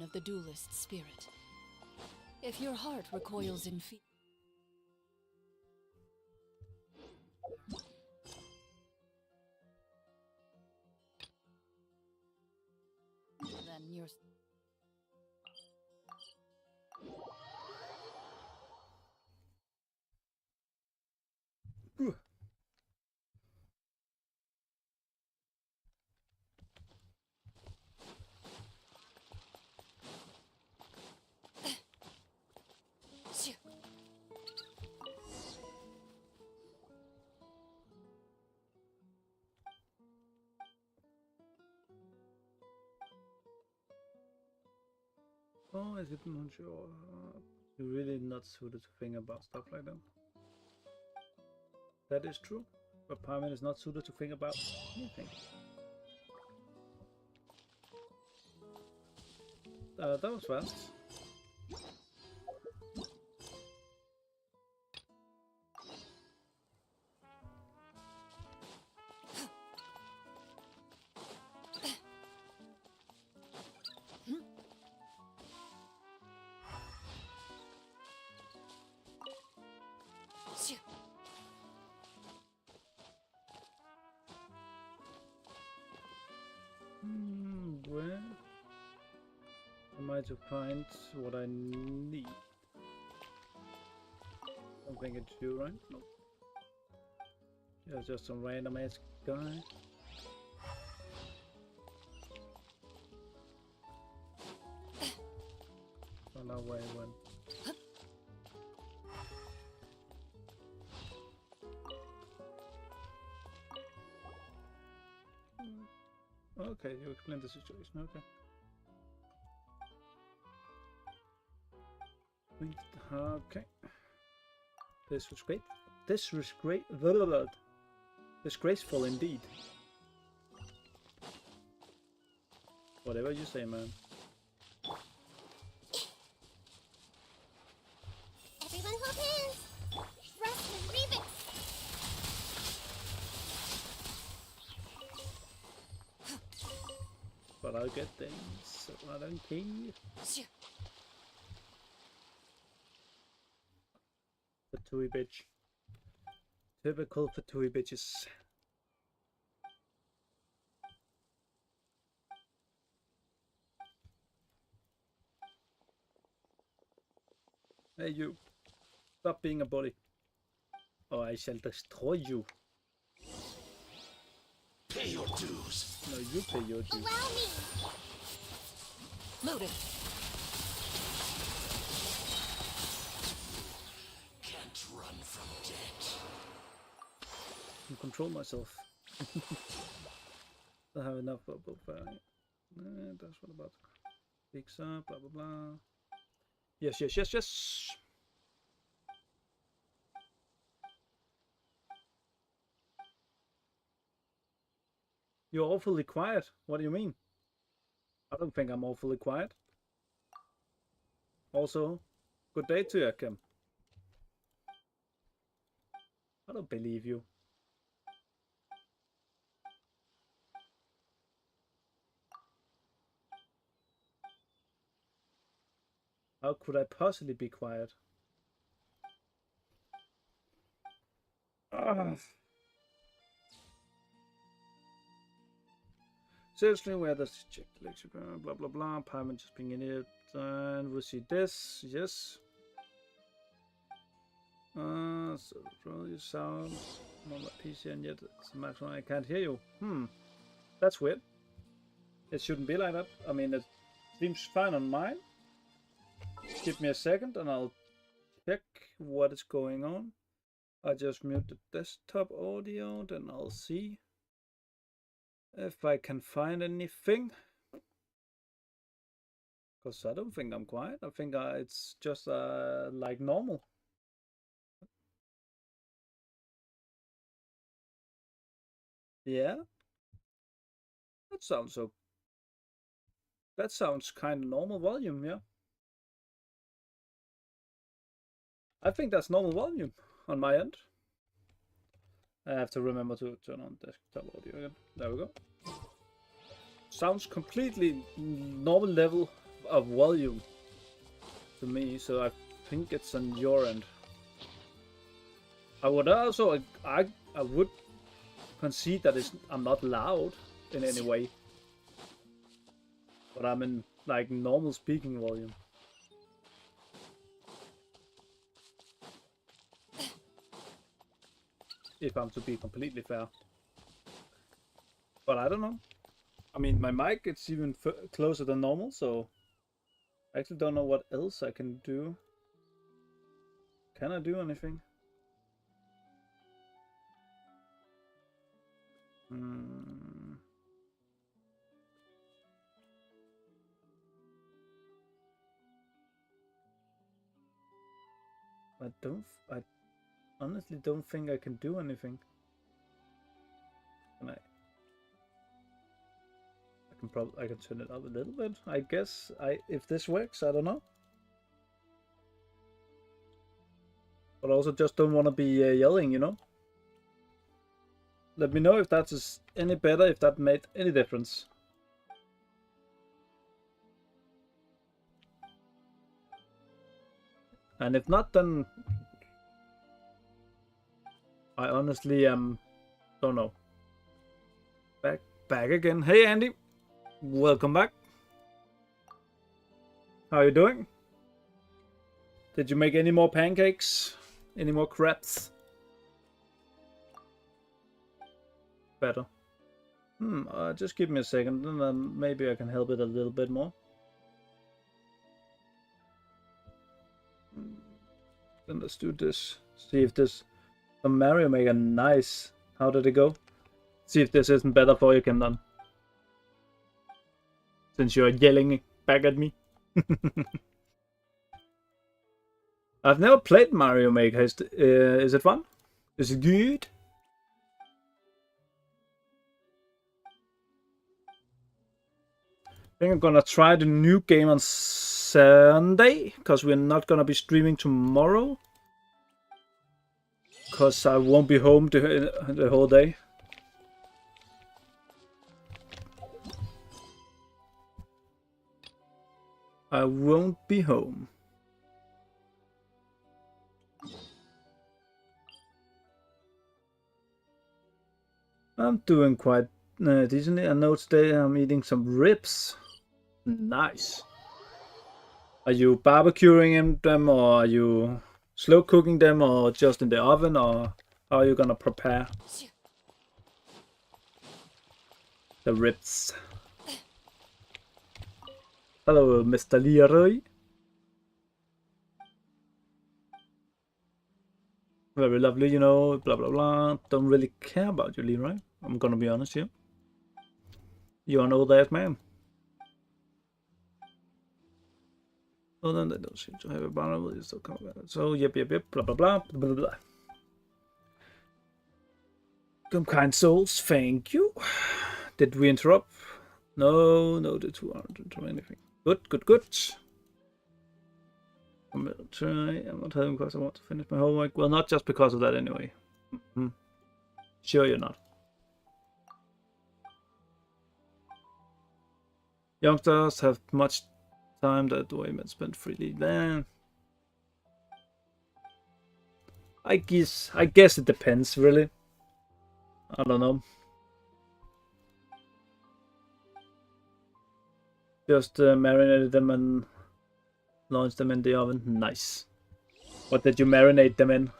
of the duelist spirit. If your heart recoils in fear, then you're... Oh, is it not sure? You're really not suited to think about stuff like that. That is true. But Parmin is not suited to think about anything. That was fast. Where am I to find what I need? I don't think it's you, right? Nope. Yeah, just some random ass guy. Oh no, where he went. Okay, you explained the situation, okay. Okay. This was great. This was great. Disgraceful indeed. Whatever you say, man. Everyone hold hands! Rest and leave it! But I'll get things, so I don't care. Fatui bitch. Typical Fatui bitches. Hey you. Stop being a bully. Or I shall destroy you. Pay your dues. No, you pay your dues. Allow me! Loaded. Can't run from death. I can control myself. I have enough bubble fire. That's what about pizza, blah blah blah. Yes, yes, yes, yes. You're awfully quiet. What do you mean? I don't think I'm awfully quiet. Also, good day to you, Kim. I don't believe you. How could I possibly be quiet? Seriously, where does check the lexicon? Blah blah blah. Parmin just being in it. And we'll see this. Yes. So probably sound on my PC, and yet it's a maximum. I can't hear you. That's weird. It shouldn't be like that. I mean, it seems fine on mine. Give me a second, and I'll check what is going on. I just mute the desktop audio, then I'll see if I can find anything. Because I don't think I'm quiet. I think it's just like normal. Yeah. That sounds so. That sounds kind of normal volume, yeah. I think that's normal volume on my end. I have to remember to turn on desktop audio again. There we go. Sounds completely normal level of volume to me, so I think it's on your end. I would also I would concede that I'm not loud in any way, but I'm in like normal speaking volume. If I'm to be completely fair. But I don't know. I mean, my mic, it's even closer than normal, so I actually don't know what else I can do. Can I do anything? I honestly don't think I can do anything. Can I? I can turn it up a little bit. I guess if this works, I don't know. But I also just don't want to be yelling, you know. Let me know if that is any better, if that made any difference. And if not, then I honestly don't know. Back again. Hey Andy, welcome back. How are you doing? Did you make any more pancakes? Any more crepes? Better. Just give me a second, and then maybe I can help it a little bit more. Then let's do this. See if this Mario Maker nice. How did it go? See if this isn't better for you, Kim, then. Since you're yelling back at me. I've never played Mario Maker. Is it fun? Is it good? I think I'm gonna try the new game on Sunday, because we're not gonna be streaming tomorrow. Because I won't be home the whole day. I won't be home. I'm doing quite decently. I know today I'm eating some ribs. Nice. Are you barbecuing them, or are you slow cooking them, or just in the oven, or how are you gonna prepare the ribs? Hello, Mr. Leroy. Very lovely, you know, blah blah blah. Don't really care about you, Leroy. I'm gonna be honest here. You're an old ass man. Oh, then they don't seem to have a banner. Will you still come back? So, yep, blah blah blah, blah blah. Come, kind souls, thank you. Did we interrupt? No, the two aren't doing anything. Good. I'm gonna try. I'm not having because I want to finish my homework. Well, not just because of that, anyway. Sure, you're not. Youngsters have much time that women spend freely. Then I guess it depends, really. I don't know. Just marinated them and launched them in the oven. Nice. What did you marinate them in?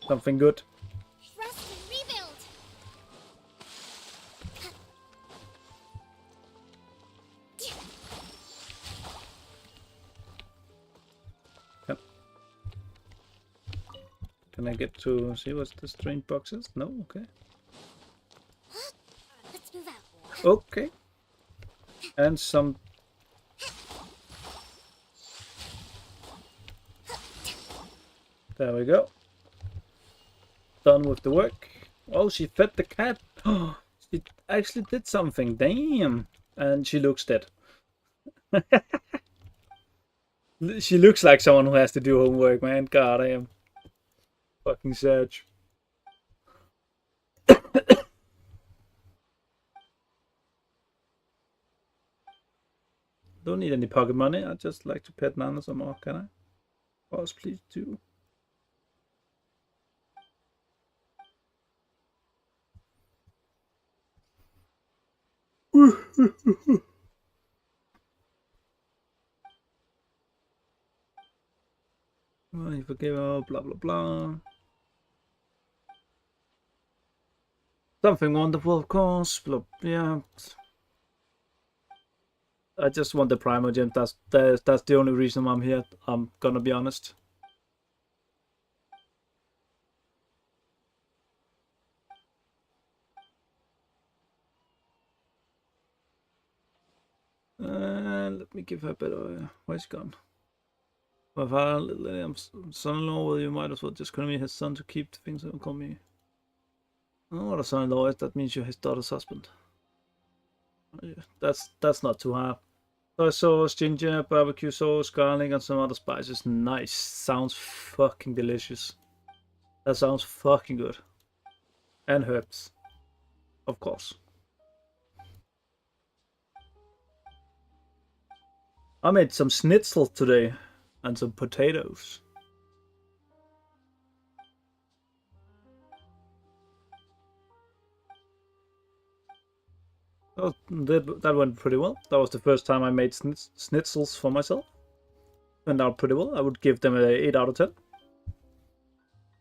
Something good? Rest and rebuild. Can I get to see what's the strange boxes? No? Okay. Let's move out. Okay. And some... There we go. Done with the work. Oh, she fed the cat. Oh, she actually did something. Damn. And she looks dead. She looks like someone who has to do homework, man. God, I am fucking sad. Don't need any pocket money. I just like to pet Nana some more. Can I? Boss, please do. Well, he forgave her, blah blah blah. Something wonderful, of course. Blah, yeah. I just want the Primo Gem. That's the only reason I'm here. I'm gonna be honest. Let me give her a better. Where's she gone? My father, son-in-law, well, you might as well just call me his son to keep the things that call me. Oh, what a son-in-law is. That means you're his daughter's husband. Oh, yeah. That's not too hard. Soy sauce, ginger, barbecue sauce, garlic, and some other spices. Nice. Sounds fucking delicious. That sounds fucking good. And herbs. Of course. I made some schnitzel today. And some potatoes. Oh, that went pretty well. That was the first time I made schnitzels for myself. Turned out pretty well. I would give them an 8 out of 10.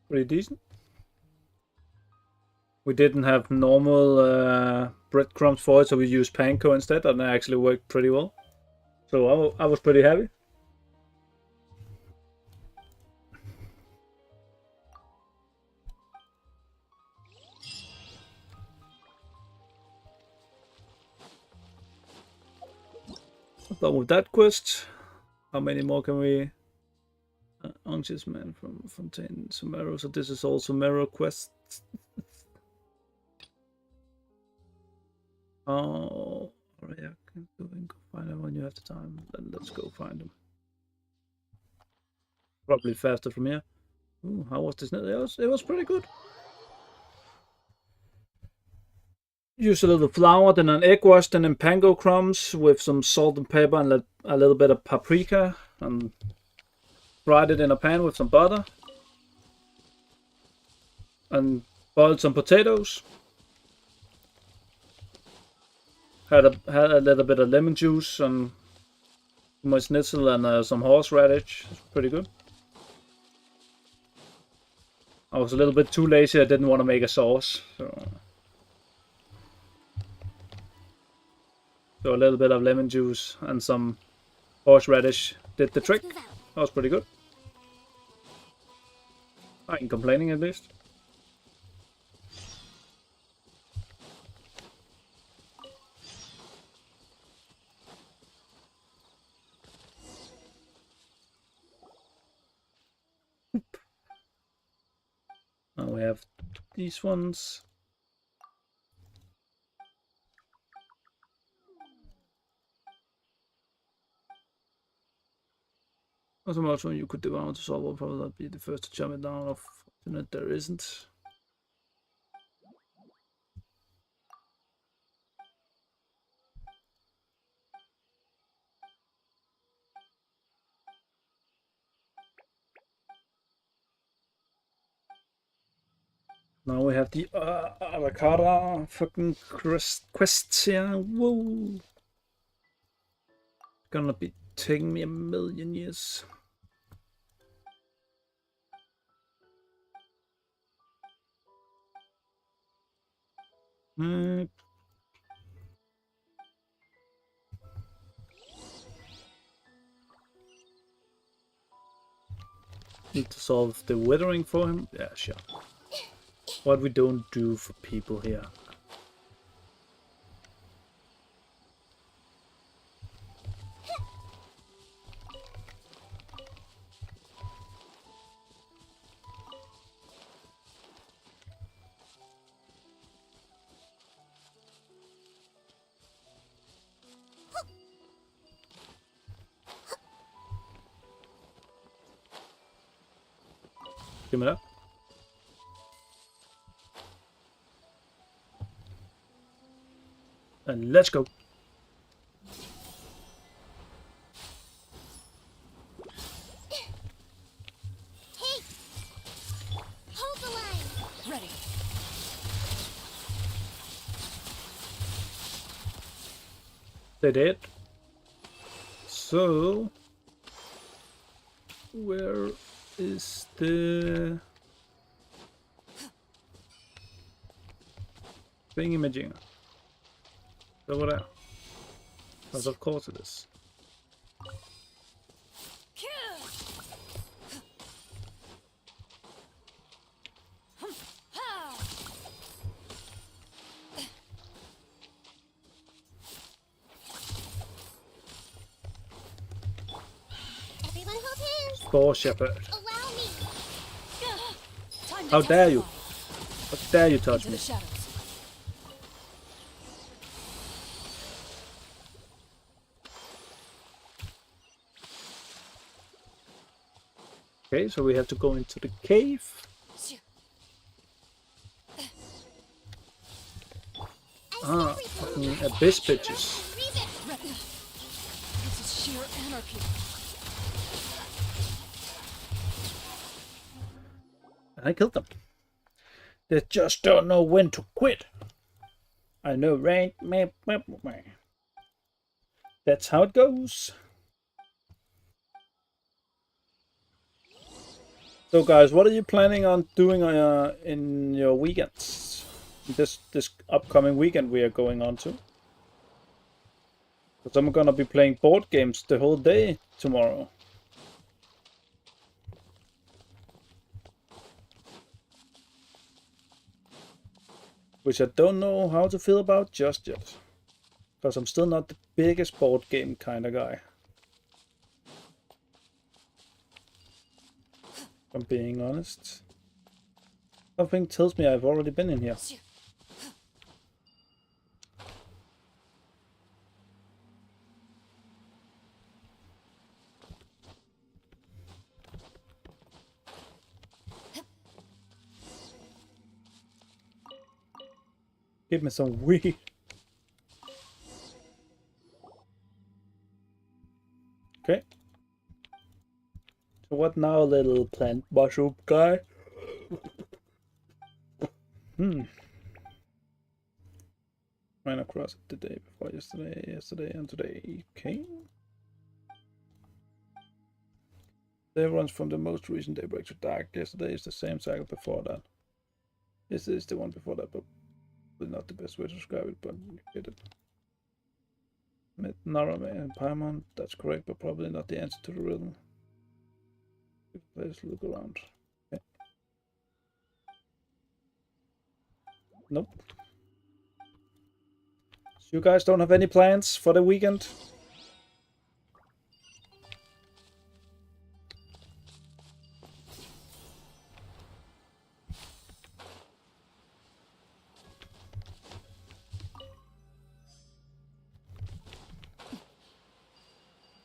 Pretty decent. We didn't have normal breadcrumbs for it, so we used panko instead, and it actually worked pretty well. So I was pretty happy. Done with that quest. How many more can we? Anxious man from Fontaine Sumero. So this is all Sumero quest. Oh, yeah. Go find them when you have the time. Then let's go find them. Probably faster from here. Ooh, how was this? It was pretty good. Use a little flour, then an egg wash, then in panko crumbs with some salt and pepper and a little bit of paprika, and fried it in a pan with some butter. And boiled some potatoes. Had a little bit of lemon juice and my schnitzel and some horseradish. It's pretty good. I was a little bit too lazy. I didn't want to make a sauce, so a little bit of lemon juice and some horseradish did the trick. That was pretty good. I ain't complaining at least. Now we have these ones. Not so much when you could devour to solve, will probably not be the first to jump it down. Unfortunate there isn't. Now we have the avocado fucking quests here. Whoa! Gonna be taking me a million years. Need to solve the withering for him? Yeah, sure. What we don't do for people here. Give me that. And let's go. They did. So, where is the thingamajigger? Over there. Because of course it is. Everyone hold hands. Boar shepherd. Allow me. Time to How dare you? testify. How dare you touch Into me? the shadows. Okay, so we have to go into the cave. Ah, fucking abyss bitches. This is sheer anarchy. And I killed them. They just don't know when to quit. I know, right? That's how it goes. So guys, what are you planning on doing in your weekends? This upcoming weekend we are going on to. Because I'm gonna be playing board games the whole day tomorrow. Which I don't know how to feel about just yet. Because I'm still not the biggest board game kind of guy. If I'm being honest. Something tells me I've already been in here. Give me some weed. Okay. So what now, little plant mushroom guy? Ran across it the day before yesterday and today. Okay. Day runs from the most recent daybreak to dark. Yesterday is the same cycle before that. Yesterday is the one before that, but not the best way to describe it, but you get it. Narame and Paimon, that's correct, but probably not the answer to the riddle. Let's look around. Okay. Nope. So you guys don't have any plans for the weekend?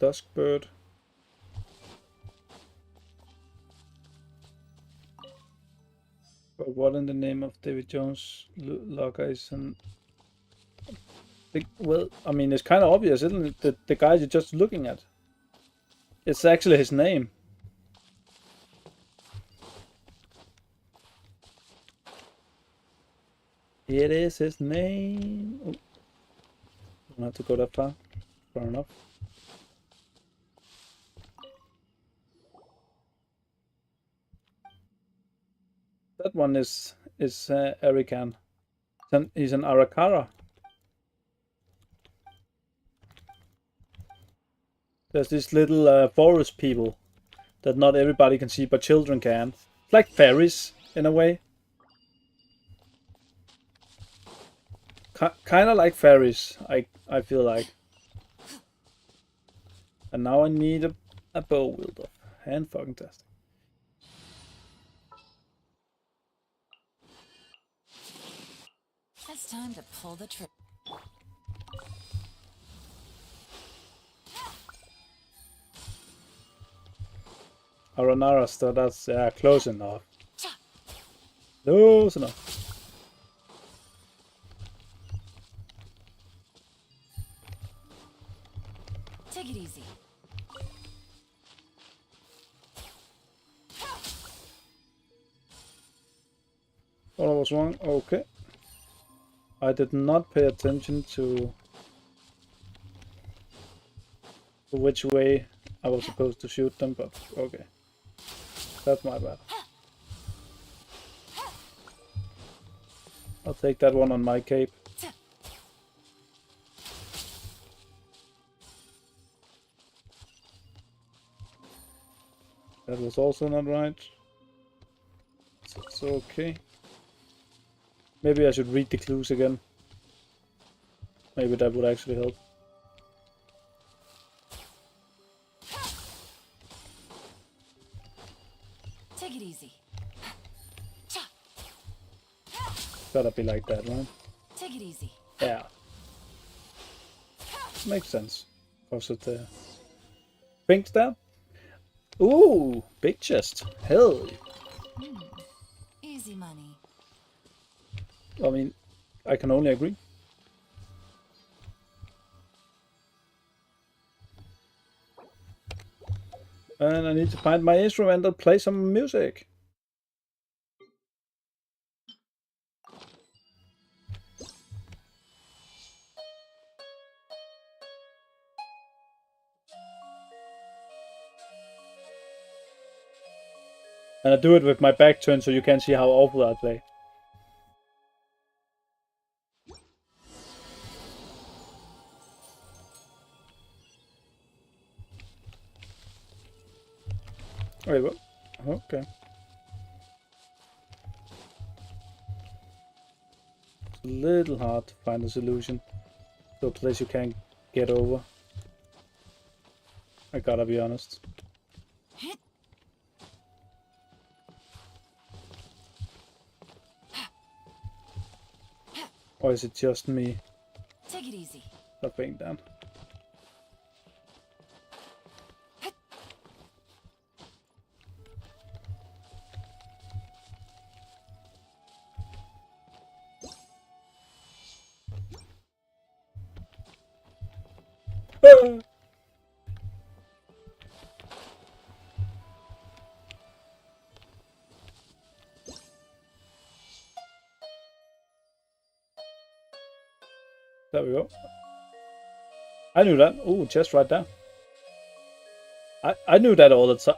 Duskbird. But what in the name of David Jones Logger is an... Well, I mean, it's kind of obvious, isn't it? The guy you're just looking at. It's actually his name. It is his name. Oh. Don't have to go that far. Far enough. That one is Erican. He's an Arakara. There's these little forest people that not everybody can see, but children can. It's like fairies in a way. Kind of like fairies, I feel like. And now I need a bow wielder. Hand fucking tastic. It's time to pull the trigger. Aranara, so that's close enough. Close enough. Take it easy. What was wrong? Okay. I did not pay attention to which way I was supposed to shoot them, but okay. That's my bad. I'll take that one on my cape. That was also not right. It's okay. Maybe I should read the clues again. Maybe that would actually help. Take it easy. Gotta be like that, right? Take it easy. Yeah. Makes sense. Cause it thinks that. Ooh, big chest. Hell. Easy money. I mean, I can only agree. And I need to find my instrument and play some music. And I do it with my back turned so you can see how awful I play. Wait, what? Okay. It's a little hard to find a solution to a place you can't get over. I gotta be honest. Or is it just me Take it easy. that being down? Ah! There we go. I knew that. Ooh, chest right there. I knew that all the time.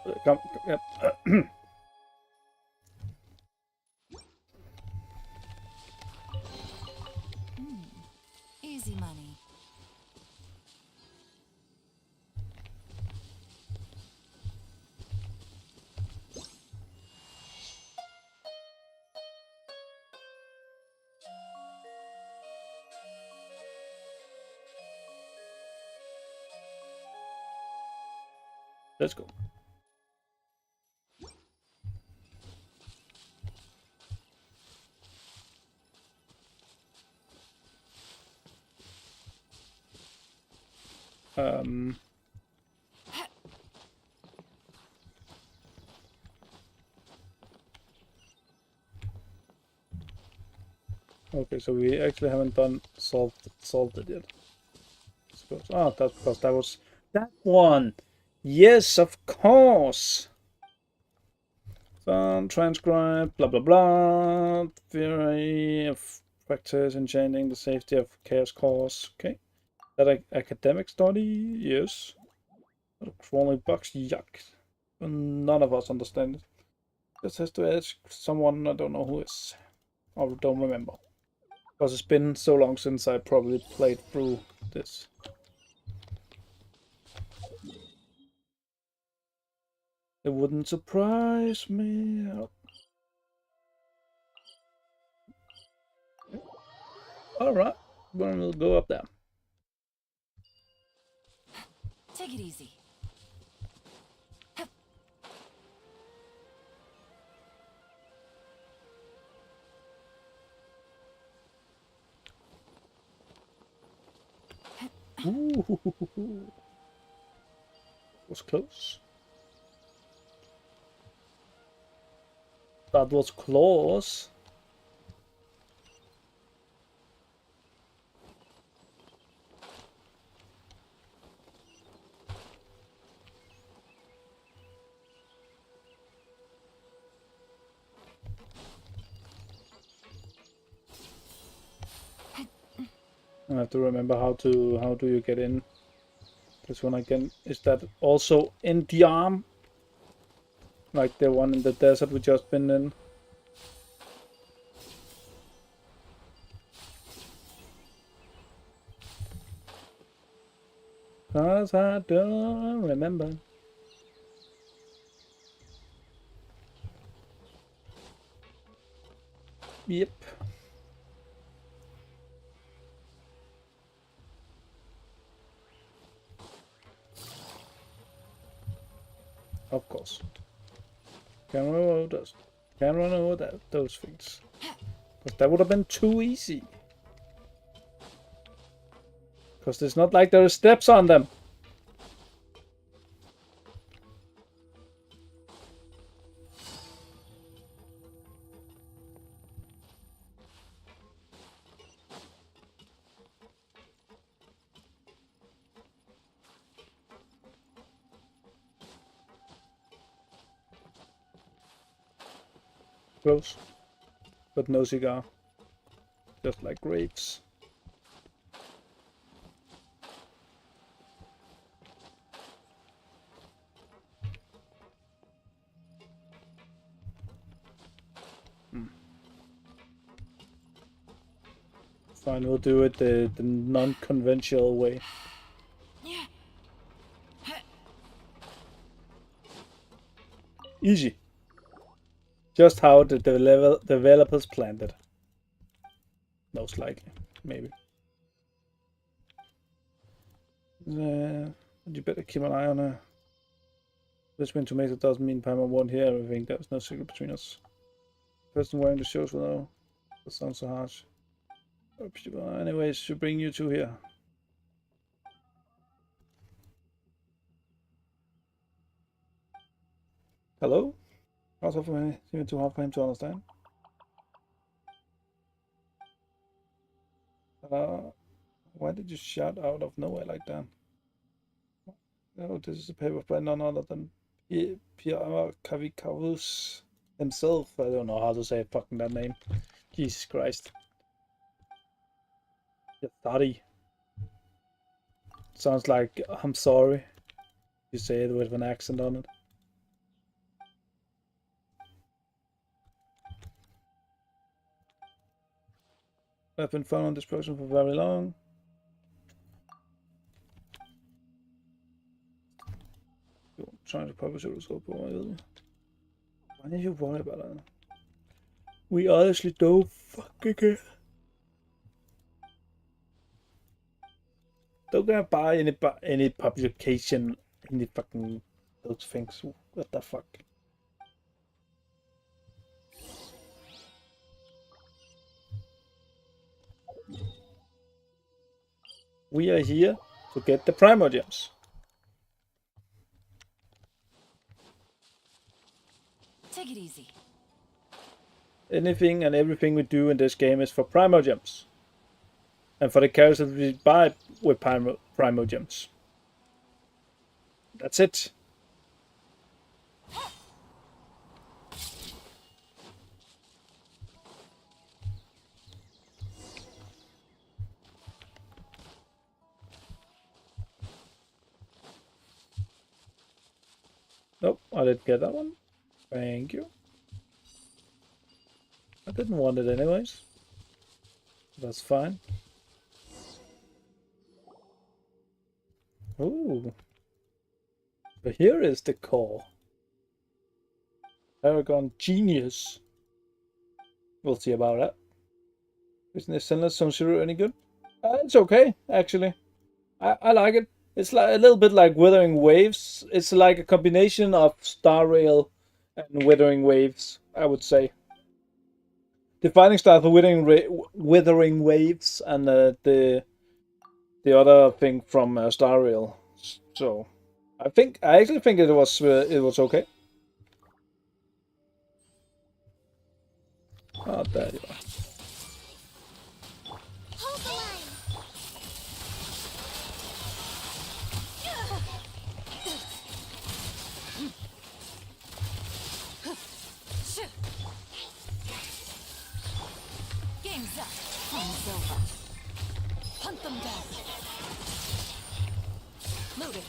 Yep. Easy money. Let's go. Okay, so we actually haven't done salted yet. I suppose. Oh, that's because that was that one. Yes, of course. Transcribe, blah blah blah. Theory of practice enchanting the safety of chaos cause. Okay. That academic study? Yes. Crawling bugs? Yuck. None of us understand it. This has to ask someone I don't know who is. Or don't remember. Because it's been so long since I probably played through this. It wouldn't surprise me. Alright, we'll go up there. Take it easy. Ooh, was close. That was close. I have to remember how do you get in. This one again, is that also in the arm? Like the one in the desert we just been in? 'Cause I don't remember. Yep. Of course. Can't run over those. Can't run over those things. Because that would have been too easy. Because it's not like there are steps on them. Close. But no cigar. Just like grapes. Fine, we'll do it the non-conventional way. Easy. Just how the developers planned it. Most likely. Maybe. You better keep an eye on her. This win tomato doesn't mean Paimon won't hear everything. There's no secret between us. Person wearing the shoes will know. That sounds so harsh. Anyways, to bring you two here. Hello? How's it for me? Seeming too hard for him to understand. Why did you shout out of nowhere like that? Oh, this is a paper by none other than Pierre Kavikaus himself. I don't know how to say fucking that name. Jesus Christ. Yatari. Sounds like I'm sorry. You say it with an accent on it. I've been following this person for very long. You're trying to publish a result, but why did you worry about that? We honestly don't fucking care. Don't gonna buy any publication, any fucking those things. What the fuck? We are here to get the Primo Gems. Take it easy. Anything and everything we do in this game is for Primo Gems. And for the characters we buy with Primo Gems. That's it. Nope, I didn't get that one. Thank you. I didn't want it anyways. That's fine. Ooh. But here is the core. Paragon Genius. We'll see about that. Isn't this Endless Zone Zero any good? It's okay, actually. I like it. It's like a little bit like Withering Waves. It's like a combination of Star Rail and Withering Waves, I would say. The fighting style for Withering Waves and the other thing from Star Rail. So I actually think it was okay. Oh, there you are. Hold the line. Game's up. Fun's over. Hunt them down. Loaded.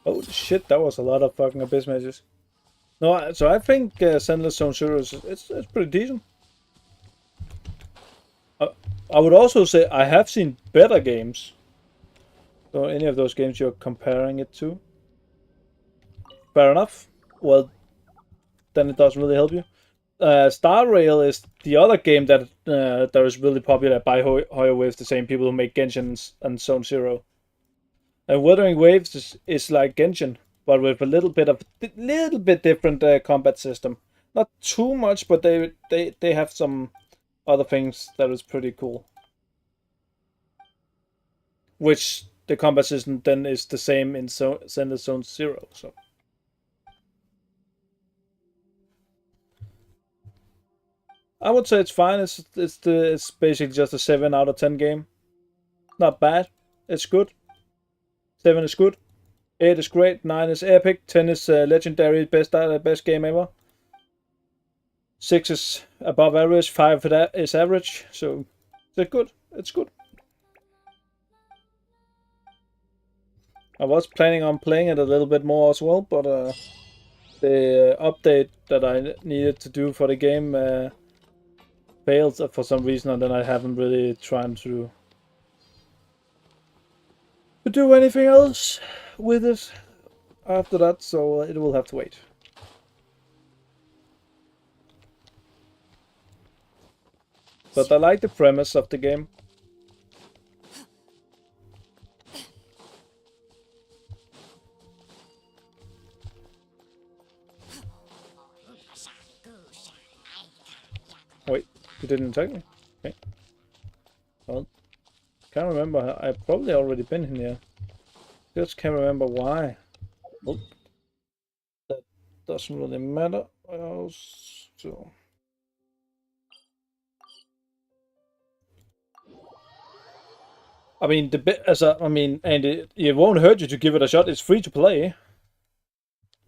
Oh shit, that was a lot of fucking Abyss matches. No, so I think Sendless Zone Zero is it's pretty decent. I would also say I have seen better games. So any of those games you're comparing it to. Fair enough. Well, then it doesn't really help you. Star Rail is the other game that is really popular by Hoyo with the same people who make Genshin and Zone Zero. And Wuthering Waves is like Genshin, but with a little bit different combat system. Not too much, but they have some other things that is pretty cool. Which the combat system then is the same in Sender Zone Zero. So I would say it's fine. It's basically just a 7 out of 10 game. Not bad. It's good. 7 is good. 8 is great. 9 is epic. 10 is legendary. Best game ever. 6 is above average. 5 is average. So it's good. It's good. I was planning on playing it a little bit more as well, but the update that I needed to do for the game failed for some reason, and then I haven't really tried to do anything else with it after that, so it will have to wait. But I like the premise of the game. Wait, you didn't attack me? Okay. Well, can't remember. I've probably already been in here. Just can't remember why. Oh, that doesn't really matter. So. I mean, and it won't hurt you to give it a shot. It's free to play.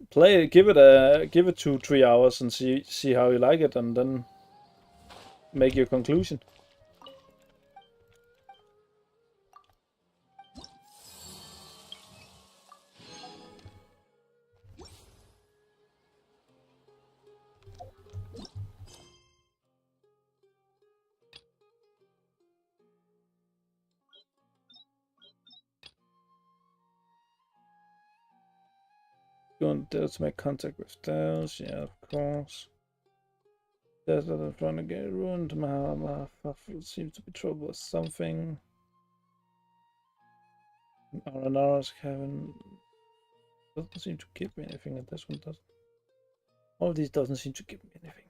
Give it 2-3 hours and see how you like it, and then make your conclusion. Going there to make contact with those, yeah, of course. There's not in front of get ruined. My seems to be trouble with something. R&R's having doesn't seem to give me anything, and this one doesn't. All of these doesn't seem to give me anything.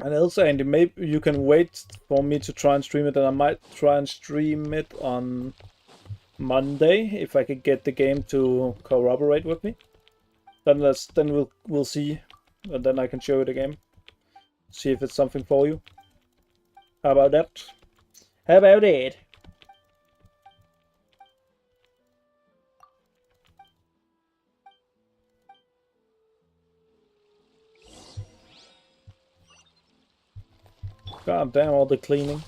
And also, Andy, maybe you can wait for me to try and stream it, and I might try and stream it on Monday if I could get the game to corroborate with me. Then we'll see, and then I can show you the game. See if it's something for you. How about that? How about it? God damn, all the cleaning.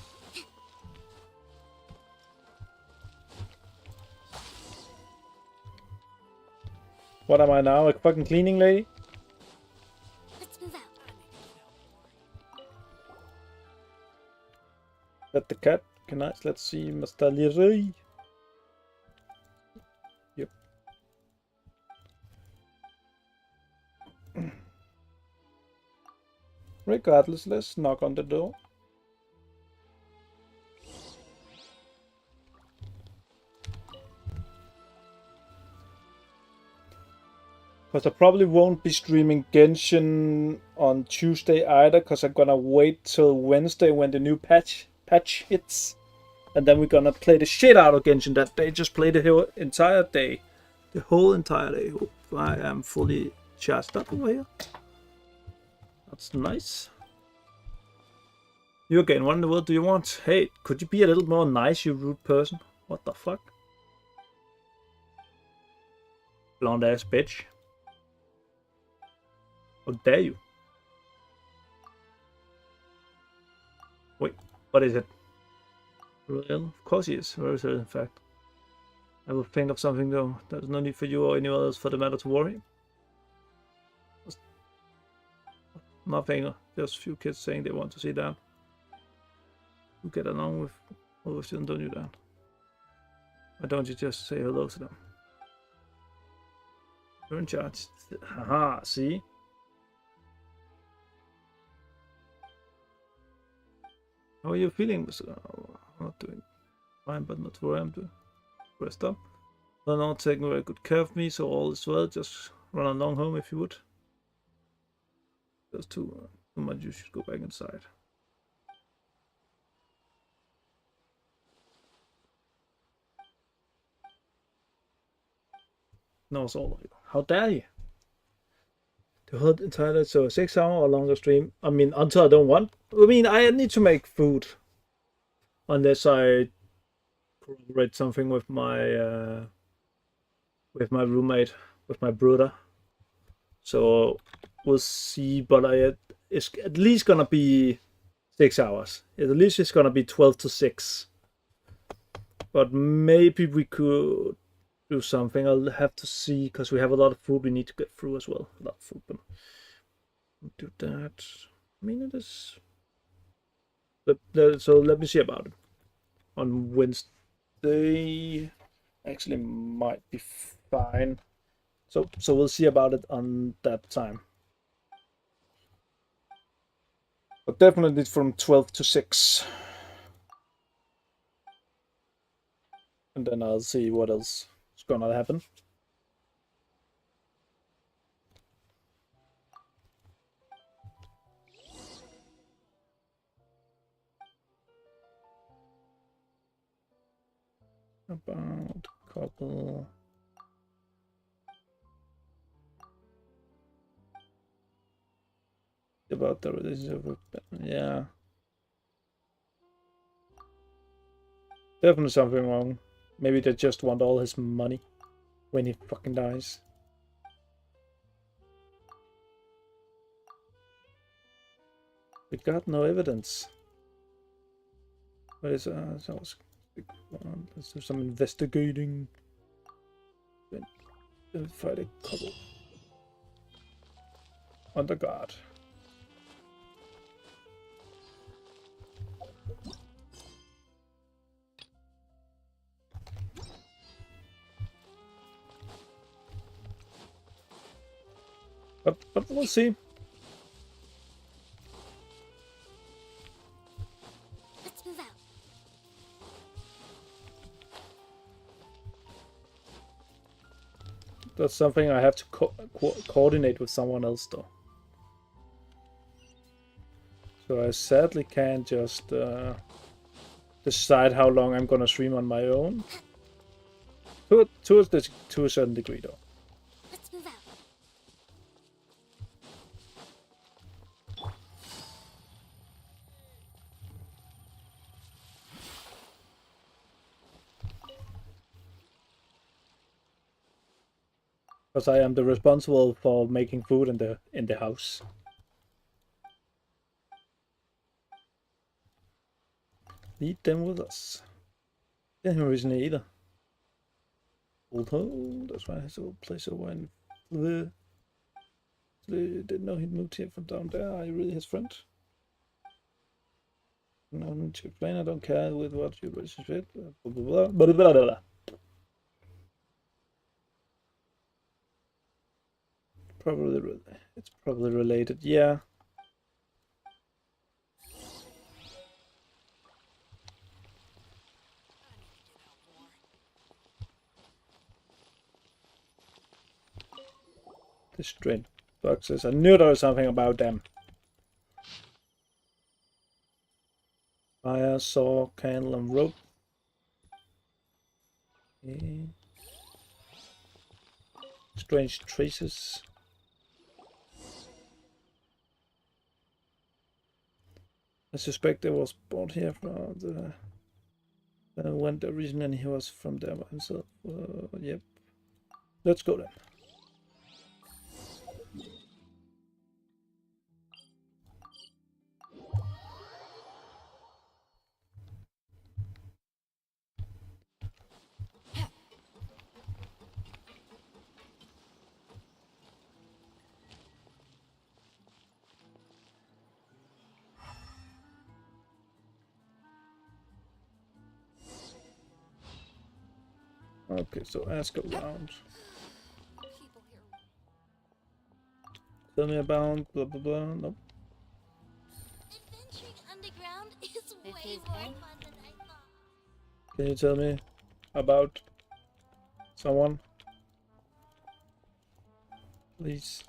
What am I now? A fucking cleaning lady? Let's move out. Let the cat. Nice. Let's see, Mr. Leroy. Yep. Regardless, let's knock on the door. Because I probably won't be streaming Genshin on Tuesday either, because I'm gonna wait till Wednesday when the new patch hits. And then we're gonna play the shit out of Genshin that day. Just play the whole entire day. The whole entire day. Hope I am fully charged up over here. It's nice. You again, what in the world do you want? Hey, could you be a little more nice, you rude person? What the fuck? Blonde ass bitch. How dare you? Wait, what is it? Real? Of course he is. Very real, in fact. I will think of something though. There's no need for you or anyone else for the matter to worry. Nothing, just a few kids saying they want to see Dan. You get along with all of them, don't you, Dan? Why don't you just say hello to them? You're in charge. Haha, see? How are you feeling? I'm not doing fine, but not where I'm doing. Rest up. They're not taking very good care of me, so all is well. Just run along home if you would. There's too much. You should go back inside. No, it's all like, how dare you? The whole entire so 6 hour or longer stream. I mean, until I don't want. I mean, I need to make food unless I corroborate something with my roommate, with my brother. So we'll see, but it's at least gonna be 6 hours. At least it's gonna be 12 to 6. But maybe we could do something. I'll have to see because we have a lot of food we need to get through as well. A lot of food, but we'll do that. I mean, it is. So let me see about it. On Wednesday, actually might be fine. So we'll see about it on that time. But definitely from 12 to 6. And then I'll see what else is gonna happen. About a couple. About the relationship with Ben. Yeah. Definitely something wrong. Maybe they just want all his money when he fucking dies. We got no evidence. What is let's do some investigating. Then fight a couple. Under guard. But we'll see. Let's move out. That's something I have to coordinate with someone else, though. So I sadly can't just decide how long I'm gonna stream on my own. To a certain degree, though. Let's move out. Because I am the responsible for making food in the house. Lead them with us. Didn't originally either. Although that's why his old place over in the didn't know he'd moved here from down there. Are you really his friend? No need to explain. I don't care with what your relationship. Blah blah blah blah blah blah. It's probably related. Yeah. The strange boxes. I knew there was something about them. Fire, saw, candle, and rope. Okay. Strange traces. I suspect it was bought here from the went originally he was from there by himself. Yep. Let's go then. Okay, so ask around. People here. Tell me about blah blah blah. Nope. Adventuring underground is It way is more eh? fun than I thought. Can you tell me about someone? Please.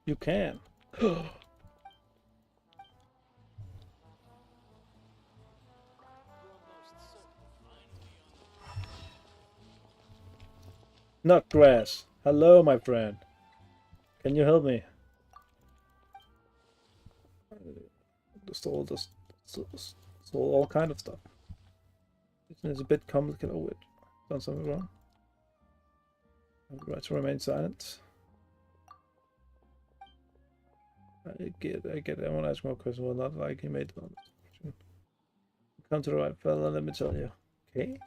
You can. Not grass. Hello, my friend. Can you help me? Stole all kind of stuff. It's a bit complicated. Oh wait, done something wrong. I have the right to remain silent. I get. I want to ask more questions. Well, not like he made it on this question. Come to the right fella. Let me tell you. Okay.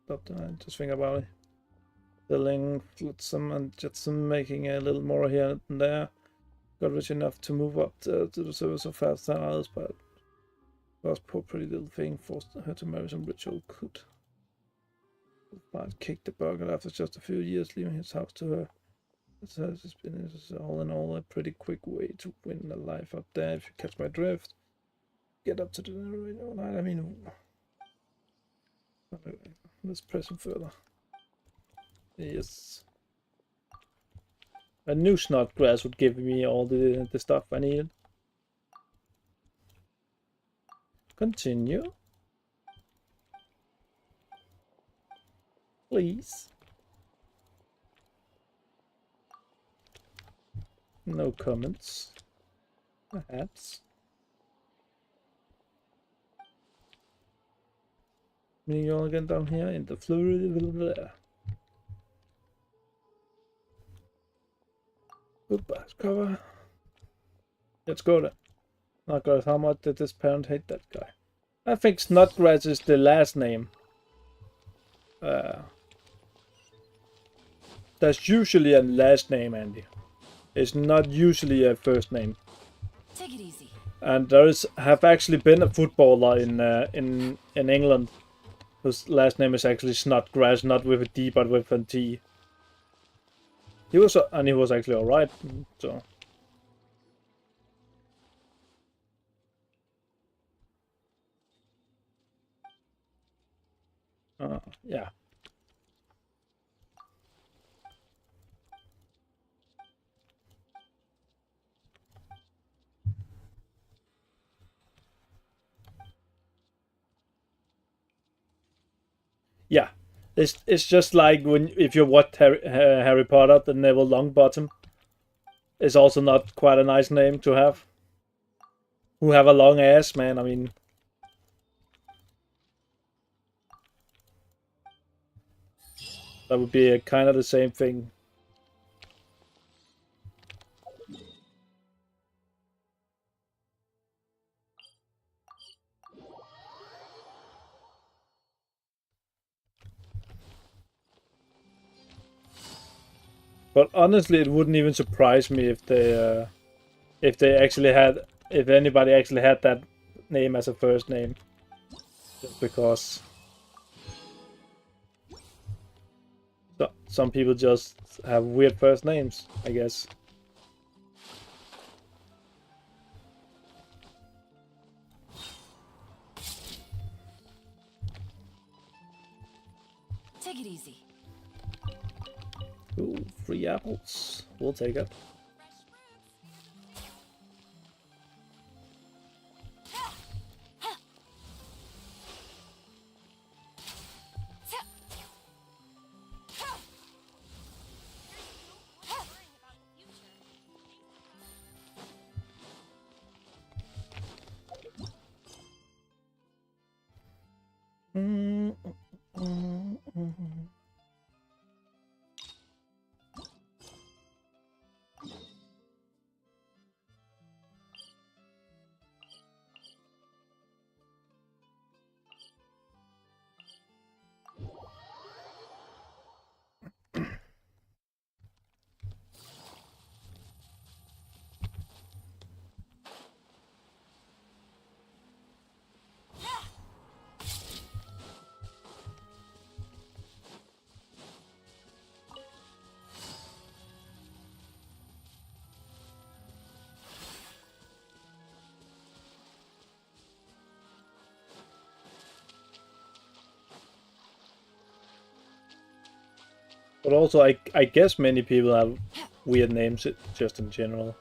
Stop tonight. Just think about it. Filling, flotsam and jetsam, making a little more here and there. Got rich enough to move up to the service so fast than others, but was poor pretty little thing forced her to marry some rich old coot. But kicked the burger after just a few years, leaving his house to her. It's been all in all a pretty quick way to win a life up there, if you catch my drift. Get up to the radio night. I mean, let's press him further. Yes. I knew Snodgrass would give me all the stuff I needed. Continue. Please. No comments. Perhaps. Meaning you all again down here in the Florida. Goodbye, cover. Let's go then. Snodgrass, how much did this parent hate that guy? I think Snodgrass is the last name. That's usually a last name, Andy. It's not usually a first name. Take it easy. And have actually been a footballer in England whose last name is actually Snodgrass, not with a D but with a T. He was actually alright. So. Yeah. Yeah. It's just like if you watch Harry Potter, the Neville Longbottom is also not quite a nice name to have. Who have a long ass, man. I mean, that would be kind of the same thing. But honestly, it wouldn't even surprise me if anybody actually had that name as a first name, just because some people just have weird first names, I guess. Take it easy. Ooh, 3 apples. We'll take it. But also, I guess many people have weird names just in general.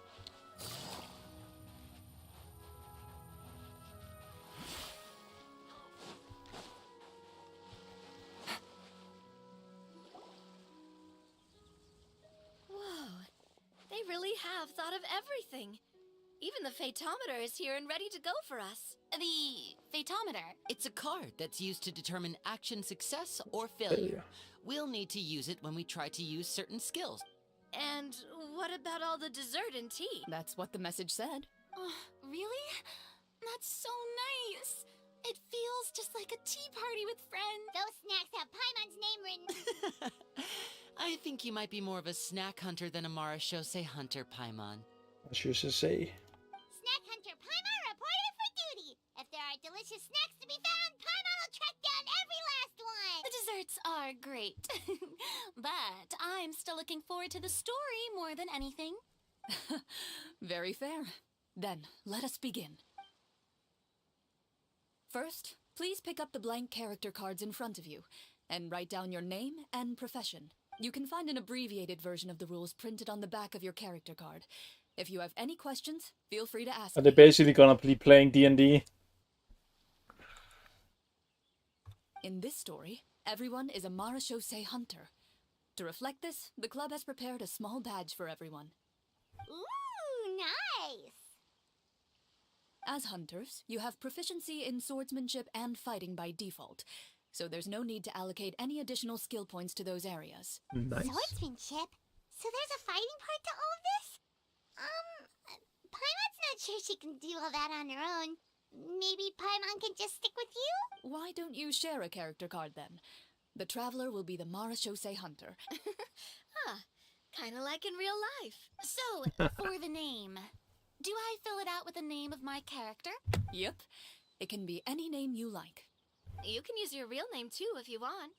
Whoa, they really have thought of everything. Even the Fatometer is here and ready to go for us. The Fatometer. It's a card that's used to determine action success or failure. We'll need to use it when we try to use certain skills. And what about all the dessert and tea? That's what the message said. Oh, really? That's so nice. It feels just like a tea party with friends. Those snacks have Paimon's name written. I think you might be more of a snack hunter than a Marashose hunter, Paimon. As you should say. Snack Hunter Paimon reported for duty. If there are delicious snacks to be found, Paimon will track down every last one. The desserts are great. But I'm still looking forward to the story more than anything. Very fair. Then, let us begin. First, please pick up the blank character cards in front of you and write down your name and profession. You can find an abbreviated version of the rules printed on the back of your character card. If you have any questions, feel free to ask. Are they basically gonna be playing D&D? In this story, everyone is a Marashose hunter. To reflect this, the club has prepared a small badge for everyone. Ooh, nice. As hunters, you have proficiency in swordsmanship and fighting by default, so there's no need to allocate any additional skill points to those areas. Nice. Swordsmanship? So there's a fighting part to all of this? Paimon's not sure she can do all that on her own. Maybe Paimon can just stick with you? Why don't you share a character card then? The Traveler will be the Marashose hunter. Kinda like in real life. So, for the name, do I fill it out with the name of my character? Yep. It can be any name you like. You can use your real name too if you want.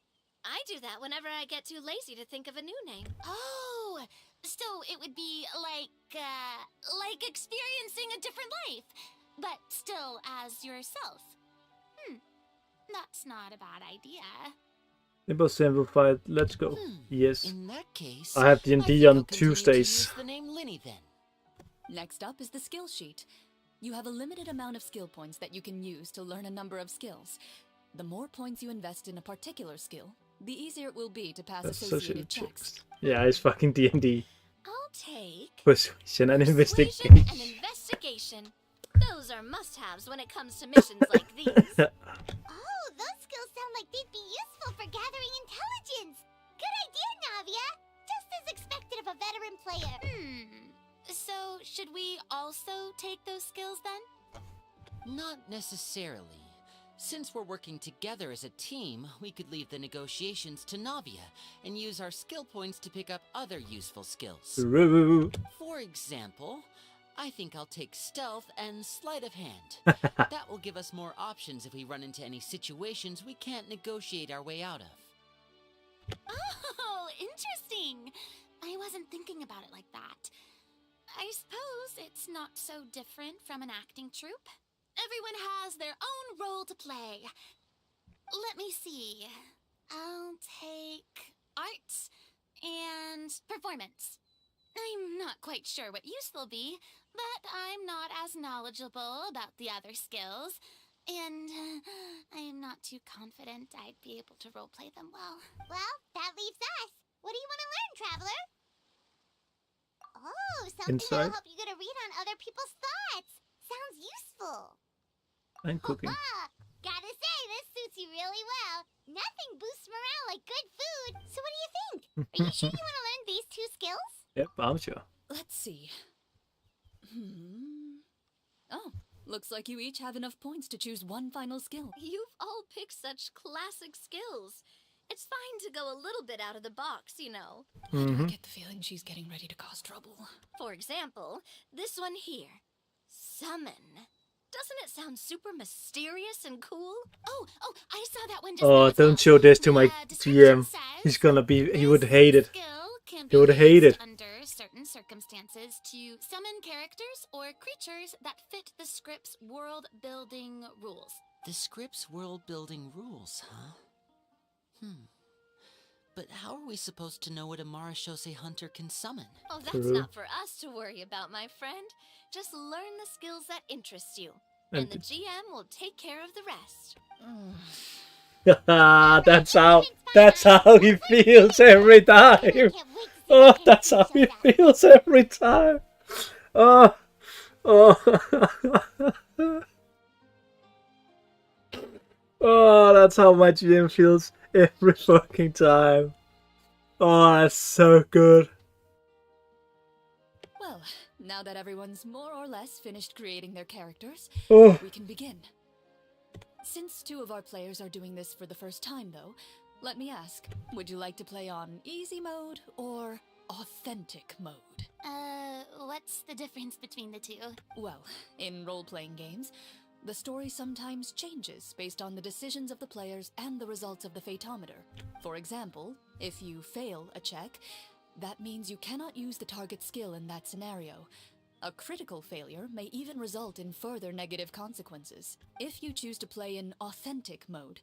I do that whenever I get too lazy to think of a new name. Oh, so it would be like experiencing a different life, but still as yourself. That's not a bad idea. Simple, simplified. Let's go. Yes. In that case, I have I D&D think I'll on continue to Tuesdays. use the name Linny then. Next up is the skill sheet. You have a limited amount of skill points that you can use to learn a number of skills. The more points you invest in a particular skill, the easier it will be to pass associated checks. Yeah, it's fucking D&D. I'll take Persuasion and persuasion investigation. and investigation. Those are must-haves when it comes to missions like these. Oh, those skills sound like they'd be useful for gathering intelligence. Good idea, Navia. Just as expected of a veteran player. So, should we also take those skills then? Not necessarily. Since we're working together as a team, we could leave the negotiations to Navia and use our skill points to pick up other useful skills. Roo. For example, I think I'll take stealth and sleight of hand. That will give us more options if we run into any situations we can't negotiate our way out of. Oh, interesting. I wasn't thinking about it like that. I suppose it's not so different from an acting troupe. Everyone has their own role to play. Let me see. I'll take arts and performance. I'm not quite sure what use they'll be, but I'm not as knowledgeable about the other skills, and I'm not too confident I'd be able to roleplay them well. Well, that leaves us. What do you want to learn, Traveler? Oh, something Insight. that'll help you get a read on other people's thoughts. Sounds useful. And cooking. Gotta say, this suits you really Are you sure you want to learn these 2 skills? Yep, I'm sure. Let's see. Oh, looks like you each have enough points to choose one final skill. You've all picked such classic skills. It's fine to go a little bit out of the box, you know. Why do I get the feeling she's getting ready to cause trouble? For example, this one here. Summon. Doesn't it sound super mysterious and cool? Oh, I saw that one just now Oh, as don't well. show this to my The description GM. says, He's gonna be. He "This would hate it. skill can He would be hate used it. under certain circumstances to summon characters or creatures that fit the script's world-building rules." The script's world-building rules, huh? But how are we supposed to know what a Marashose hunter can summon? Oh, that's True. not for us to worry about, my friend. Just learn the skills that interest you, and the GM will take care of the rest. That's how he feels every time. I can't wait to see Oh, what that's how Genshin he shows us. feels every time. Oh, oh, oh, that's how my GM feels every fucking time. Oh, that's so good. Well, now that everyone's more or less finished creating their characters, Oh, we can begin. Since 2 of our players are doing this for the first time, though, let me ask, would you like to play on easy mode or authentic mode? What's the difference between the 2? Well, in role-playing games, the story sometimes changes based on the decisions of the players and the results of the Fatometer. For example, if you fail a check, that means you cannot use the target skill in that scenario. A critical failure may even result in further negative consequences. If you choose to play in authentic mode,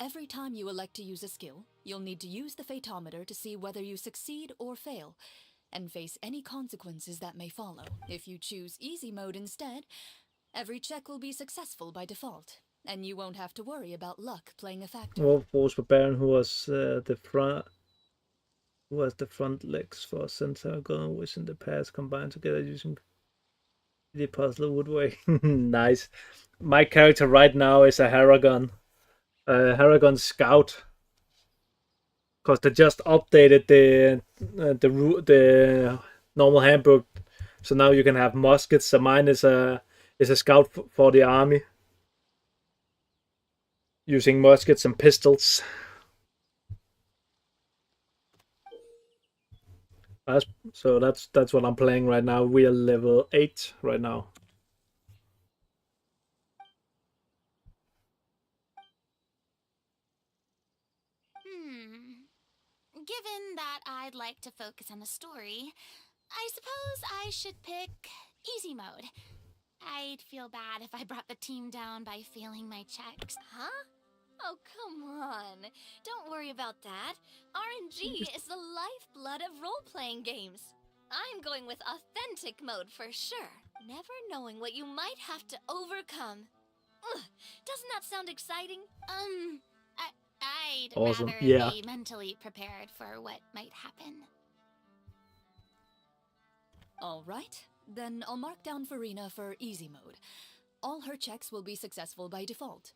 every time you elect to use a skill, you'll need to use the Fatometer to see whether you succeed or fail, and face any consequences that may follow. If you choose easy mode instead, every check will be successful by default, and you won't have to worry about luck playing a factor. Wolf was Barbarian, who was the front legs for Centagon, which in the past combined together using the puzzle woodwork. Nice. My character right now is a Haragon. Haragon Scout. Because they just updated the normal handbook, so now you can have muskets. So mine is a scout for the army, using muskets and pistols. So that's what I'm playing right now. We are level 8 right now. Given that I'd like to focus on the story, I suppose I should pick easy mode. I'd feel bad if I brought the team down by failing my checks. Huh? Oh, come on. Don't worry about that. RNG is the lifeblood of role-playing games. I'm going with authentic mode for sure. Never knowing what you might have to overcome. Ugh, doesn't that sound exciting? I'd Awesome, rather yeah. be mentally prepared for what might happen. All right, then I'll mark down Farina for easy mode. All her checks will be successful by default.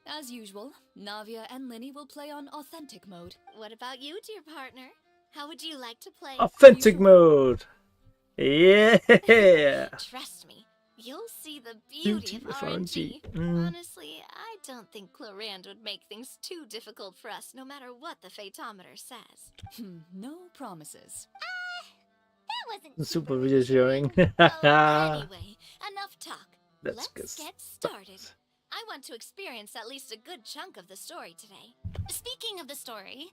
As usual, Navia and Linny will play on authentic mode. What about you, dear partner? How would you like to play? Authentic Usual. mode. Yeah. Trust me, you'll see the beauty of RNG. Honestly, I don't think Clorand would make things too difficult for us, no matter what the Fatometer says. No promises. That wasn't Super reassuring. Anyway, enough talk. Let's Let's get get started. I want to experience at least a good chunk of the story today. Speaking of the story,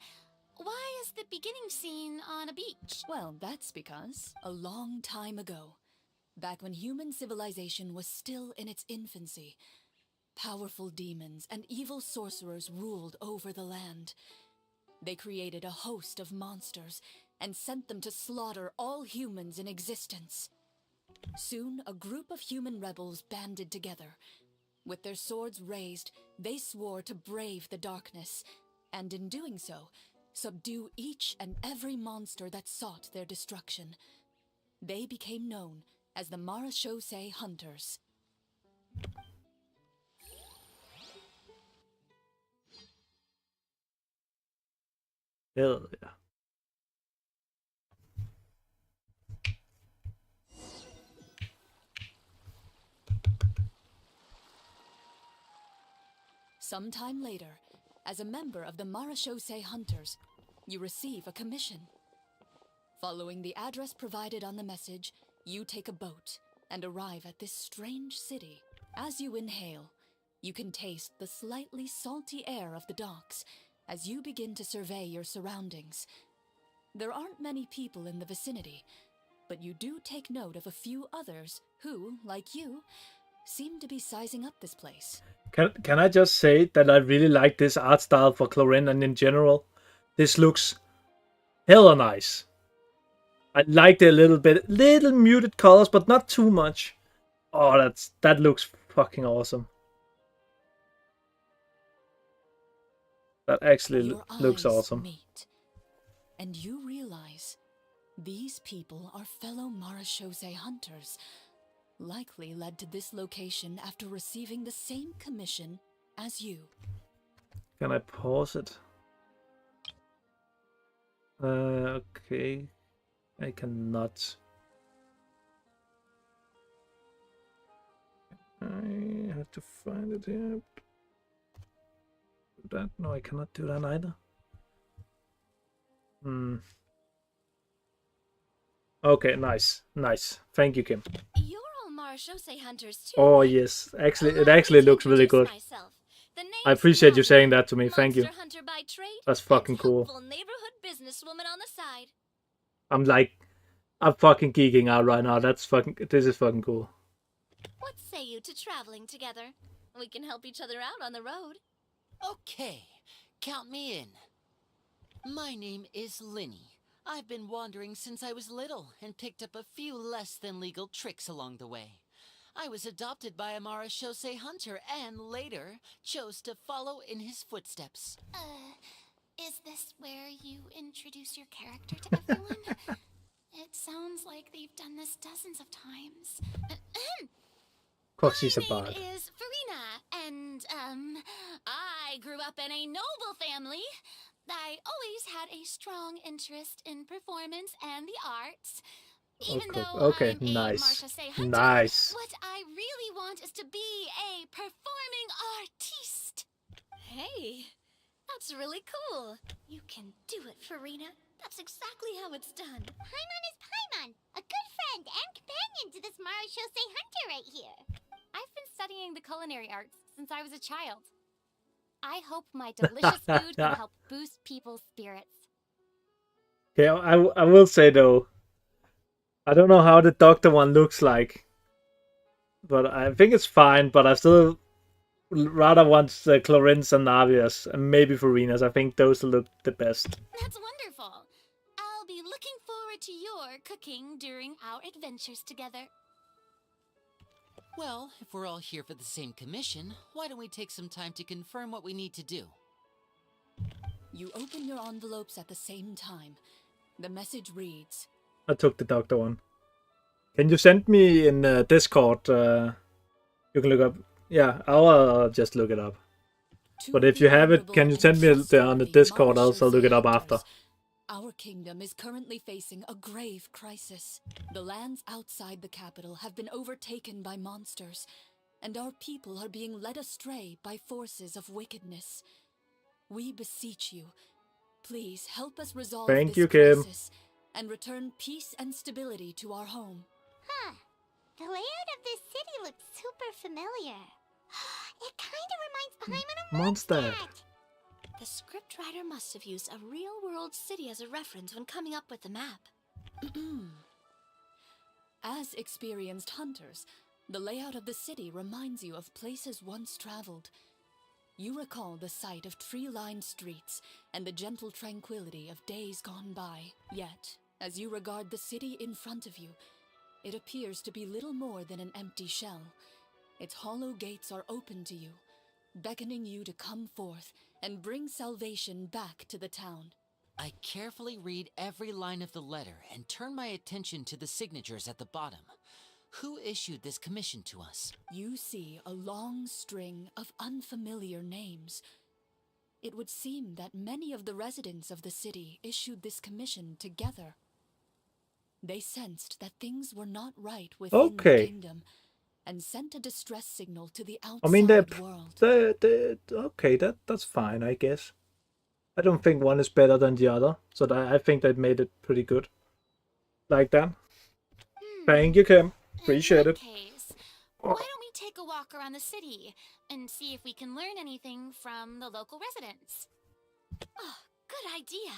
why is the beginning scene on a beach? Well, that's because, a long time ago, back when human civilization was still in its infancy, powerful demons and evil sorcerers ruled over the land. They created a host of monsters and sent them to slaughter all humans in existence. Soon, a group of human rebels banded together. With their swords raised, they swore to brave the darkness, and in doing so, subdue each and every monster that sought their destruction. They became known as the Marashose Hunters. Hell yeah. Sometime later, as a member of the Marashose Hunters, you receive a commission. Following the address provided on the message, you take a boat and arrive at this strange city. As you inhale, you can taste the slightly salty air of the docks as you begin to survey your surroundings. There aren't many people in the vicinity, but you do take note of a few others who, like you, seem to be sizing up this place. Can I just say that I really like this art style for Clorin, and in general, this looks hella nice. I like the little muted colors, but not too much. Oh, that looks fucking awesome. That actually Your looks eyes awesome. meet, and you realize these people are fellow Marashose hunters, likely led to this location after receiving the same commission as you. Can I pause it? Okay. I cannot. I have to find it here. That no, I cannot do that either. Okay, nice. Thank you, Kim. You're all Marashose hunters too. Oh right? yes, actually, Allow it me actually to looks really introduce good. myself. The I name's appreciate you Navia, saying that to me. Thank you. monster hunter by trade, That's and fucking cool. helpful neighborhood businesswoman on the side. I'm fucking geeking out right now. This is fucking cool. What say you to traveling together? We can help each other out on the road. Okay, count me in. My name is Linny. I've been wandering since I was little and picked up a few less than legal tricks along the way. I was adopted by a Marashose hunter and later chose to follow in his footsteps. Is this where you introduce your character to everyone? It sounds like they've done this dozens of times. Cause she's a My bard. name is Farina, and, I grew up in a noble family. I always had a strong interest in performance and the arts. Even though Okay, I'm nice. a Marashose hunter, Nice. what I really want is to be a performing artiste. Hey, that's really cool. You can do it, Farina. That's exactly how it's done. Paimon is Paimon, a good friend and companion to this Marashose hunter right here. I've been studying the culinary arts since I was a child. I hope my delicious food can help boost people's spirits. Okay, I will say though, I don't know how the doctor one looks like, but I think it's fine. But I still rather want Clorin's and Navia's, and maybe Farina's. I think those look the best. That's wonderful. I'll be looking forward to your cooking during our adventures together. Well, if we're all here for the same commission, why don't we take some time to confirm what we need to do? You open your envelopes at the same time. The message reads, I took the doctor one. Can you send me in Discord? You can look up. Yeah, I'll just look it up. "To But if the you have it, honorable can you and send me on the trustworthy Discord? I'll Marashose look it up hunters, after. Our kingdom is currently facing a grave crisis. The lands outside the capital have been overtaken by monsters, and our people are being led astray by forces of wickedness. We beseech you, please help us resolve Thank this you, Kim. crisis and return peace and stability to our home." Huh. The layout of this city looks super familiar. It kind of reminds Paimon of Mondstadt. Mondstadt. The scriptwriter must have used a real-world city as a reference when coming up with the map. As experienced hunters, the layout of the city reminds you of places once traveled. You recall the sight of tree-lined streets and the gentle tranquility of days gone by. Yet, as you regard the city in front of you, it appears to be little more than an empty shell. Its hollow gates are open to you, beckoning you to come forth and bring salvation back to the town. I carefully read every line of the letter and turn my attention to the signatures at the bottom. Who issued this commission to us? You see a long string of unfamiliar names. It would seem that many of the residents of the city issued this commission together. They sensed that things were not right within the Okay. kingdom, and sent a distress signal to the I mean, they're outside world. okay. That's fine, I guess. I don't think one is better than the other, so I think they made it pretty good. Like that. Thank you, Kim. Appreciate In it. that case, why don't we take a walk around the city and see if we can learn anything from the local residents? Oh, good idea.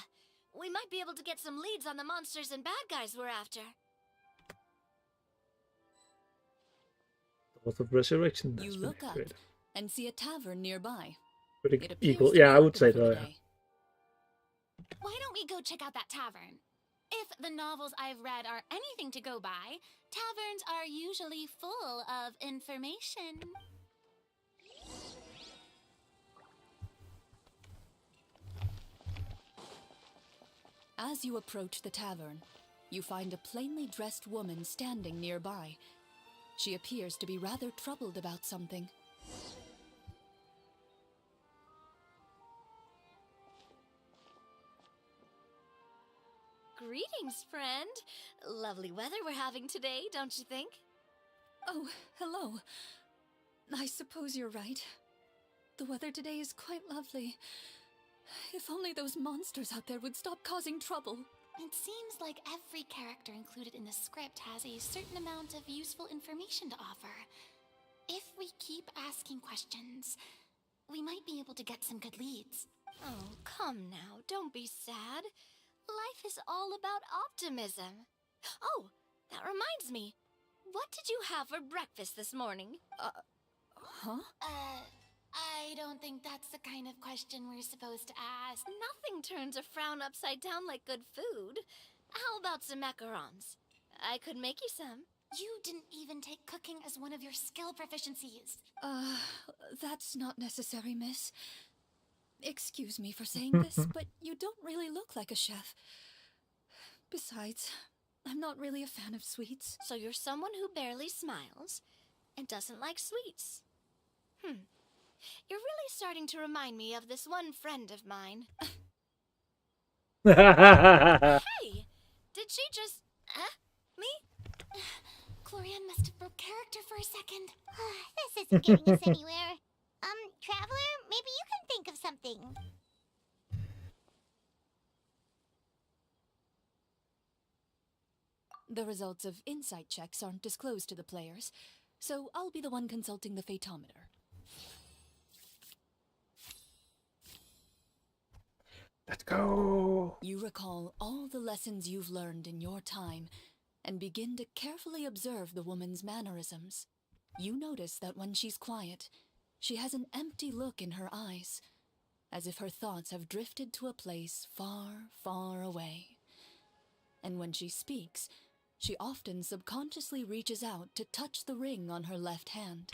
We might be able to get some leads on the monsters and bad guys we're after. Doors of Resurrection. You Has been look up activated. and see a tavern nearby. Pretty It appears equal. to Yeah, be I would open say for the that. day. Why don't we go check out that tavern? If the novels I've read are anything to go by, taverns are usually full of information. As you approach the tavern, you find a plainly dressed woman standing nearby. She appears to be rather troubled about something. Greetings, friend. Lovely weather we're having today, don't you think? Oh, hello. I suppose you're right. The weather today is quite lovely. If only those monsters out there would stop causing trouble. It seems like every character included in the script has a certain amount of useful information to offer. If we keep asking questions, we might be able to get some good leads. Oh, come now, don't be sad. Life is all about optimism. Oh, that reminds me. What did you have for breakfast this morning? Huh? I don't think that's the kind of question we're supposed to ask. Nothing turns a frown upside down like good food. How about some macarons? I could make you some. You didn't even take cooking as one of your skill proficiencies. That's not necessary, miss. Excuse me for saying this, but you don't really look like a chef. Besides, I'm not really a fan of sweets. So you're someone who barely smiles and doesn't like sweets. You're really starting to remind me of this one friend of mine. Hey! Did she just... me? Chlorian must have broke character for a second. This isn't getting us anywhere. Traveler, maybe you can think of something. The results of insight checks aren't disclosed to the players, so I'll be the one consulting the phaetometer. Let's go. You recall all the lessons you've learned in your time and begin to carefully observe the woman's mannerisms. You notice that when she's quiet, she has an empty look in her eyes, as if her thoughts have drifted to a place far, far away. And when she speaks, she often subconsciously reaches out to touch the ring on her left hand.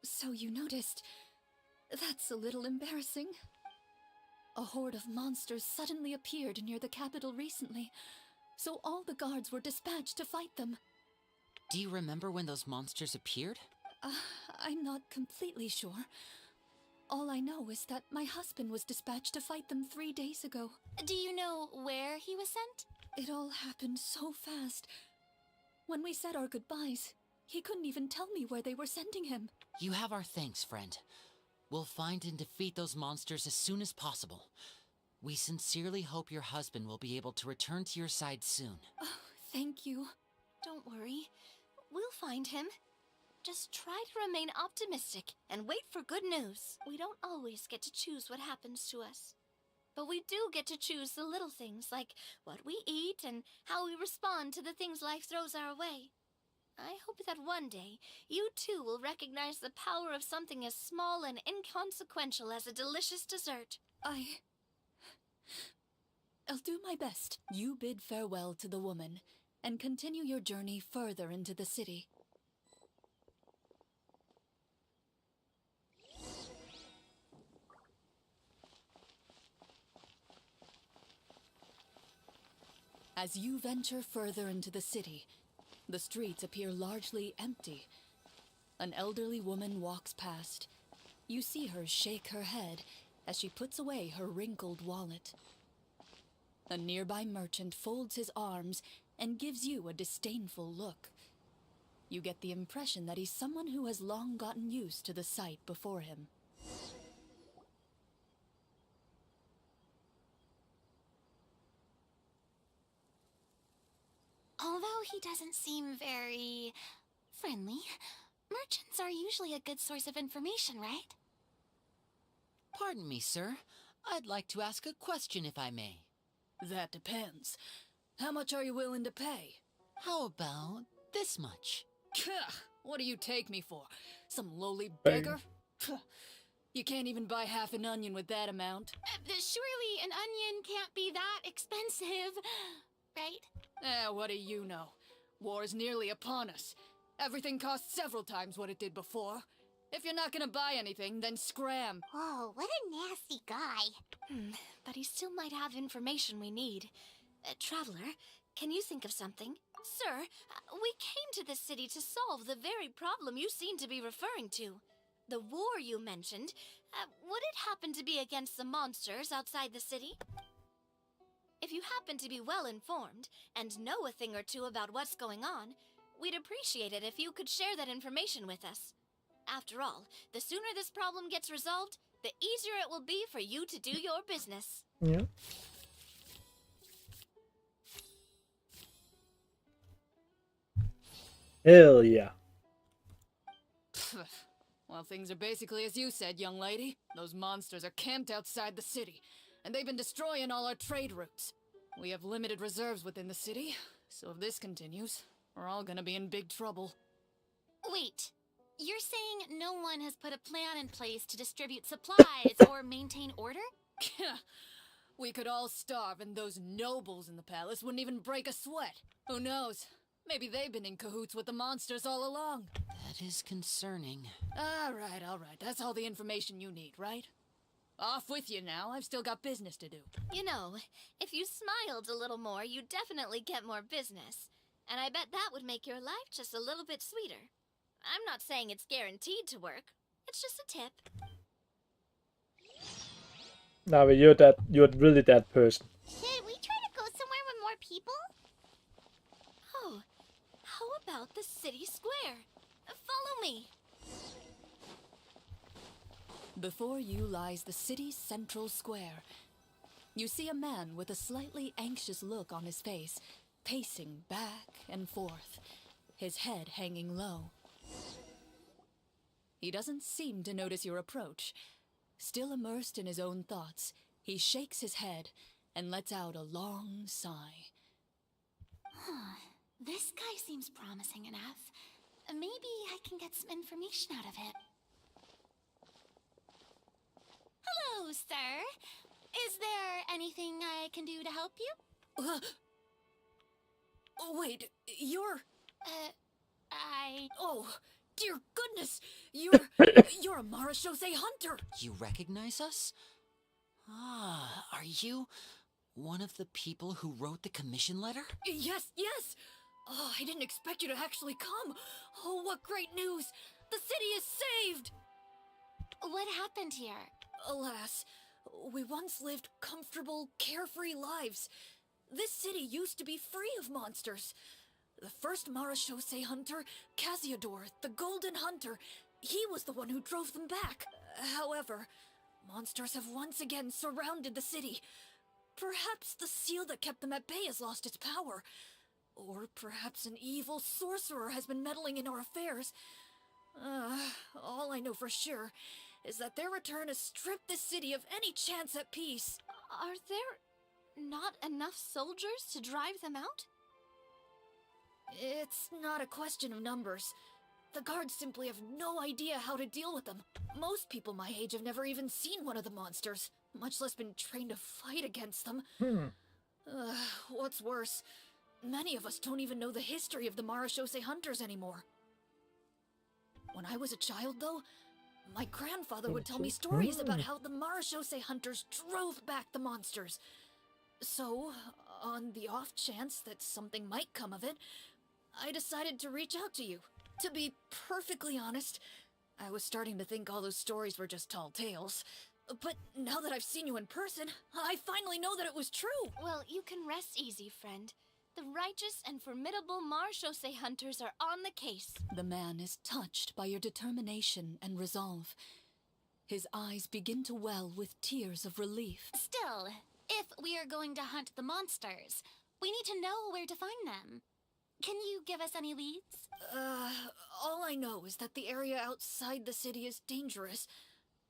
So you noticed. That's a little embarrassing. A horde of monsters suddenly appeared near the capital recently, so all the guards were dispatched to fight them. Do you remember when those monsters appeared? I'm not completely sure. All I know is that my husband was dispatched to fight them 3 days ago. Do you know where he was sent? It all happened so fast. When we said our goodbyes, he couldn't even tell me where they were sending him. You have our thanks, friend. We'll find and defeat those monsters as soon as possible. We sincerely hope your husband will be able to return to your side soon. Oh, thank you. Don't worry. We'll find him. Just try to remain optimistic and wait for good news. We don't always get to choose what happens to us. But we do get to choose the little things, like what we eat and how we respond to the things life throws our way. I hope that one day, you too will recognize the power of something as small and inconsequential as a delicious dessert. I'll do my best. You bid farewell to the woman and continue your journey further into the city. As you venture further into the city, the streets appear largely empty. An elderly woman walks past. You see her shake her head as she puts away her wrinkled wallet. A nearby merchant folds his arms and gives you a disdainful look. You get the impression that he's someone who has long gotten used to the sight before him. Although he doesn't seem very friendly, merchants are usually a good source of information, right? Pardon me, sir. I'd like to ask a question if I may. That depends. How much are you willing to pay? How about this much? What do you take me for? Some lowly beggar? You can't even buy half an onion with that amount. Surely an onion can't be that expensive, right? What do you know? War is nearly upon us. Everything costs several times what it did before. If you're not gonna buy anything, then scram. Whoa, what a nasty guy. But he still might have information we need. Traveler, can you think of something? Sir, we came to this city to solve the very problem you seem to be referring to. The war you mentioned, would it happen to be against the monsters outside the city? If you happen to be well informed and know a thing or two about what's going on, we'd appreciate it if you could share that information with us. After all, the sooner this problem gets resolved, the easier it will be for you to do your business. Yeah. Hell yeah. Well, things are basically as you said, young lady. Those monsters are camped outside the city, and they've been destroying all our trade routes. We have limited reserves within the city, so if this continues, we're all gonna be in big trouble. Wait, you're saying no one has put a plan in place to distribute supplies or maintain order? We could all starve, and those nobles in the palace wouldn't even break a sweat. Who knows? Maybe they've been in cahoots with the monsters all along. That is concerning. All right. That's all the information you need, right? Off with you now. I've still got business to do. You know, if you smiled a little more, you'd definitely get more business. And I bet that would make your life just a little bit sweeter. I'm not saying it's guaranteed to work. It's just a tip. Nah, but you're really that person. Should we try to go somewhere with more people? Oh, how about the city square? Follow me. Before you lies the city's central square. You see a man with a slightly anxious look on his face, pacing back and forth, his head hanging low. He doesn't seem to notice your approach. Still immersed in his own thoughts, he shakes his head and lets out a long sigh. This guy seems promising enough. Maybe I can get some information out of him. Hello, sir. Is there anything I can do to help you? Oh, wait, you're... Oh, dear goodness! You're a Marashose hunter! You recognize us? Ah, are you one of the people who wrote the commission letter? Yes! Oh, I didn't expect you to actually come! Oh, what great news! The city is saved! What happened here? Alas, we once lived comfortable, carefree lives. This city used to be free of monsters. The first Marashose hunter, Casiodor, the Golden Hunter, he was the one who drove them back. However, monsters have once again surrounded the city. Perhaps the seal that kept them at bay has lost its power. Or perhaps an evil sorcerer has been meddling in our affairs. All I know for sure is that their return has stripped the city of any chance at peace. Are there not enough soldiers to drive them out? It's not a question of numbers. The guards simply have no idea how to deal with them. Most people my age have never even seen one of the monsters, much less been trained to fight against them. What's worse, many of us don't even know the history of the Marashose hunters anymore. When I was a child, though, my grandfather would tell me stories about how the Marashose hunters drove back the monsters. So, on the off chance that something might come of it, I decided to reach out to you. To be perfectly honest, I was starting to think all those stories were just tall tales. But now that I've seen you in person, I finally know that it was true. Well, you can rest easy, friend. The righteous and formidable Marchose hunters are on the case. The man is touched by your determination and resolve. His eyes begin to well with tears of relief. Still, if we are going to hunt the monsters, we need to know where to find them. Can you give us any leads? All I know is that the area outside the city is dangerous.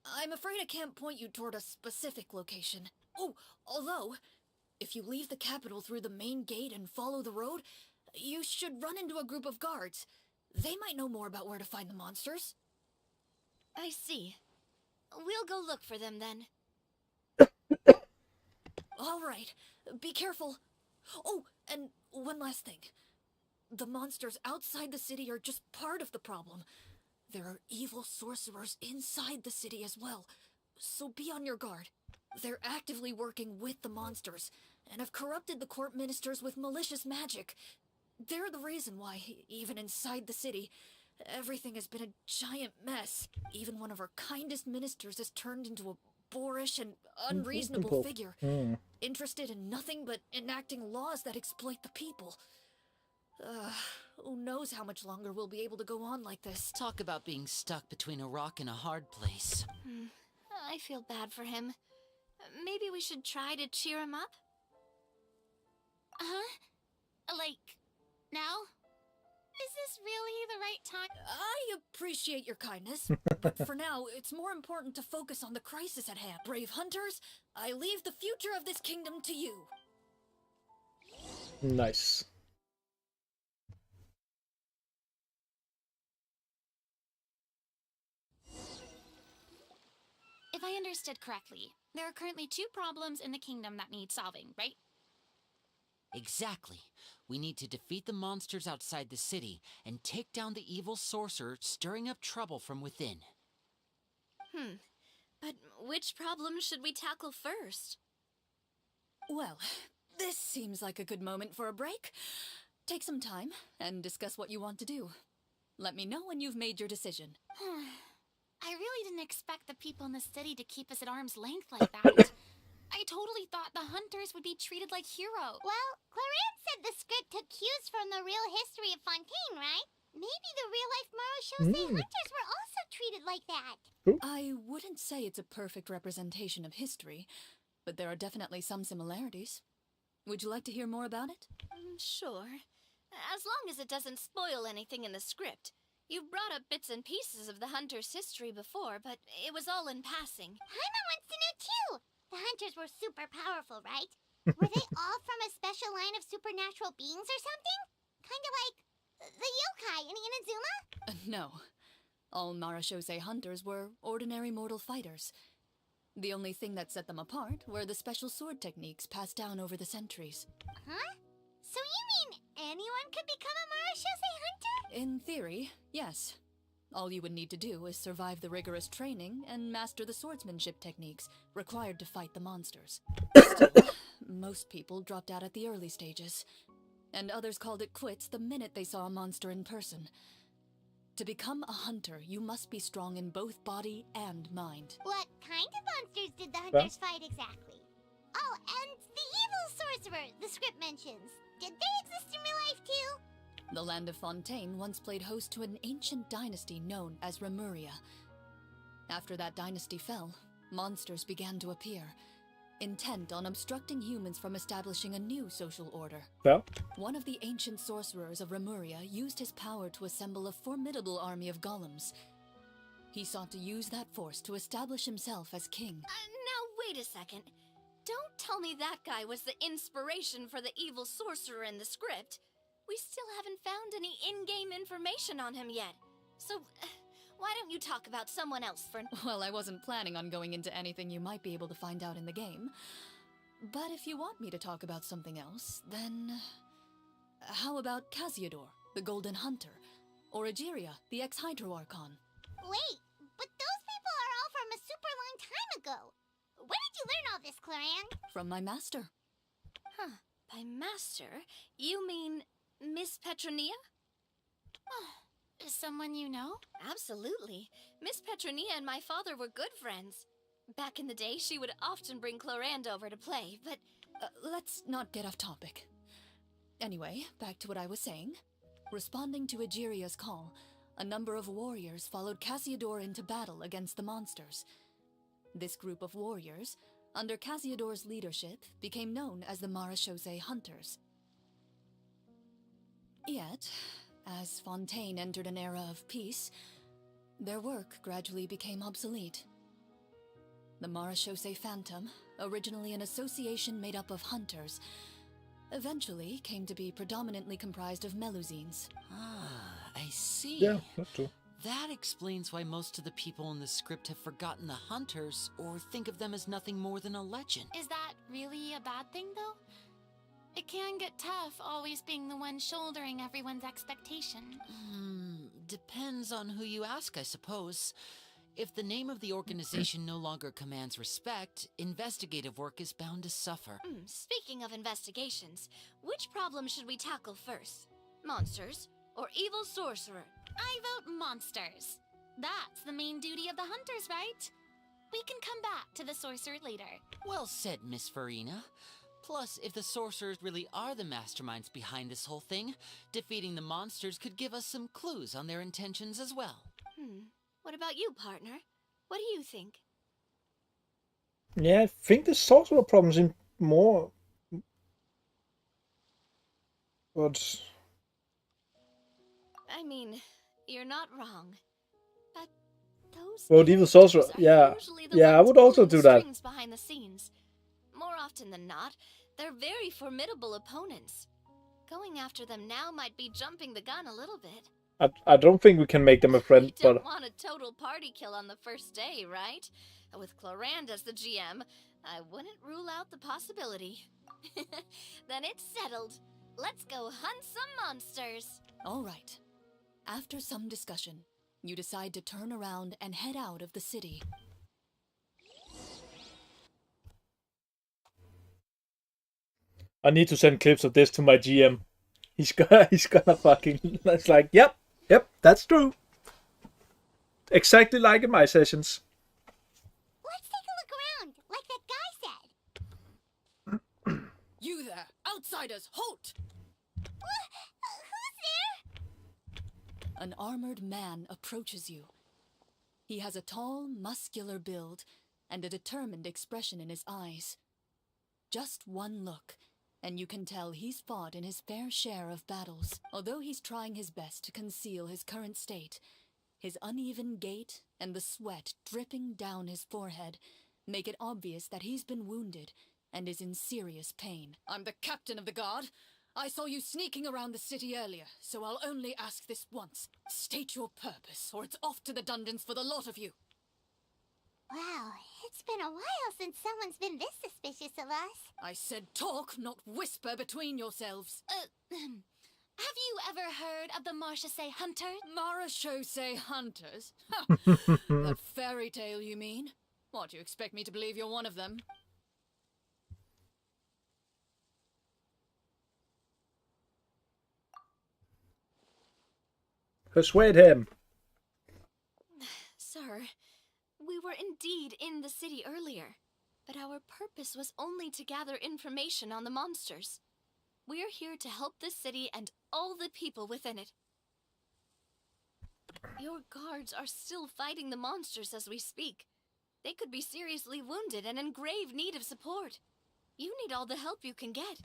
I'm afraid I can't point you toward a specific location. Oh, although, if you leave the capital through the main gate and follow the road, you should run into a group of guards. They might know more about where to find the monsters. I see. We'll go look for them then. All right, be careful. Oh, and one last thing. The monsters outside the city are just part of the problem. There are evil sorcerers inside the city as well, so be on your guard. They're actively working with the monsters, and have corrupted the court ministers with malicious magic. They're the reason why, even inside the city, everything has been a giant mess. Even one of our kindest ministers has turned into a boorish and unreasonable figure, interested in nothing but enacting laws that exploit the people. Who knows how much longer we'll be able to go on like this. Talk about being stuck between a rock and a hard place. I feel bad for him. Maybe we should try to cheer him up? Huh? Like, now? Is this really the right time? I appreciate your kindness, but for now, it's more important to focus on the crisis at hand. Brave hunters, I leave the future of this kingdom to you. Nice. If I understood correctly, there are currently 2 problems in the kingdom that need solving, right? Exactly. We need to defeat the monsters outside the city and take down the evil sorcerer stirring up trouble from within. But which problem should we tackle first? Well, this seems like a good moment for a break. Take some time and discuss what you want to do. Let me know when you've made your decision. I really didn't expect the people in the city to keep us at arm's length like that. I totally thought the hunters would be treated like heroes. Well, Clarence said the script took cues from the real history of Fontaine, right? Maybe the real-life Marchose hunters were also treated like that. I wouldn't say it's a perfect representation of history, but there are definitely some similarities. Would you like to hear more about it? Sure. As long as it doesn't spoil anything in the script. You've brought up bits and pieces of the hunter's history before, but it was all in passing. Paimon wants to know too. The hunters were super powerful, right? Were they all from a special line of supernatural beings or something? Kind of like the yokai in Inazuma? No. All Marachose hunters were ordinary mortal fighters. The only thing that set them apart were the special sword techniques passed down over the centuries. Huh? So you mean anyone could become a Marachose hunter? In theory, yes. All you would need to do is survive the rigorous training and master the swordsmanship techniques required to fight the monsters. Still, most people dropped out at the early stages, and others called it quits the minute they saw a monster in person. To become a hunter, you must be strong in both body and mind. What kind of monsters did the hunters fight exactly? Oh, and the evil sorcerer the script mentions. Did they exist in real life too? The land of Fontaine once played host to an ancient dynasty known as Remuria. After that dynasty fell, monsters began to appear, intent on obstructing humans from establishing a new social order. Well, One of the ancient sorcerers of Remuria used his power to assemble a formidable army of golems. He sought to use that force to establish himself as king. Now, wait a second. Don't tell me that guy was the inspiration for the evil sorcerer in the script. We still haven't found any in-game information on him yet. So, why don't you talk about someone else for... Well, I wasn't planning on going into anything you might be able to find out in the game. But if you want me to talk about something else, then... How about Casiodor, the Golden Hunter? Or Egeria, the ex-Hydro Archon? Wait, but those people are all from a super long time ago. Where did you learn all this, Claran? From my master. Huh. By master, you mean Miss Petronia? Is someone you know? Absolutely. Miss Petronia and my father were good friends. Back in the day, she would often bring Clorand over to play, but... Let's not get off topic. Anyway, back to what I was saying. Responding to Egeria's call, a number of warriors followed Cassiodor into battle against the monsters. This group of warriors, under Cassiodor's leadership, became known as the Marachose Hunters. Yet, as Fontaine entered an era of peace, their work gradually became obsolete. The Marachose Phantom, originally an association made up of hunters, eventually came to be predominantly comprised of Melusines. Ah, I see. Yeah, that's true. That explains why most of the people in the script have forgotten the hunters or think of them as nothing more than a legend. Is that really a bad thing, though? It can get tough always being the one shouldering everyone's expectation. Depends on who you ask, I suppose. If the name of the organization no longer commands respect, investigative work is bound to suffer. Speaking of investigations, which problem should we tackle first? Monsters or evil sorcerer? I vote monsters. That's the main duty of the hunters, right? We can come back to the sorcerer later. Well said, Miss Farina. Plus, if the sorcerers really are the masterminds behind this whole thing, defeating the monsters could give us some clues on their intentions as well. What about you, partner? What do you think? Yeah, I think the sorcerer problem seems more. But I mean, you're not wrong. But those Well, evil sorcerer, characters are yeah. usually the Yeah, I ones would also pulling the do that. strings behind the scenes. More often than not, they're very formidable opponents. Going after them now might be jumping the gun a little bit. I don't think we can make them a friend, You don't but want a total party kill on the first day, right? With Clorand as the GM, I wouldn't rule out the possibility. Then it's settled. Let's go hunt some monsters. All right. After some discussion, you decide to turn around and head out of the city. I need to send clips of this to my GM. He's gonna fucking. It's like, yep, that's true. Exactly like in my sessions. Let's take a look around, like that guy said. You there, outsiders, halt! Who's there? An armored man approaches you. He has a tall, muscular build and a determined expression in his eyes. Just one look, and you can tell he's fought in his fair share of battles. Although he's trying his best to conceal his current state, his uneven gait and the sweat dripping down his forehead make it obvious that he's been wounded and is in serious pain. I'm the captain of the guard. I saw you sneaking around the city earlier, so I'll only ask this once. State your purpose, or it's off to the dungeons for the lot of you. Wow, it's been a while since someone's been this suspicious of us. I said talk, not whisper between yourselves. Have you ever heard of the Marachose Hunters? Marachose hunters? Ha! That fairy tale, you mean? What, do you expect me to believe you're one of them? Persuade him. Sir, we were indeed in the city earlier, but our purpose was only to gather information on the monsters. We're here to help the city and all the people within it. Your guards are still fighting the monsters as we speak. They could be seriously wounded and in grave need of support. You need all the help you can get.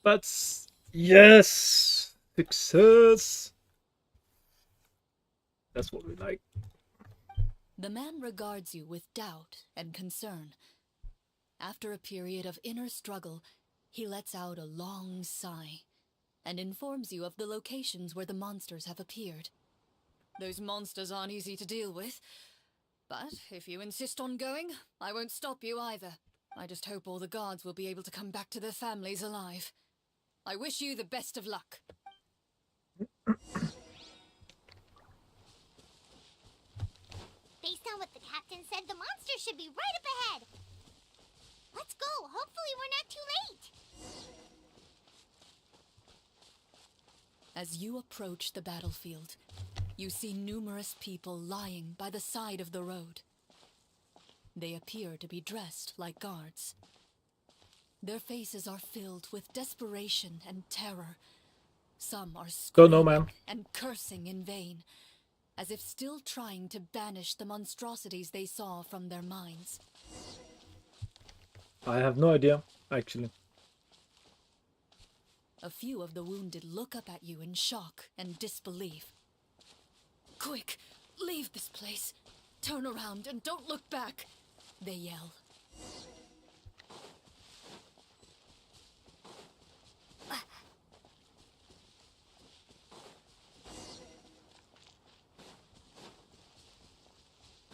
But yes, success. That's what we like. The man regards you with doubt and concern. After a period of inner struggle, he lets out a long sigh and informs you of the locations where the monsters have appeared. Those monsters aren't easy to deal with, but if you insist on going, I won't stop you either. I just hope all the guards will be able to come back to their families alive. I wish you the best of luck. Based on what the captain said, the monster should be right up ahead. Let's go. Hopefully we're not too late. As you approach the battlefield, you see numerous people lying by the side of the road. They appear to be dressed like guards. Their faces are filled with desperation and terror. Some are Don't know, screaming man. and cursing in vain, as if still trying to banish the monstrosities they saw from their minds. I have no idea, actually. A few of the wounded look up at you in shock and disbelief. Quick, leave this place. Turn around and don't look back, they yell.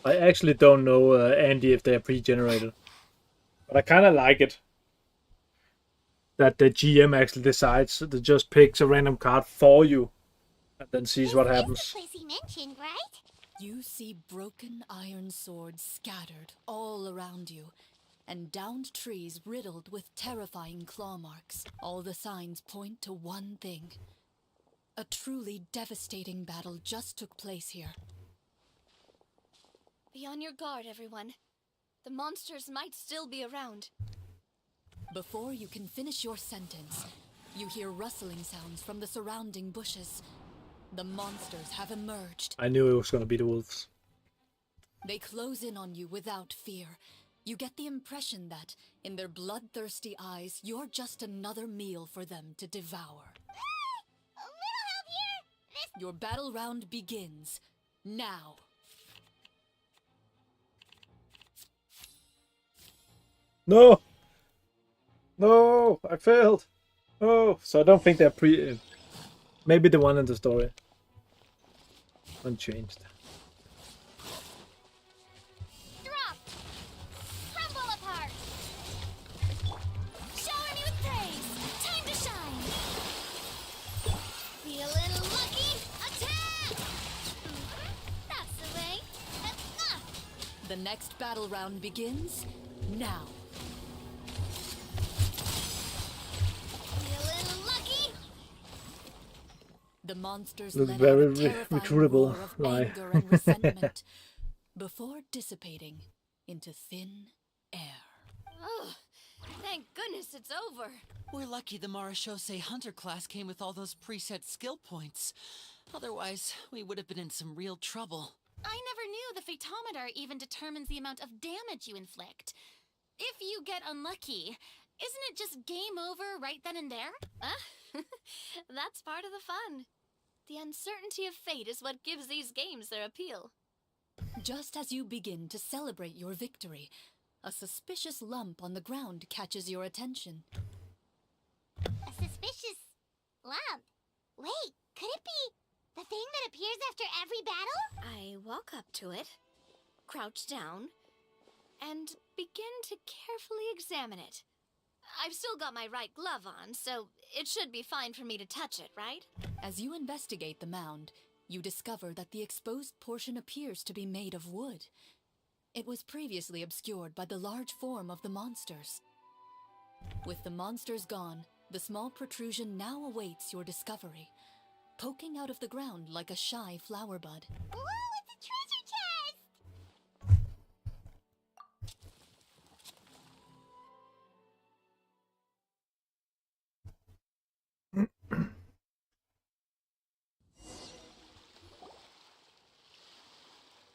I actually don't know, Andy, if they are pre-generated. But I kind of like it. That the GM actually decides to just picks a random card for you. And then sees what This happens. is the place he mentioned, right? You see broken iron swords scattered all around you, and downed trees riddled with terrifying claw marks. All the signs point to one thing. A truly devastating battle just took place here. Be on your guard, everyone. The monsters might still be around. Before you can finish your sentence, you hear rustling sounds from the surrounding bushes. The monsters have emerged. I knew it was gonna be the wolves. They close in on you without fear. You get the impression that, in their bloodthirsty eyes, you're just another meal for them to devour. A little help here! Your battle round begins now. No! No! I failed! Oh, so I don't think they're pre... Maybe the one in the story. Unchanged. Drop! Crumble apart! Shower me with praise. Time to shine. Feeling lucky? Attack! That's the way. The next battle round begins now. Feeling lucky? The monsters Look let very out a terrifying recruitable, roar of lie. anger and resentment before dissipating into thin air. Ugh, thank goodness it's over. We're lucky the Marashose Hunter class came with all those preset skill points. Otherwise, we would have been in some real trouble. I never knew the Fatometer even determines the amount of damage you inflict. If you get unlucky, isn't it just game over right then and there? That's part of the fun. The uncertainty of fate is what gives these games their appeal. Just as you begin to celebrate your victory, a suspicious lump on the ground catches your attention. A suspicious lump. Wait, could it be the thing that appears after every battle? I walk up to it, crouch down, and begin to carefully examine it. I've still got my right glove on, so it should be fine for me to touch it, right? As you investigate the mound, you discover that the exposed portion appears to be made of wood. It was previously obscured by the large form of the monsters. With the monsters gone, the small protrusion now awaits your discovery, poking out of the ground like a shy flower bud. Whoa, it's a treasure chest!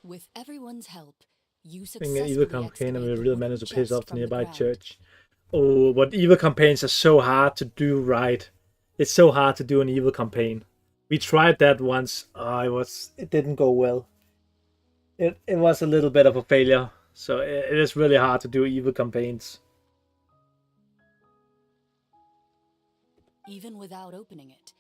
With everyone's help, you I think successfully an evil campaign excavate will the really wooden manage to piss chest off the from nearby ground. church. Oh, but evil campaigns are so hard to do right. It's so hard to do an evil campaign. We tried that once. It didn't go well. It was a little bit of a failure. So it is really hard to do evil campaigns. Even without opening it,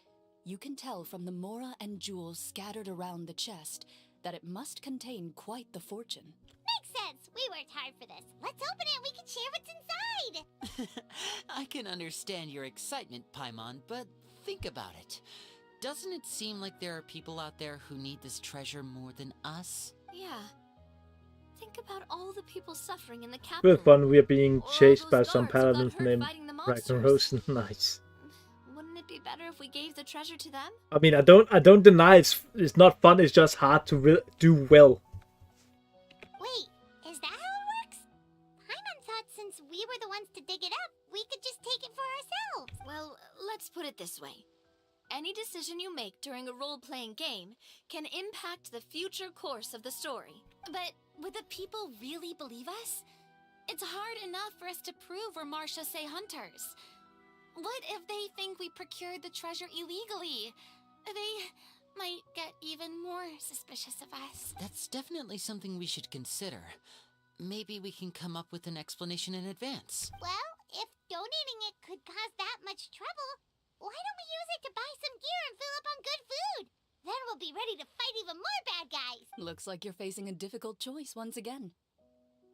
you can tell from the mora and jewels scattered around the chest that it must contain quite the fortune. Makes sense. We worked hard for this. Let's open it and we can share what's inside. I can understand your excitement, Paimon, but think about it. Doesn't it seem like there are people out there who need this treasure more than us? Yeah. Think about all the people suffering in the With capital. fun, we are being Or all chased those by some guards who got paladins hurt named fighting the monsters. Ragnarosen. Nice. Wouldn't it be better if we gave the treasure to them? I mean, I don't deny it's not fun. It's just hard to do well. Wait, is that how it works? Paimon thought since we were the ones to dig it up, we could Let's put it this way. Any decision you make during a role-playing game can impact the future course of the story. But would the people really believe us? It's hard enough for us to prove we're Marcia Say hunters. What if they think we procured the treasure illegally? They might get even more suspicious of us. That's definitely something we should consider. Maybe we can come up with an explanation in advance. Well, if donating it could cause that much trouble, why don't we use it to buy some gear and fill up on good food? Then we'll be ready to fight even more bad guys. Looks like you're facing a difficult choice once again.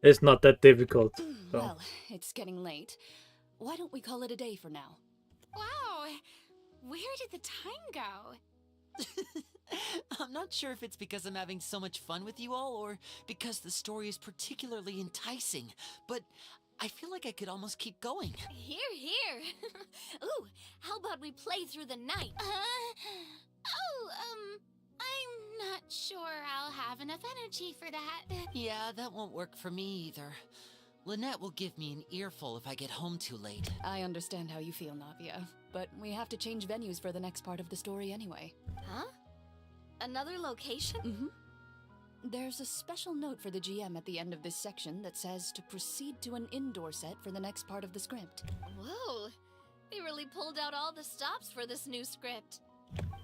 It's not that difficult. So. Well, it's getting late. Why don't we call it a day for now? Wow, where did the time go? I'm not sure if it's because I'm having so much fun with you all or because the story is particularly enticing, but I feel like I could almost keep going. Here, here. Ooh, how about we play through the night? I'm not sure I'll have enough energy for that. Yeah, that won't work for me either. Lynette will give me an earful if I get home too late. I understand how you feel, Navia, but we have to change venues for the next part of the story anyway. Huh? Another location? Mm-hmm. There's a special note for the GM at the end of this section that says to proceed to an indoor set for the next part of the script. Whoa, they really pulled out all the stops for this new script.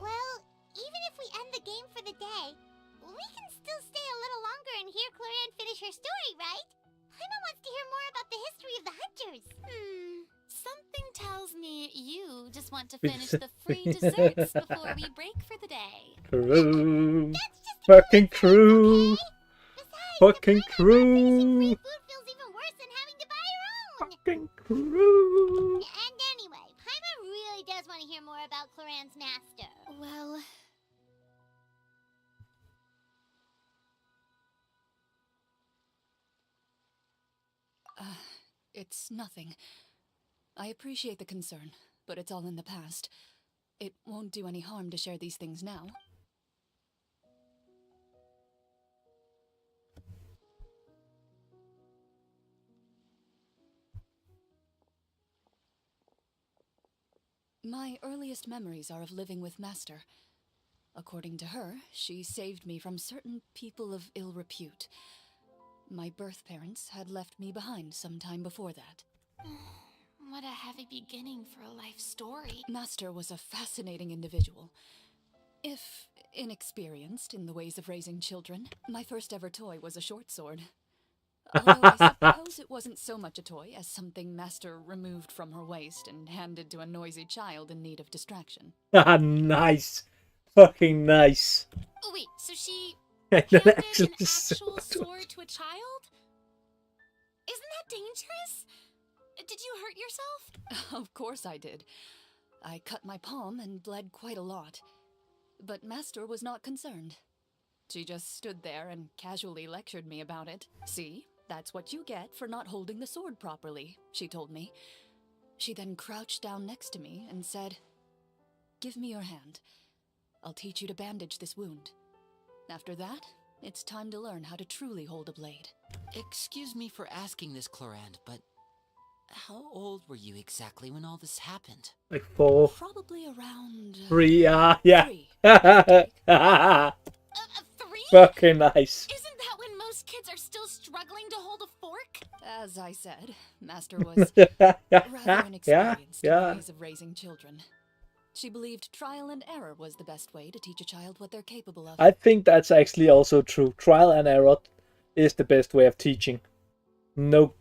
Well, even if we end the game for the day, we can still stay a little longer and hear Cloran finish her story, right? Paimon wants to hear more about the history of the hunters. Something tells me you just want to finish the free desserts before we break for the day. True. That's just Fucking true. okay? Besides, Fucking the Paimon not finishing true. free food feels even worse than having to buy her own. Fucking true. And anyway, Paimon really does want to hear more about Cloran's master. Well, It's nothing. I appreciate the concern, but it's all in the past. It won't do any harm to share these things now. My earliest memories are of living with Master. According to her, she saved me from certain people of ill repute. My birth parents had left me behind some time before that. what a heavy beginning for a life story. Master was a fascinating individual. If inexperienced in the ways of raising children, my first ever toy was a short sword. Although I suppose it wasn't so much a toy as something Master removed from her waist and handed to a noisy child in need of distraction. Nice. Fucking nice. Oh wait, so she That handed an actually actual so sword to a child? Isn't that dangerous? Did you hurt yourself? Of course I did. I cut my palm and bled quite a lot. But Master was not concerned. She just stood there and casually lectured me about it. See, that's what you get for not holding the sword properly, she told me. She then crouched down next to me and said, "Give me your hand. I'll teach you to bandage this wound. After that, it's time to learn how to truly hold a blade." Excuse me for asking this, Clorand, but how old were you exactly when all this happened? Like 4, Probably around 3, yeah. 3. Three? Fucking nice. Isn't that when most kids are still struggling to hold a fork? As I said, Master was rather inexperienced in yeah. the ways of raising children. She believed trial and error was the best way to teach a child what they're capable of. I think that's actually also true. Trial and error is the best way of teaching. No,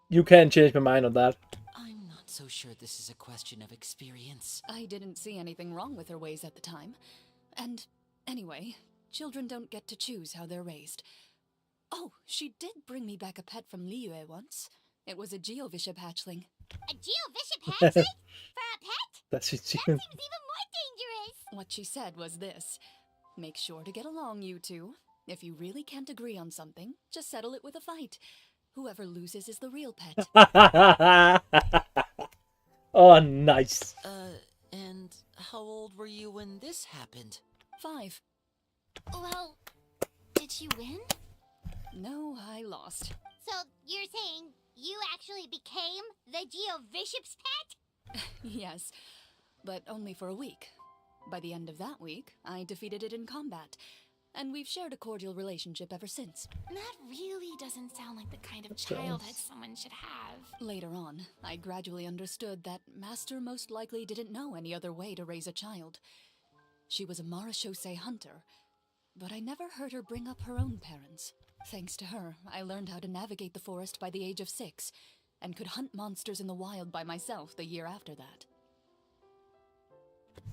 you can't change my mind on that. I'm not so sure this is a question of experience. I didn't see anything wrong with her ways at the time. And anyway, children don't get to choose how they're raised. Oh, she did bring me back a pet from Liyue once. It was a Geovishap hatchling. A Geovishap hatchling? For a pet? That's it. That seems even more dangerous. What she said was this: make sure to get along, you two. If you really can't agree on something, just settle it with a fight. Whoever loses is the real pet. Oh, nice. And how old were you when this happened? 5. Well, did you win? No, I lost. So, you're saying you actually became the Geovishap's pet? Yes, but only for a week. By the end of that week, I defeated it in combat, and we've shared a cordial relationship ever since. That really doesn't sound like the kind of That sounds- childhood someone should have. Later on, I gradually understood that Master most likely didn't know any other way to raise a child. She was a marechaussee hunter, but I never heard her bring up her own parents. Thanks to her, I learned how to navigate the forest by the age of 6, and could hunt monsters in the wild by myself the year after that.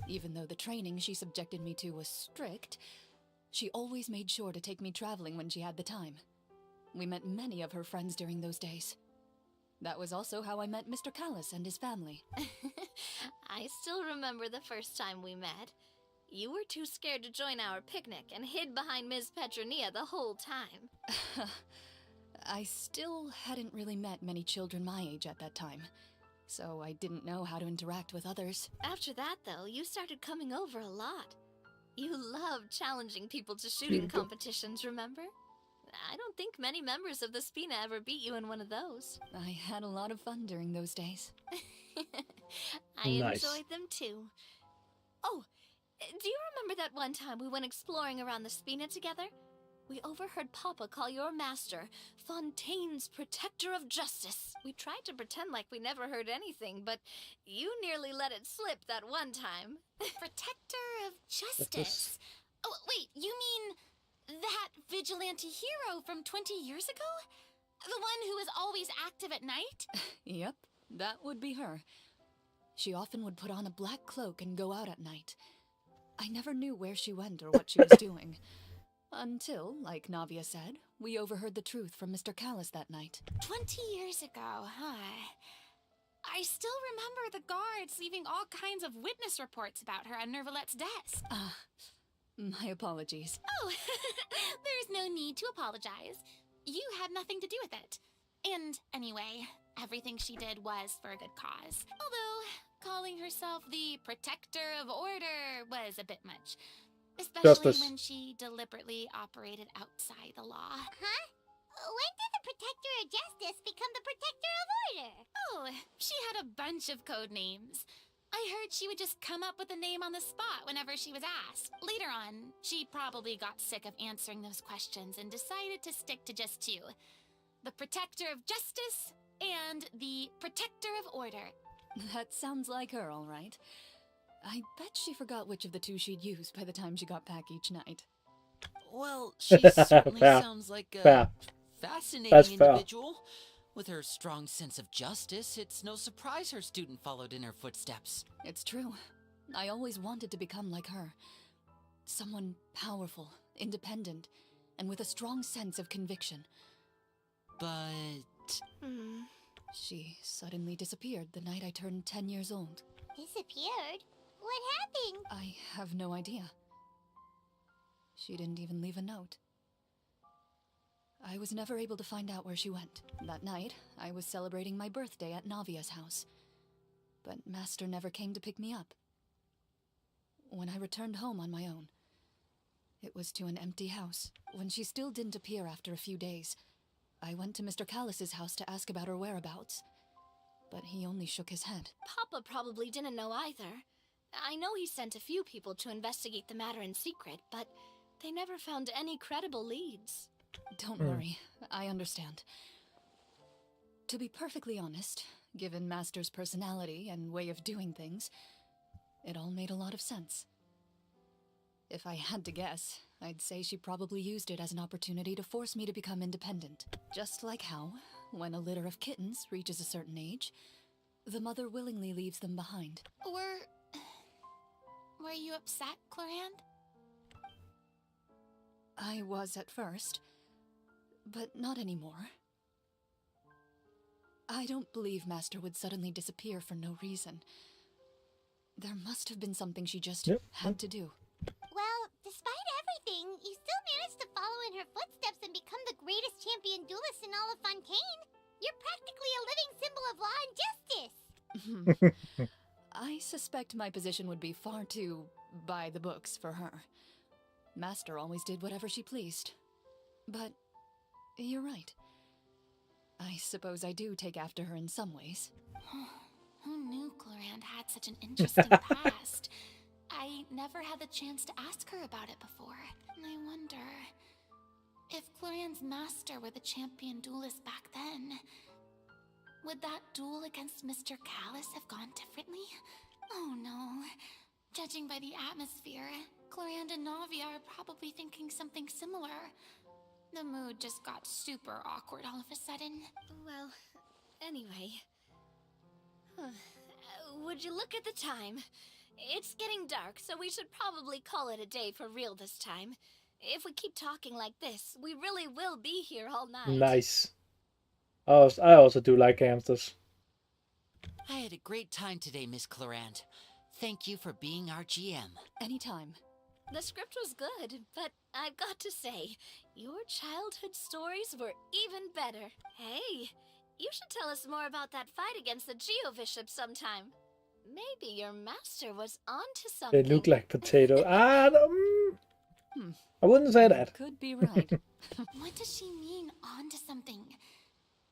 Even though the training she subjected me to was strict, she always made sure to take me traveling when she had the time. We met many of her friends during those days. That was also how I met Mr. Callis and his family. I still remember the first time we met. You were too scared to join our picnic and hid behind Ms. Petronia the whole time. I still hadn't really met many children my age at that time, so I didn't know how to interact with others. After that, though, you started coming over a lot. You loved challenging people to shooting competitions, remember? I don't think many members of the Spina ever beat you in one of those. I had a lot of fun during those days. I Nice. enjoyed them too. Oh, do you remember that one time we went exploring around the Spina together? We overheard Papa call your master Fontaine's Protector of Justice. We tried to pretend like we never heard anything, but you nearly let it slip that one time. Protector of Justice. Oh, wait, you mean that vigilante hero from 20 years ago? The one who was always active at night? Yep, that would be her. She often would put on a black cloak and go out at night. I never knew where she went or what she was doing. Until, like Navia said, we overheard the truth from Mr. Callis that night. 20 years ago, huh? I still remember the guards leaving all kinds of witness reports about her on Nervalette's desk. My apologies. Oh, there's no need to apologize. You had nothing to do with it. And anyway, everything she did was for a good cause. Although, calling herself the Protector of Order was a bit much. Especially Justice. when she deliberately operated outside the law. Huh? When did the Protector of Justice become the Protector of Order? Oh, she had a bunch of code names. I heard she would just come up with a name on the spot whenever she was asked. Later on, she probably got sick of answering those questions and decided to stick to just 2. The Protector of Justice and the Protector of Order. That sounds like her, all right. I bet she forgot which of the two she'd use by the time she got back each night. Well, she certainly Fair. sounds like a Fair. fascinating That's fair. individual. With her strong sense of justice, it's no surprise her student followed in her footsteps. It's true. I always wanted to become like her. Someone powerful, independent, and with a strong sense of conviction. But She suddenly disappeared the night I turned 10 years old. Disappeared? What happened? I have no idea. She didn't even leave a note. I was never able to find out where she went. That night, I was celebrating my birthday at Navia's house. But Master never came to pick me up. When I returned home on my own, it was to an empty house. When she still didn't appear after a few days, I went to Mr. Callis's house to ask about her whereabouts. But he only shook his head. Papa probably didn't know either. I know he sent a few people to investigate the matter in secret, but they never found any credible leads. Don't worry, I understand. To be perfectly honest, given Master's personality and way of doing things, it all made a lot of sense. If I had to guess, I'd say she probably used it as an opportunity to force me to become independent. Just like how, when a litter of kittens reaches a certain age, the mother willingly leaves them behind. Were you upset, Clorand? I was at first, but not anymore. I don't believe Master would suddenly disappear for no reason. There must have been something she just had to do. Well, despite everything, you still managed to follow in her footsteps and become the greatest champion duelist in all of Fontaine. You're practically a living symbol of law and justice. I suspect my position would be far too by the books for her. Master always did whatever she pleased. But you're right. I suppose I do take after her in some ways. Who knew Clorand had such an interesting past? I never had the chance to ask her about it before. And I wonder if Clorand's master were the champion duelist back then. Would that duel against Mr. Callus have gone differently? Oh no. Judging by the atmosphere, Clorand and Navia are probably thinking something similar. The mood just got super awkward all of a sudden. Well, anyway. Would you look at the time? It's getting dark, so we should probably call it a day for real this time. If we keep talking like this, we really will be here all night. Nice. I also do like hamsters. I had a great time today, Miss Clorand. Thank you for being our GM. Anytime. The script was good, but I've got to say, your childhood stories were even better. Hey, you should tell us more about that fight against the Geo-Bishop sometime. Maybe your master was onto something. They look like potatoes. I wouldn't say that. Could be right. What does she mean, onto something?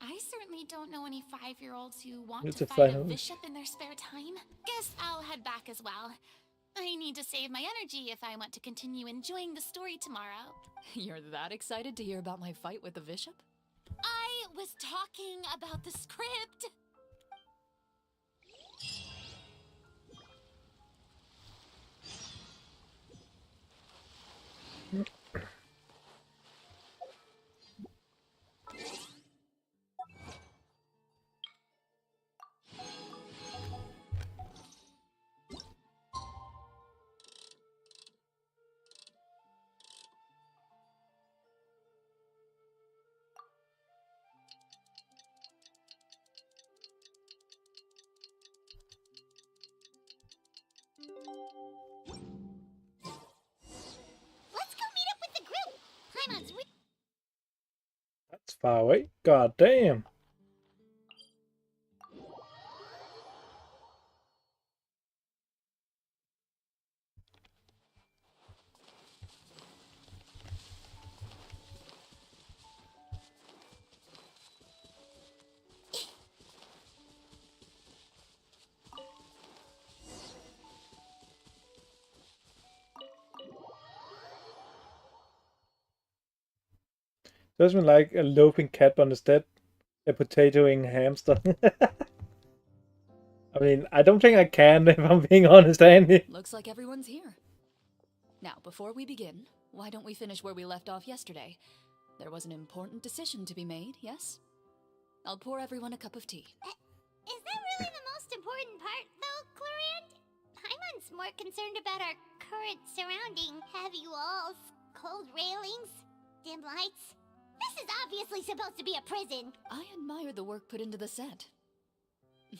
I certainly don't know any 5-year-olds who want It's to a fight a final. bishop in their spare time. Guess I'll head back as well. I need to save my energy if I want to continue enjoying the story tomorrow. You're that excited to hear about my fight with the bishop? I was talking about the script. Let's go meet up with the group. Paimon's That's far away. God damn. Doesn't like a loping cat, but instead a potatoing hamster. I mean, I don't think I can, if I'm being honest, Andy. Looks like everyone's here. Now, before we begin, why don't we finish where we left off yesterday? There was an important decision to be made, yes? I'll pour everyone a cup of tea. Is that really the most important part, though, Clorand? Paimon's more concerned about our current surrounding. Heavy walls, cold railings, dim lights. This is obviously supposed to be a prison. I admire the work put into the set.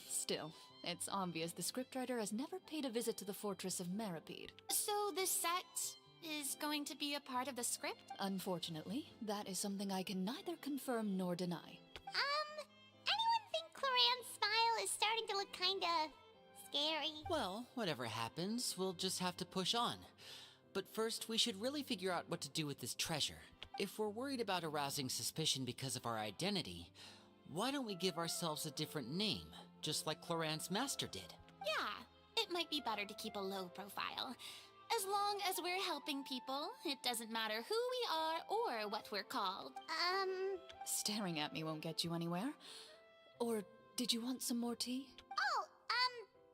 Still, it's obvious the scriptwriter has never paid a visit to the fortress of Meripede. So this set is going to be a part of the script? Unfortunately, that is something I can neither confirm nor deny. Anyone think Clorand's smile is starting to look kinda scary? Well, whatever happens, we'll just have to push on. But first, we should really figure out what to do with this treasure. If we're worried about arousing suspicion because of our identity, why don't we give ourselves a different name, just like Clorand's master did? Yeah, it might be better to keep a low profile. As long as we're helping people, it doesn't matter who we are or what we're called. Staring at me won't get you anywhere. Or did you want some more tea? Oh,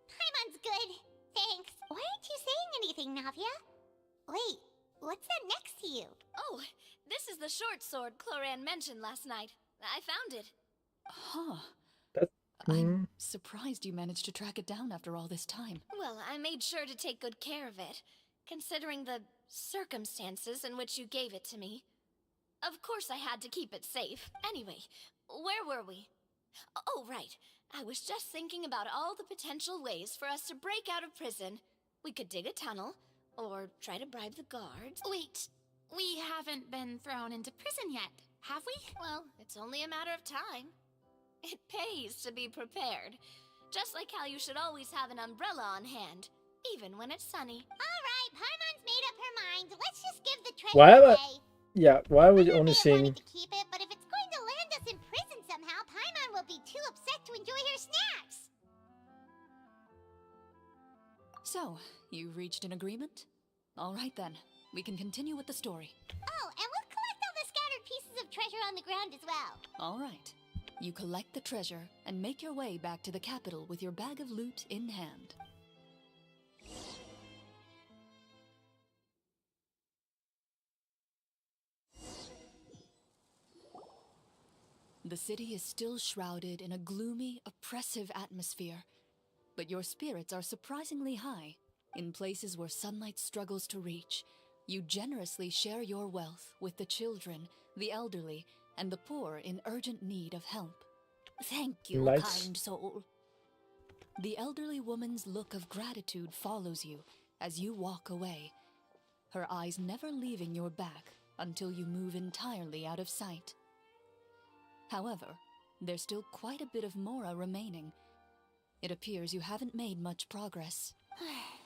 Paimon's good. Thanks. Why aren't you saying anything, Navia? Wait, what's that next to you? Oh, this is the short sword Clorand mentioned last night. I found it. Huh. That, I'm surprised you managed to track it down after all this time. Well, I made sure to take good care of it, considering the circumstances in which you gave it to me. Of course I had to keep it safe. Anyway, where were we? Oh, right. I was just thinking about all the potential ways for us to break out of prison. We could dig a tunnel, or try to bribe the guards. Wait, we haven't been thrown into prison yet, have we? Well, it's only a matter of time. It pays to be prepared. Just like how you should always have an umbrella on hand, even when it's sunny. Alright, Paimon's made up her mind. Let's just give the treasure Why am I- away. yeah, why are we I only may have seeing... wanted to keep it, but if it's going to land us in prison somehow, Paimon will be too upset to enjoy her snacks. So, you've reached an agreement? All right then, we can continue with the story. Oh, and we'll collect all the scattered pieces of treasure on the ground as well. All right. You collect the treasure and make your way back to the capital with your bag of loot in hand. The city is still shrouded in a gloomy, oppressive atmosphere, but your spirits are surprisingly high. In places where sunlight struggles to reach, you generously share your wealth with the children, the elderly, and the poor in urgent need of help. Thank you, Nice. kind soul. The elderly woman's look of gratitude follows you as you walk away, her eyes never leaving your back until you move entirely out of sight. However, there's still quite a bit of Mora remaining. It appears you haven't made much progress.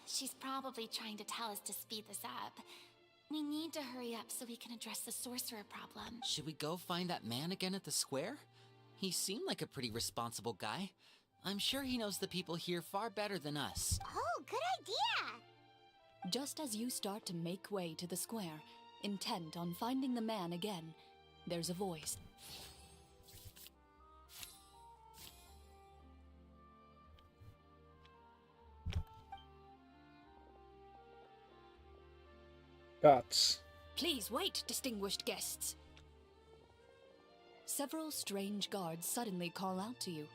She's probably trying to tell us to speed this up. We need to hurry up so we can address the sorcerer problem. Should we go find that man again at the square? He seemed like a pretty responsible guy. I'm sure he knows the people here far better than us. Oh, good idea! Just as you start to make way to the square, intent on finding the man again, there's a voice. Gods. Please wait, distinguished guests. Several strange guards suddenly call out to you.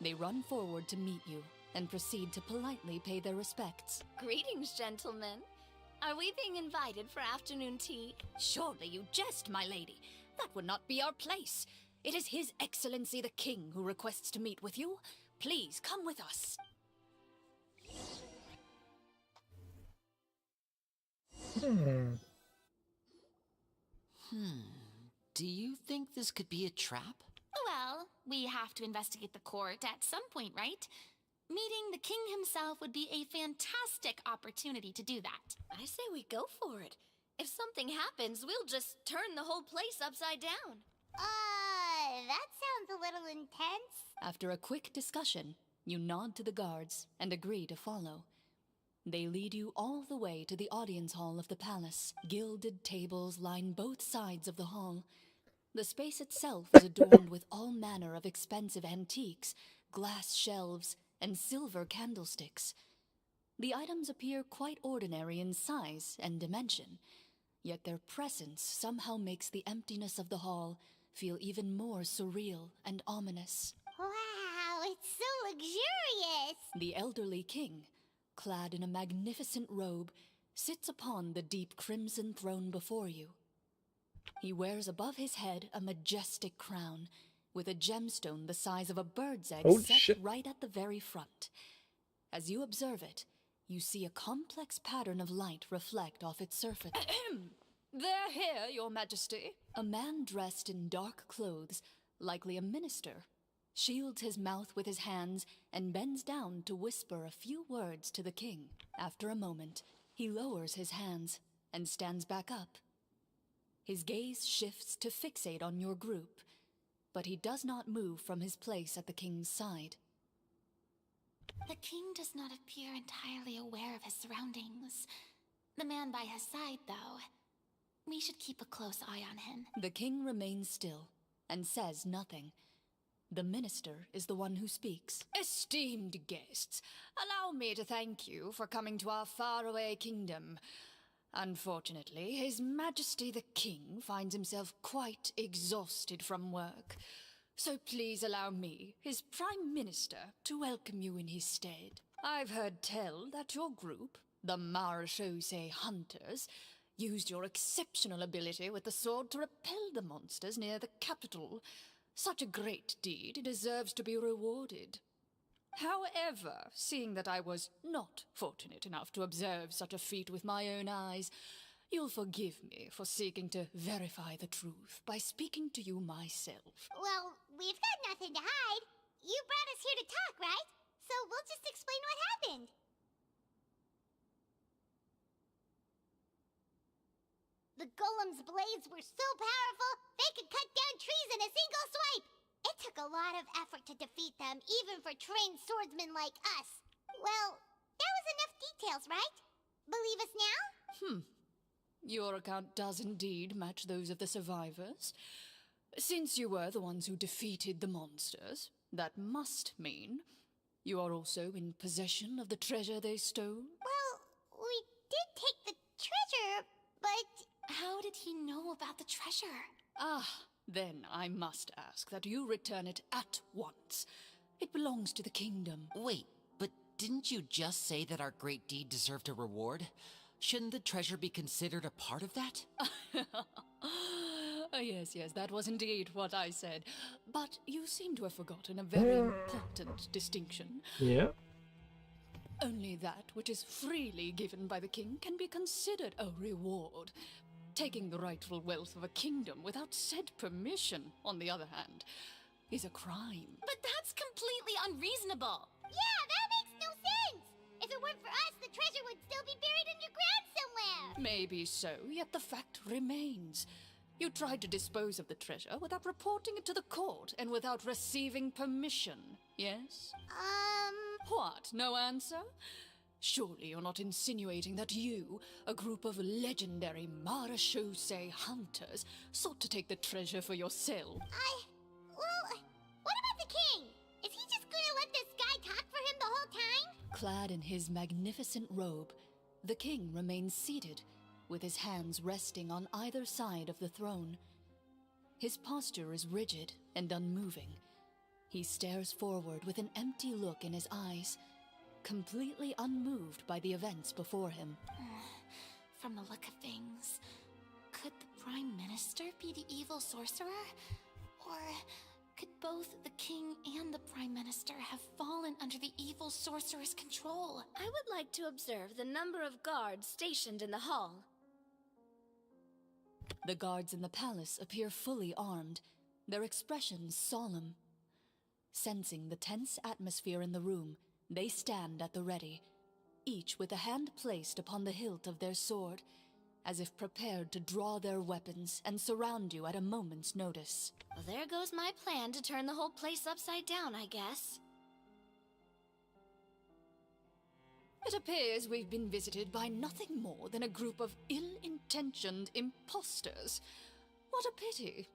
They run forward to meet you and proceed to politely pay their respects. Greetings, gentlemen. Are we being invited for afternoon tea? Surely you jest, my lady. That would not be our place. It is His Excellency the King who requests to meet with you. Please come with us. Do you think this could be a trap? Well, we have to investigate the court at some point, right? Meeting the king himself would be a fantastic opportunity to do that. I say we go for it. If something happens, we'll just turn the whole place upside down. That sounds a little intense. After a quick discussion, you nod to the guards and agree to follow. They lead you all the way to the audience hall of the palace. Gilded tables line both sides of the hall. The space itself is adorned with all manner of expensive antiques, glass shelves, and silver candlesticks. The items appear quite ordinary in size and dimension, yet their presence somehow makes the emptiness of the hall feel even more surreal and ominous. Wow, it's so luxurious! The elderly king, clad in a magnificent robe, sits upon the deep crimson throne before you. He wears above his head a majestic crown, with a gemstone the size of a bird's egg Holy set shit. right at the very front. As you observe it, you see a complex pattern of light reflect off its surface. They're here, your majesty. A man dressed in dark clothes, likely a minister, shields his mouth with his hands and bends down to whisper a few words to the king. After a moment, he lowers his hands and stands back up. His gaze shifts to fixate on your group, but he does not move from his place at the king's side. The king does not appear entirely aware of his surroundings. The man by his side, though, we should keep a close eye on him. The king remains still and says nothing. The minister is the one who speaks. Esteemed guests, allow me to thank you for coming to our faraway kingdom. Unfortunately, His Majesty the King finds himself quite exhausted from work. So please allow me, his Prime Minister, to welcome you in his stead. I've heard tell that your group, the Marechaussee Hunters, used your exceptional ability with the sword to repel the monsters near the capital. Such a great deed deserves to be rewarded. However, seeing that I was not fortunate enough to observe such a feat with my own eyes, you'll forgive me for seeking to verify the truth by speaking to you myself. Well, we've got nothing to hide. You brought us here to talk, right? So we'll just explain what happened. The golem's blades were so powerful, they could cut down trees in a single swipe. It took a lot of effort to defeat them, even for trained swordsmen like us. Well, that was us enough details, right? Believe us now? Your account does indeed match those of the survivors. Since you were the ones who defeated the monsters, that must mean you are also in possession of the treasure they stole? Well, we did take the treasure, but... How did he know about the treasure? Then I must ask that you return it at once. It belongs to the kingdom. Wait, but didn't you just say that our great deed deserved a reward? Shouldn't the treasure be considered a part of that? Yes, that was indeed what I said. But you seem to have forgotten a very important distinction. Yeah. Only that which is freely given by the king can be considered a reward. Taking the rightful wealth of a kingdom without said permission, on the other hand, is a crime. But that's completely unreasonable. Yeah, that makes no sense! If it weren't for us, the treasure would still be buried underground somewhere! Maybe so, yet the fact remains. You tried to dispose of the treasure without reporting it to the court and without receiving permission, yes? What, no answer? Surely you're not insinuating that you, a group of legendary marechaussee hunters, sought to take the treasure for yourself? Well, what about the king? Is he just gonna let this guy talk for him the whole time? Clad in his magnificent robe, the king remains seated, with his hands resting on either side of the throne. His posture is rigid and unmoving. He stares forward with an empty look in his eyes, completely unmoved by the events before him. From the look of things, could the Prime Minister be the evil sorcerer? Or could both the King and the Prime Minister have fallen under the evil sorcerer's control? I would like to observe the number of guards stationed in the hall. The guards in the palace appear fully armed, their expressions solemn. Sensing the tense atmosphere in the room, they stand at the ready, each with a hand placed upon the hilt of their sword, as if prepared to draw their weapons and surround you at a moment's notice. Well, there goes my plan to turn the whole place upside down, I guess. It appears we've been visited by nothing more than a group of ill-intentioned imposters. What a pity.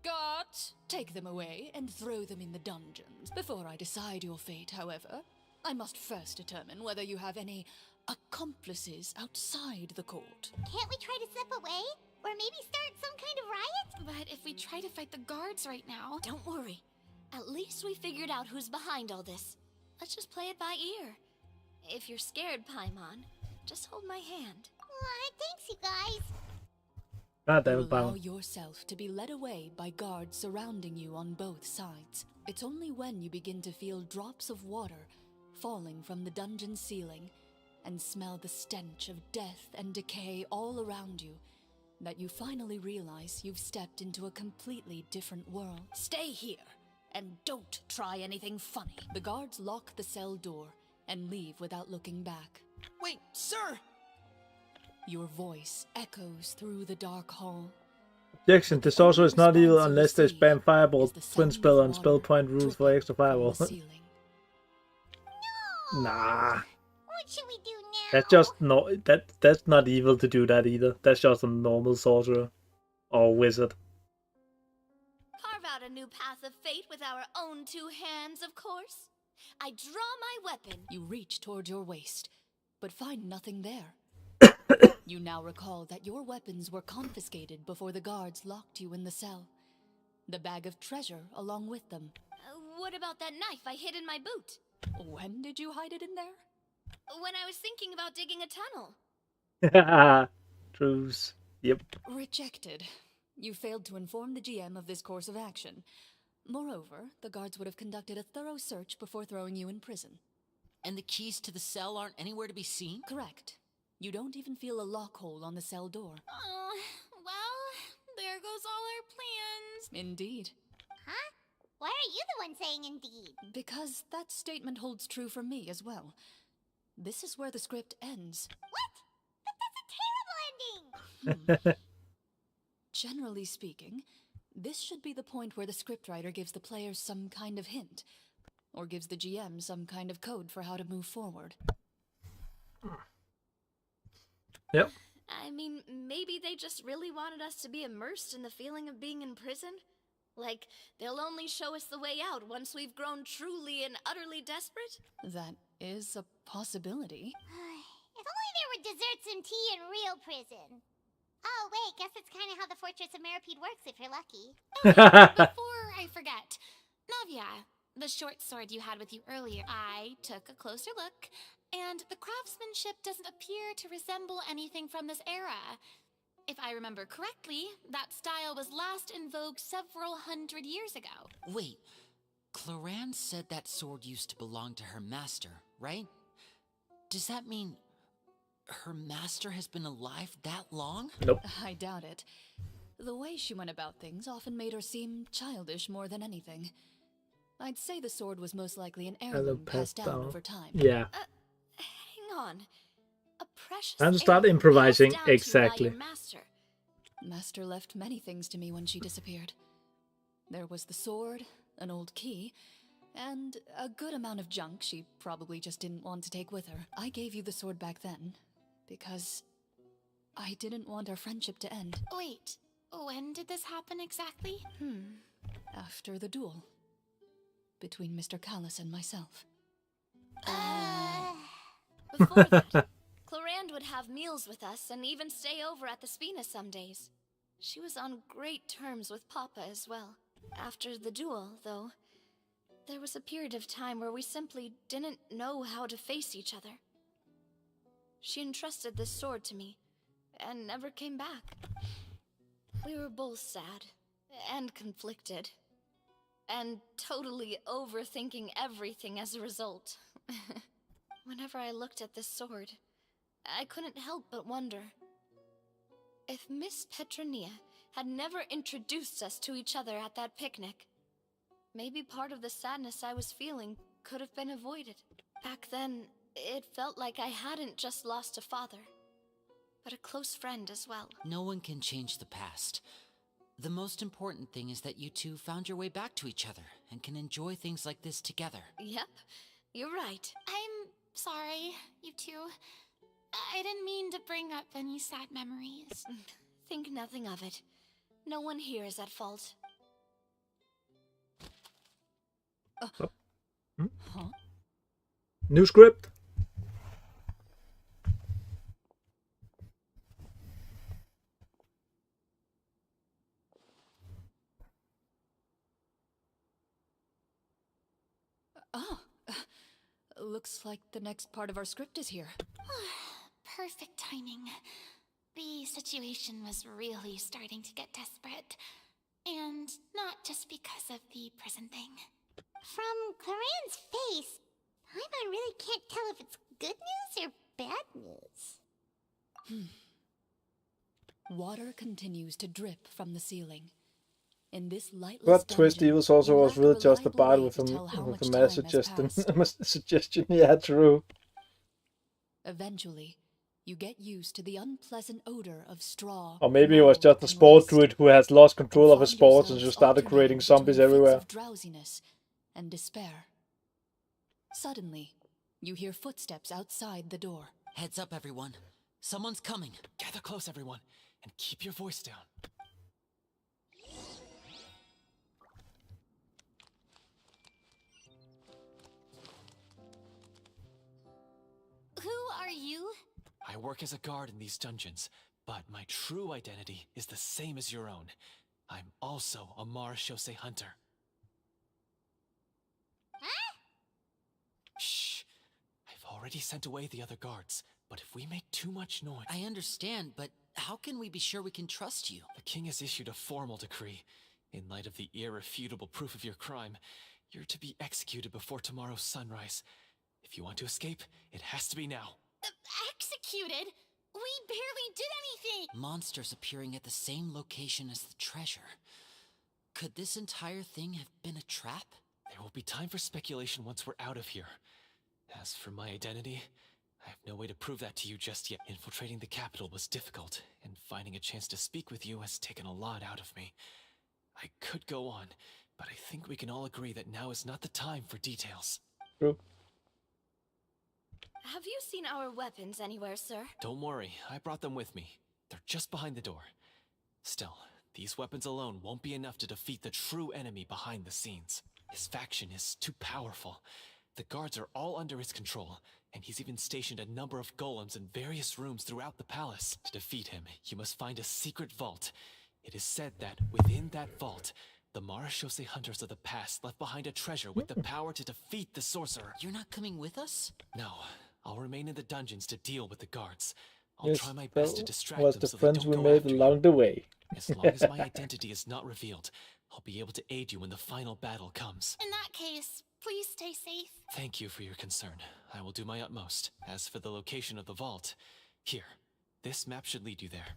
Guards, take them away and throw them in the dungeons. Before I decide your fate, however, I must first determine whether you have any accomplices outside the court. Can't we try to slip away? Or maybe start some kind of riot? But if we try to fight the guards right now... Don't worry. At least we figured out who's behind all this. Let's just play it by ear. If you're scared, Paimon, just hold my hand. Aw, thanks, you guys. God damn You it, allow Paimon. yourself to be led away by guards surrounding you on both sides. It's only when you begin to feel drops of water falling from the dungeon ceiling and smell the stench of death and decay all around you that you finally realize you've stepped into a completely different world. Stay here and don't try anything funny. The guards lock the cell door and leave without looking back. Wait, sir! Your voice echoes through the dark hall. Objection, the sorcerer is not evil unless they spam fireball, twin spell, and spell point rules for extra fireball. Nah, What should we do now? that's just no. That's not evil to do that either. That's just a normal sorcerer or wizard. Carve out a new path of fate with our own two hands, of course. I draw my weapon. You reach toward your waist, but find nothing there. You now recall that your weapons were confiscated before the guards locked you in the cell. The bag of treasure along with them. What about that knife I hid in my boot? When did you hide it in there? When I was thinking about digging a tunnel. Truce. Yep. Rejected. You failed to inform the GM of this course of action. Moreover, the guards would have conducted a thorough search before throwing you in prison. And the keys to the cell aren't anywhere to be seen? Correct. You don't even feel a lock hole on the cell door. Oh, well, there goes all our plans. Indeed. Huh? Why are you the one saying indeed? Because that statement holds true for me as well. This is where the script ends. What? But that's a terrible ending! Generally speaking, this should be the point where the scriptwriter gives the players some kind of hint, or gives the GM some kind of code for how to move forward. Yep. I mean, maybe they just really wanted us to be immersed in the feeling of being in prison. Like, they'll only show us the way out once we've grown truly and utterly desperate? That is a possibility. If only there were desserts and tea in real prison. Oh, wait, guess it's kind of how the Fortress of Meripede works if you're lucky. Before I forget, Navia, the short sword you had with you earlier, I took a closer look, and the craftsmanship doesn't appear to resemble anything from this era. If I remember correctly, that style was last in vogue several hundred years ago. Wait, Cloran said that sword used to belong to her master, right? Does that mean her master has been alive that long? Nope. I doubt it. The way she went about things often made her seem childish more than anything. I'd say the sword was most likely an heirloom passed down over time. Yeah. Hang on. A precious Time to start heirloom improvising. passed down to you by Exactly. your master. Master left many things to me when she disappeared. There was the sword, an old key, and a good amount of junk she probably just didn't want to take with her. I gave you the sword back then because I didn't want our friendship to end. Wait, when did this happen exactly? After the duel between Mr. Callis and myself. Before that, Clorand would have meals with us and even stay over at the Spina some days. She was on great terms with Papa as well. After the duel, though, there was a period of time where we simply didn't know how to face each other. She entrusted this sword to me, and never came back. We were both sad, and conflicted, and totally overthinking everything as a result. Whenever I looked at this sword, I couldn't help but wonder if Miss Petronia had never introduced us to each other at that picnic. Maybe part of the sadness I was feeling could have been avoided. Back then, it felt like I hadn't just lost a father, but a close friend as well. No one can change the past. The most important thing is that you two found your way back to each other and can enjoy things like this together. Yep, you're right. I'm sorry, you two. I didn't mean to bring up any sad memories. Think nothing of it. No one here is at fault. Huh? New script. Oh, looks like the next part of our script is here. Perfect timing. The situation was really starting to get desperate. And not just because of the prison thing. From Claren's face, Paimon really can't tell if it's good news or bad news. Water continues to drip from the ceiling. In this lightless Plot twist, dungeon, Evil's also you was lack a really justified reliable with way to tell how a much mad time has suggestion. passed. Suggestion, yeah, true. Eventually, you get used to the unpleasant odor of straw. Or maybe it was mold, just a and sport rust, druid who has lost and control of his find sports and yourselves just started alternating creating zombies between fits everywhere. of drowsiness and despair. Suddenly, you hear footsteps outside the door. Heads up, everyone. Someone's coming. Gather close, everyone, and keep your voice down. Who are you? I work as a guard in these dungeons, but my true identity is the same as your own. I'm also a Marashose hunter. Huh? Shh! I've already sent away the other guards, but if we make too much noise... I understand, but how can we be sure we can trust you? The king has issued a formal decree. In light of the irrefutable proof of your crime, you're to be executed before tomorrow's sunrise. If you want to escape, it has to be now. Executed? We barely did anything! Monsters appearing at the same location as the treasure. Could this entire thing have been a trap? There will be time for speculation once we're out of here. As for my identity, I have no way to prove that to you just yet. Infiltrating the capital was difficult, and finding a chance to speak with you has taken a lot out of me. I could go on, but I think we can all agree that now is not the time for details. True. Have you seen our weapons anywhere, sir? Don't worry, I brought them with me. They're just behind the door. Still, these weapons alone won't be enough to defeat the true enemy behind the scenes. His faction is too powerful. The guards are all under his control, and he's even stationed a number of golems in various rooms throughout the palace. To defeat him, you must find a secret vault. It is said that within that vault, the Marashose hunters of the past left behind a treasure with the power to defeat the sorcerer. You're not coming with us? No, I'll remain in the dungeons to deal with the guards. I'll Yes, try my best to that distract was them the so they friends don't we go made after you. along the way. As long as my identity is not revealed, I'll be able to aid you when the final battle comes. In that case, please stay safe. Thank you for your concern. I will do my utmost. As for the location of the vault, here, this map should lead you there.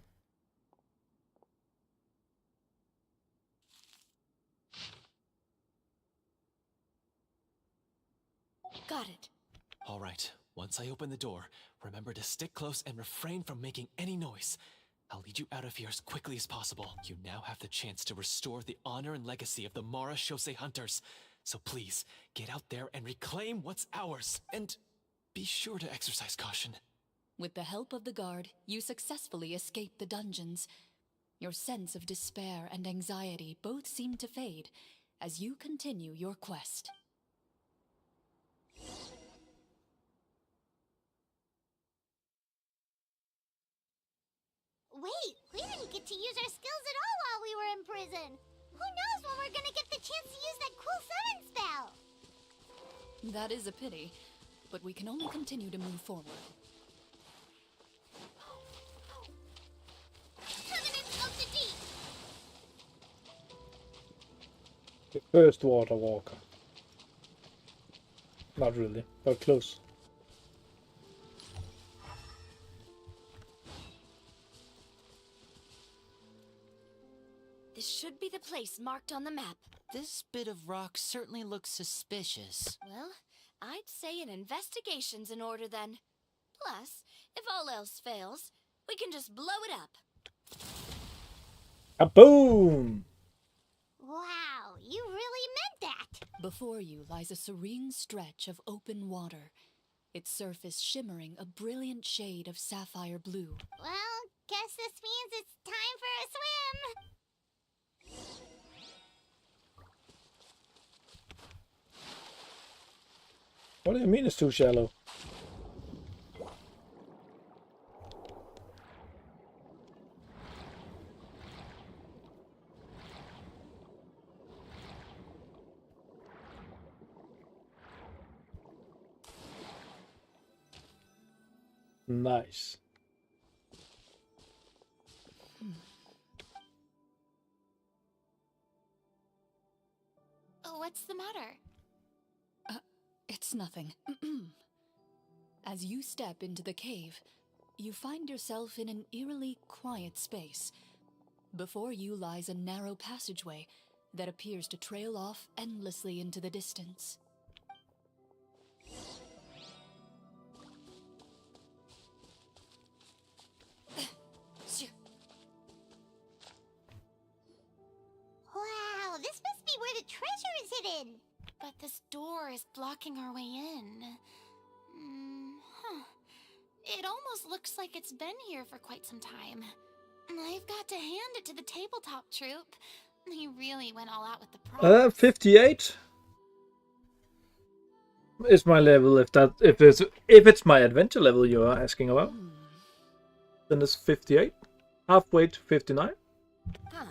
Got it. All right, once I open the door, remember to stick close and refrain from making any noise. I'll lead you out of here as quickly as possible. You now have the chance to restore the honor and legacy of the Marashose hunters. So please, get out there and reclaim what's ours. And be sure to exercise caution. With the help of the guard, you successfully escape the dungeons. Your sense of despair and anxiety both seem to fade as you continue your quest. Wait, we didn't get to use our skills at all while we were in prison. Who knows when we're gonna get the chance to use that cool summon spell? That is a pity, but we can only continue to move forward. Tournament of the Deep! The first water walker. Not really, but close. This should be the place marked on the map. This bit of rock certainly looks suspicious. Well, I'd say an investigation's in order then. Plus, if all else fails, we can just blow it up. Kaboom! Wow, you really meant that! Before you lies a serene stretch of open water, its surface shimmering a brilliant shade of sapphire blue. Well, guess this means it's time for a swim! What do you mean it's too shallow? Nice. Oh, what's the matter? It's nothing. As you step into the cave, you find yourself in an eerily quiet space. Before you lies a narrow passageway that appears to trail off endlessly into the distance. Wow, this must be where the treasure is hidden! But this door is blocking our way in. It almost looks like it's been here for quite some time. I've got to hand it to the tabletop troupe. They really went all out with the props. 58 is my level. If it's my adventure level you're asking about, then it's 58. Halfway to 59. Huh.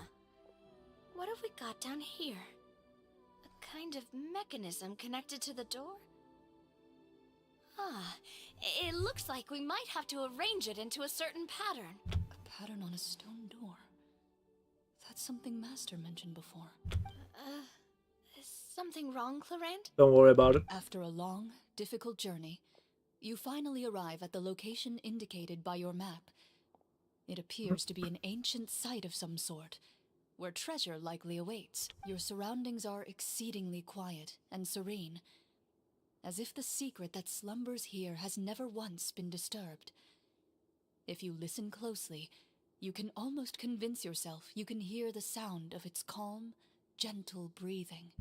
What have we got down here? A kind of mechanism connected to the door? Ah, it looks like we might have to arrange it into a certain pattern. A pattern on a stone door. That's something Master mentioned before. Is something wrong, Clarant? Don't worry about it. After a long, difficult journey, you finally arrive at the location indicated by your map. It appears to be an ancient site of some sort, where treasure likely awaits. Your surroundings are exceedingly quiet and serene, as if the secret that slumbers here has never once been disturbed. If you listen closely, you can almost convince yourself you can hear the sound of its calm, gentle breathing.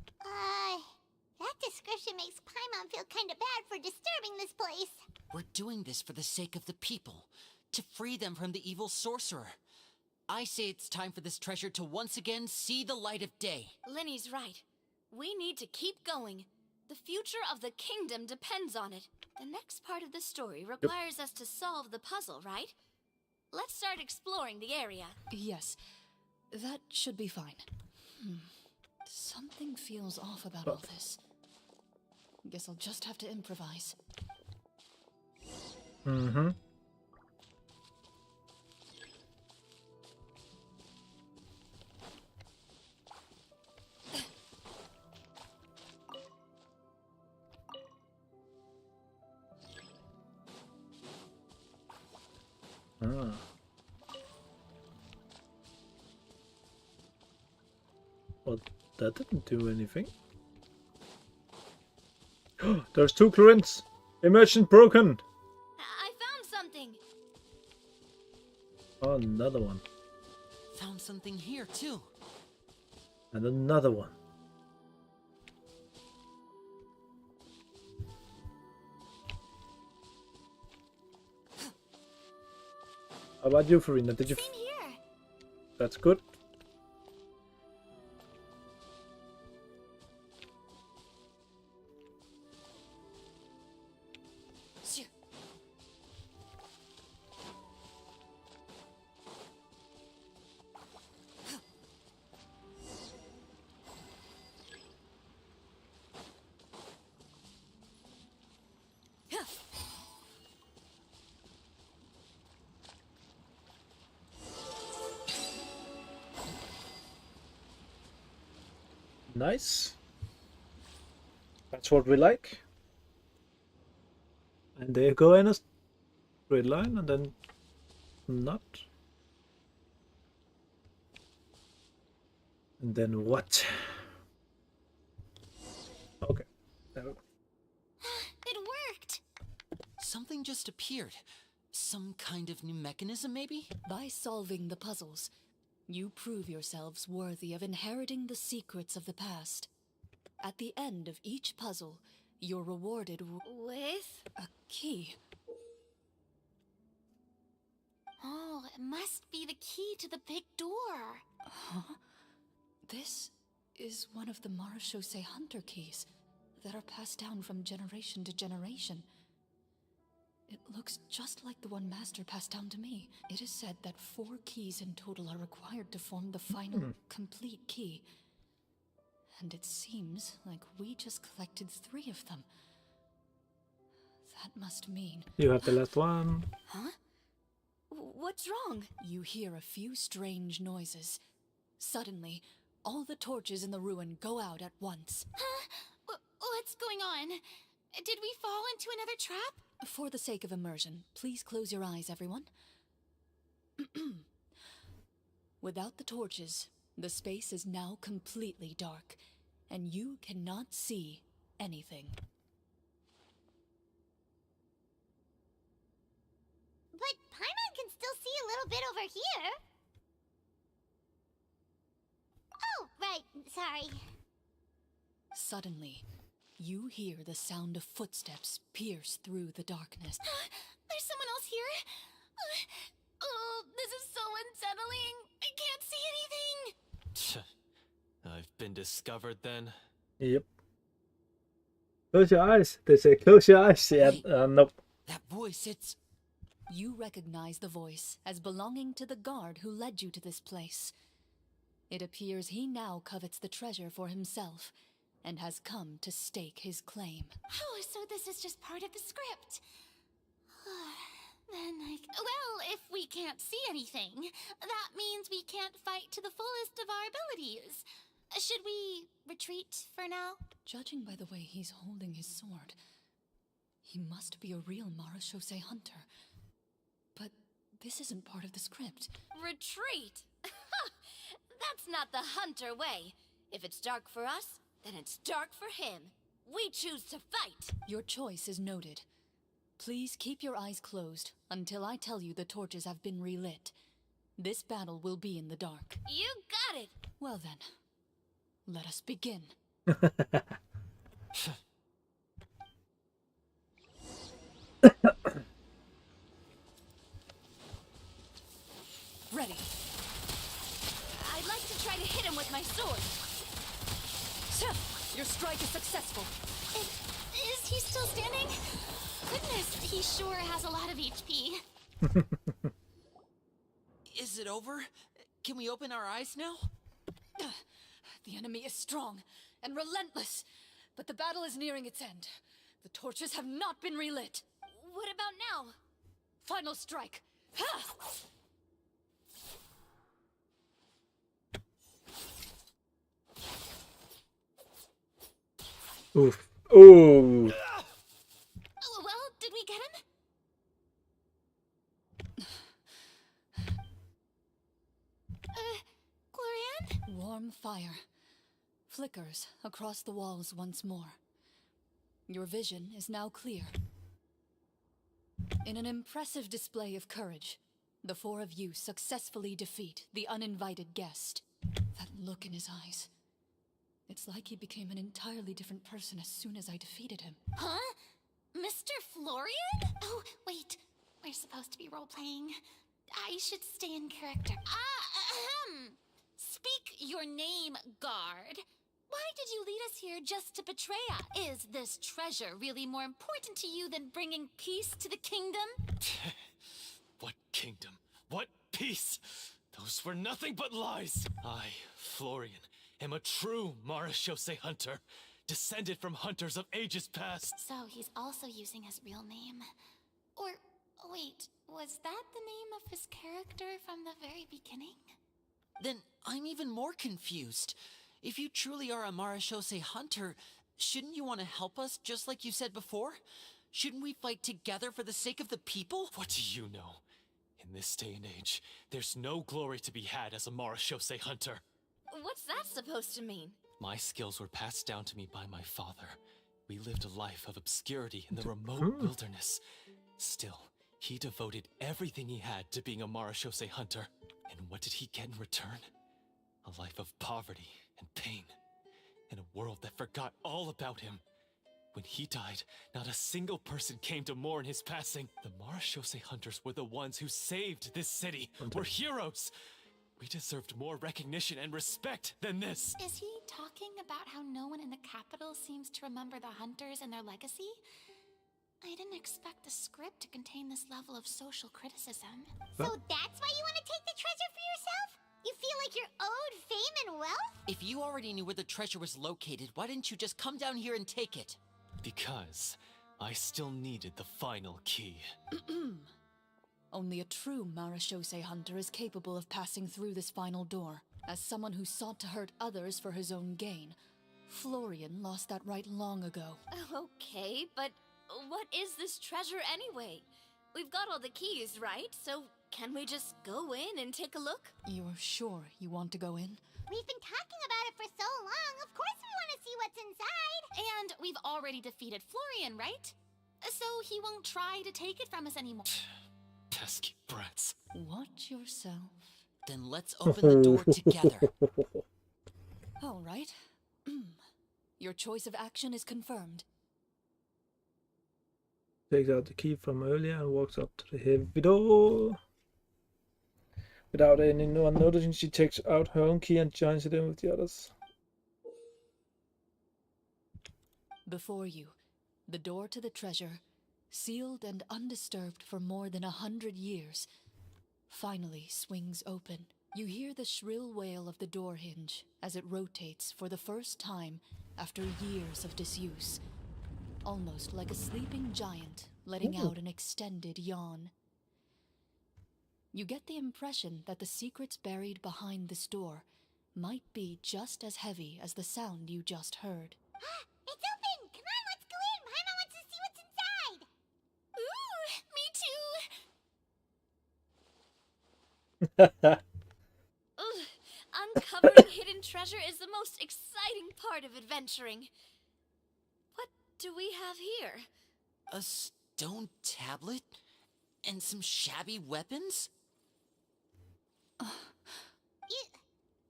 That description makes Paimon feel kinda bad for disturbing this place. We're doing this for the sake of the people, to free them from the evil sorcerer. I say it's time for this treasure to once again see the light of day. Linny's right. We need to keep going. The future of the kingdom depends on it. The next part of the story requires us to solve the puzzle, right? Let's start exploring the area. Yes, that should be fine. Something feels off about all this. Guess I'll just have to improvise. Mm-hmm. Ah. Well, that didn't do anything. There's 2 Clarins! Emergent broken! I found something. Oh, another one. Found something here, too. And another one. How about you, Farina? Did you... Same here. That's good. Shoo. Nice. That's what we like. And they go in a straight line and then not. And then what? Okay. There we go. It worked. Something just appeared. Some kind of new mechanism, maybe? By solving the puzzles, you prove yourselves worthy of inheriting the secrets of the past. At the end of each puzzle, you're rewarded With? a key. Oh, it must be the key to the big door. Huh? This is one of the Marechaussee Hunter keys that are passed down from generation to generation. It looks just like the one Master passed down to me. It is said that 4 keys in total are required to form the final, complete key. And it seems like we just collected 3 of them. That must mean... You have the last one. Huh? What's wrong? You hear a few strange noises. Suddenly, all the torches in the ruin go out at once. Huh? What's going on? Did we fall into another trap? For the sake of immersion, please close your eyes, everyone. Without the torches, the space is now completely dark, and you cannot see anything. But Paimon can still see a little bit over here. Oh, right. Sorry. Suddenly, you hear the sound of footsteps pierce through the darkness. There's someone else here. Oh, this is so unsettling. I can't see anything. I've been discovered then. Yep. Close your eyes. They say close your eyes. Yeah, nope. That voice, it's... You recognize the voice as belonging to the guard who led you to this place. It appears he now covets the treasure for himself, and has come to stake his claim. Oh, so this is just part of the script. Well, if we can't see anything, that means we can't fight to the fullest of our abilities. Should we retreat for now? Judging by the way he's holding his sword, he must be a real Marechaussee hunter. But this isn't part of the script. Retreat? That's not the hunter way. If it's dark for us, then it's dark for him. We choose to fight. Your choice is noted. Please keep your eyes closed until I tell you the torches have been relit. This battle will be in the dark. You got it. Well then, let us begin. my sword. Your strike is successful. Is he still standing? Goodness, he sure has a lot of HP. Is it over? Can we open our eyes now? The enemy is strong and relentless, but the battle is nearing its end. The torches have not been relit. What about now? Final strike. Ha! Oof. Ooh. Oh, well, did we get him? Glorian? Warm fire flickers across the walls once more. Your vision is now clear. In an impressive display of courage, the four of you successfully defeat the uninvited guest. That look in his eyes. It's like he became an entirely different person as soon as I defeated him. Huh? Mr. Florian? Oh, wait. We're supposed to be role-playing. I should stay in character. Speak your name, guard. Why did you lead us here just to betray us? Is this treasure really more important to you than bringing peace to the kingdom? What kingdom? What peace? Those were nothing but lies. I, Florian, am a true Marashose hunter, descended from hunters of ages past. So he's also using his real name. Or, wait, was that the name of his character from the very beginning? Then I'm even more confused. If you truly are a Marashose hunter, shouldn't you want to help us just like you said before? Shouldn't we fight together for the sake of the people? What do you know? In this day and age, there's no glory to be had as a Marashose hunter. What's that supposed to mean? My skills were passed down to me by my father. We lived a life of obscurity in the remote wilderness. Still, he devoted everything he had to being a Marashose hunter. And what did he get in return? A life of poverty and pain. In a world that forgot all about him. When he died, not a single person came to mourn his passing. The Marashose hunters were the ones who saved this city. We're heroes. We deserved more recognition and respect than this. Is he talking about how no one in the capital seems to remember the hunters and their legacy? I didn't expect the script to contain this level of social criticism. So that's why you want to take the treasure for yourself? You feel like you're owed fame and wealth? If you already knew where the treasure was located, why didn't you just come down here and take it? Because I still needed the final key. Only a true Marashose hunter is capable of passing through this final door. As someone who sought to hurt others for his own gain, Florian lost that right long ago. Okay, but what is this treasure anyway? We've got all the keys, right? So can we just go in and take a look? You're sure you want to go in? We've been talking about it for so long. Of course we want to see what's inside. And we've already defeated Florian, right? So he won't try to take it from us anymore. Pesky brats. Watch yourself. Then let's open the door together. All right. Your choice of action is confirmed. Takes out the key from earlier and walks up to the heavy door. Without anyone noticing, she takes out her own key and joins it in with the others. Before you, the door to the treasure, sealed and undisturbed for more than 100 years, finally swings open. You hear the shrill wail of the door hinge as it rotates for the first time after years of disuse, almost like a sleeping giant letting out an extended yawn. You get the impression that the secrets buried behind this door might be just as heavy as the sound you just heard. It's open! Come on, let's go in! Paimon wants to see what's inside! Ooh, me too! Ugh, uncovering hidden treasure is the most exciting part of adventuring. What do we have here? A stone tablet? And some shabby weapons?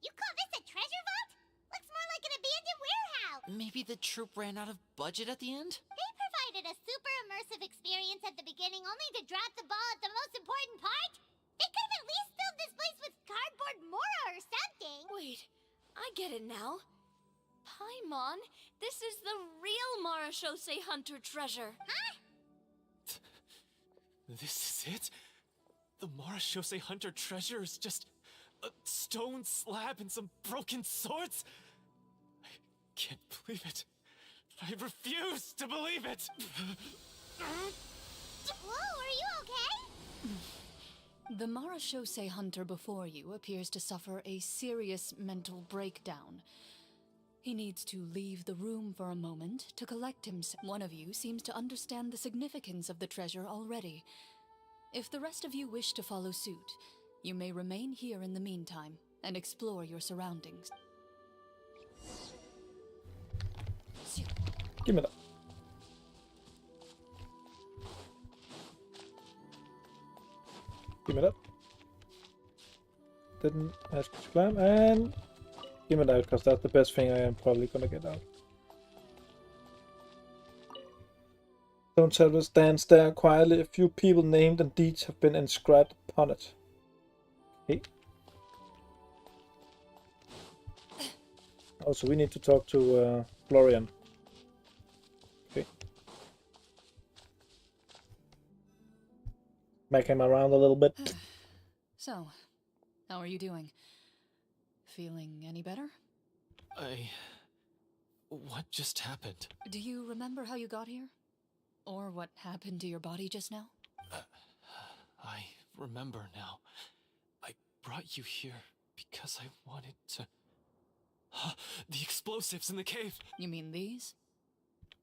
You call this a treasure vault? Looks more like an abandoned warehouse! Maybe the troop ran out of budget at the end? They provided a super immersive experience at the beginning only to drop the ball at the most important part? They could have at least filled this place with cardboard mora or something! Wait, I get it now. Paimon, this is the real Marashose Hunter treasure. This is it? The Marashose Hunter treasure is just a stone slab and some broken swords? I can't believe it. I refuse to believe it! Whoa, are you okay? The Marashose hunter before you appears to suffer a serious mental breakdown. He needs to leave the room for a moment to collect himself. One of you seems to understand the significance of the treasure already. If the rest of you wish to follow suit, you may remain here in the meantime and explore your surroundings. Give me that. Give me that. Didn't ask to climb, and give me that, because that's the best thing I am probably gonna get out. Stone Shelter stands there quietly. A few people named and deeds have been inscribed upon it. Okay. Also, we need to talk to Florian. Okay. Make him around a little bit. So, how are you doing? Feeling any better? What just happened? Do you remember how you got here? Or what happened to your body just now? I remember now. I brought you here because I wanted to... The explosives in the cave! You mean these?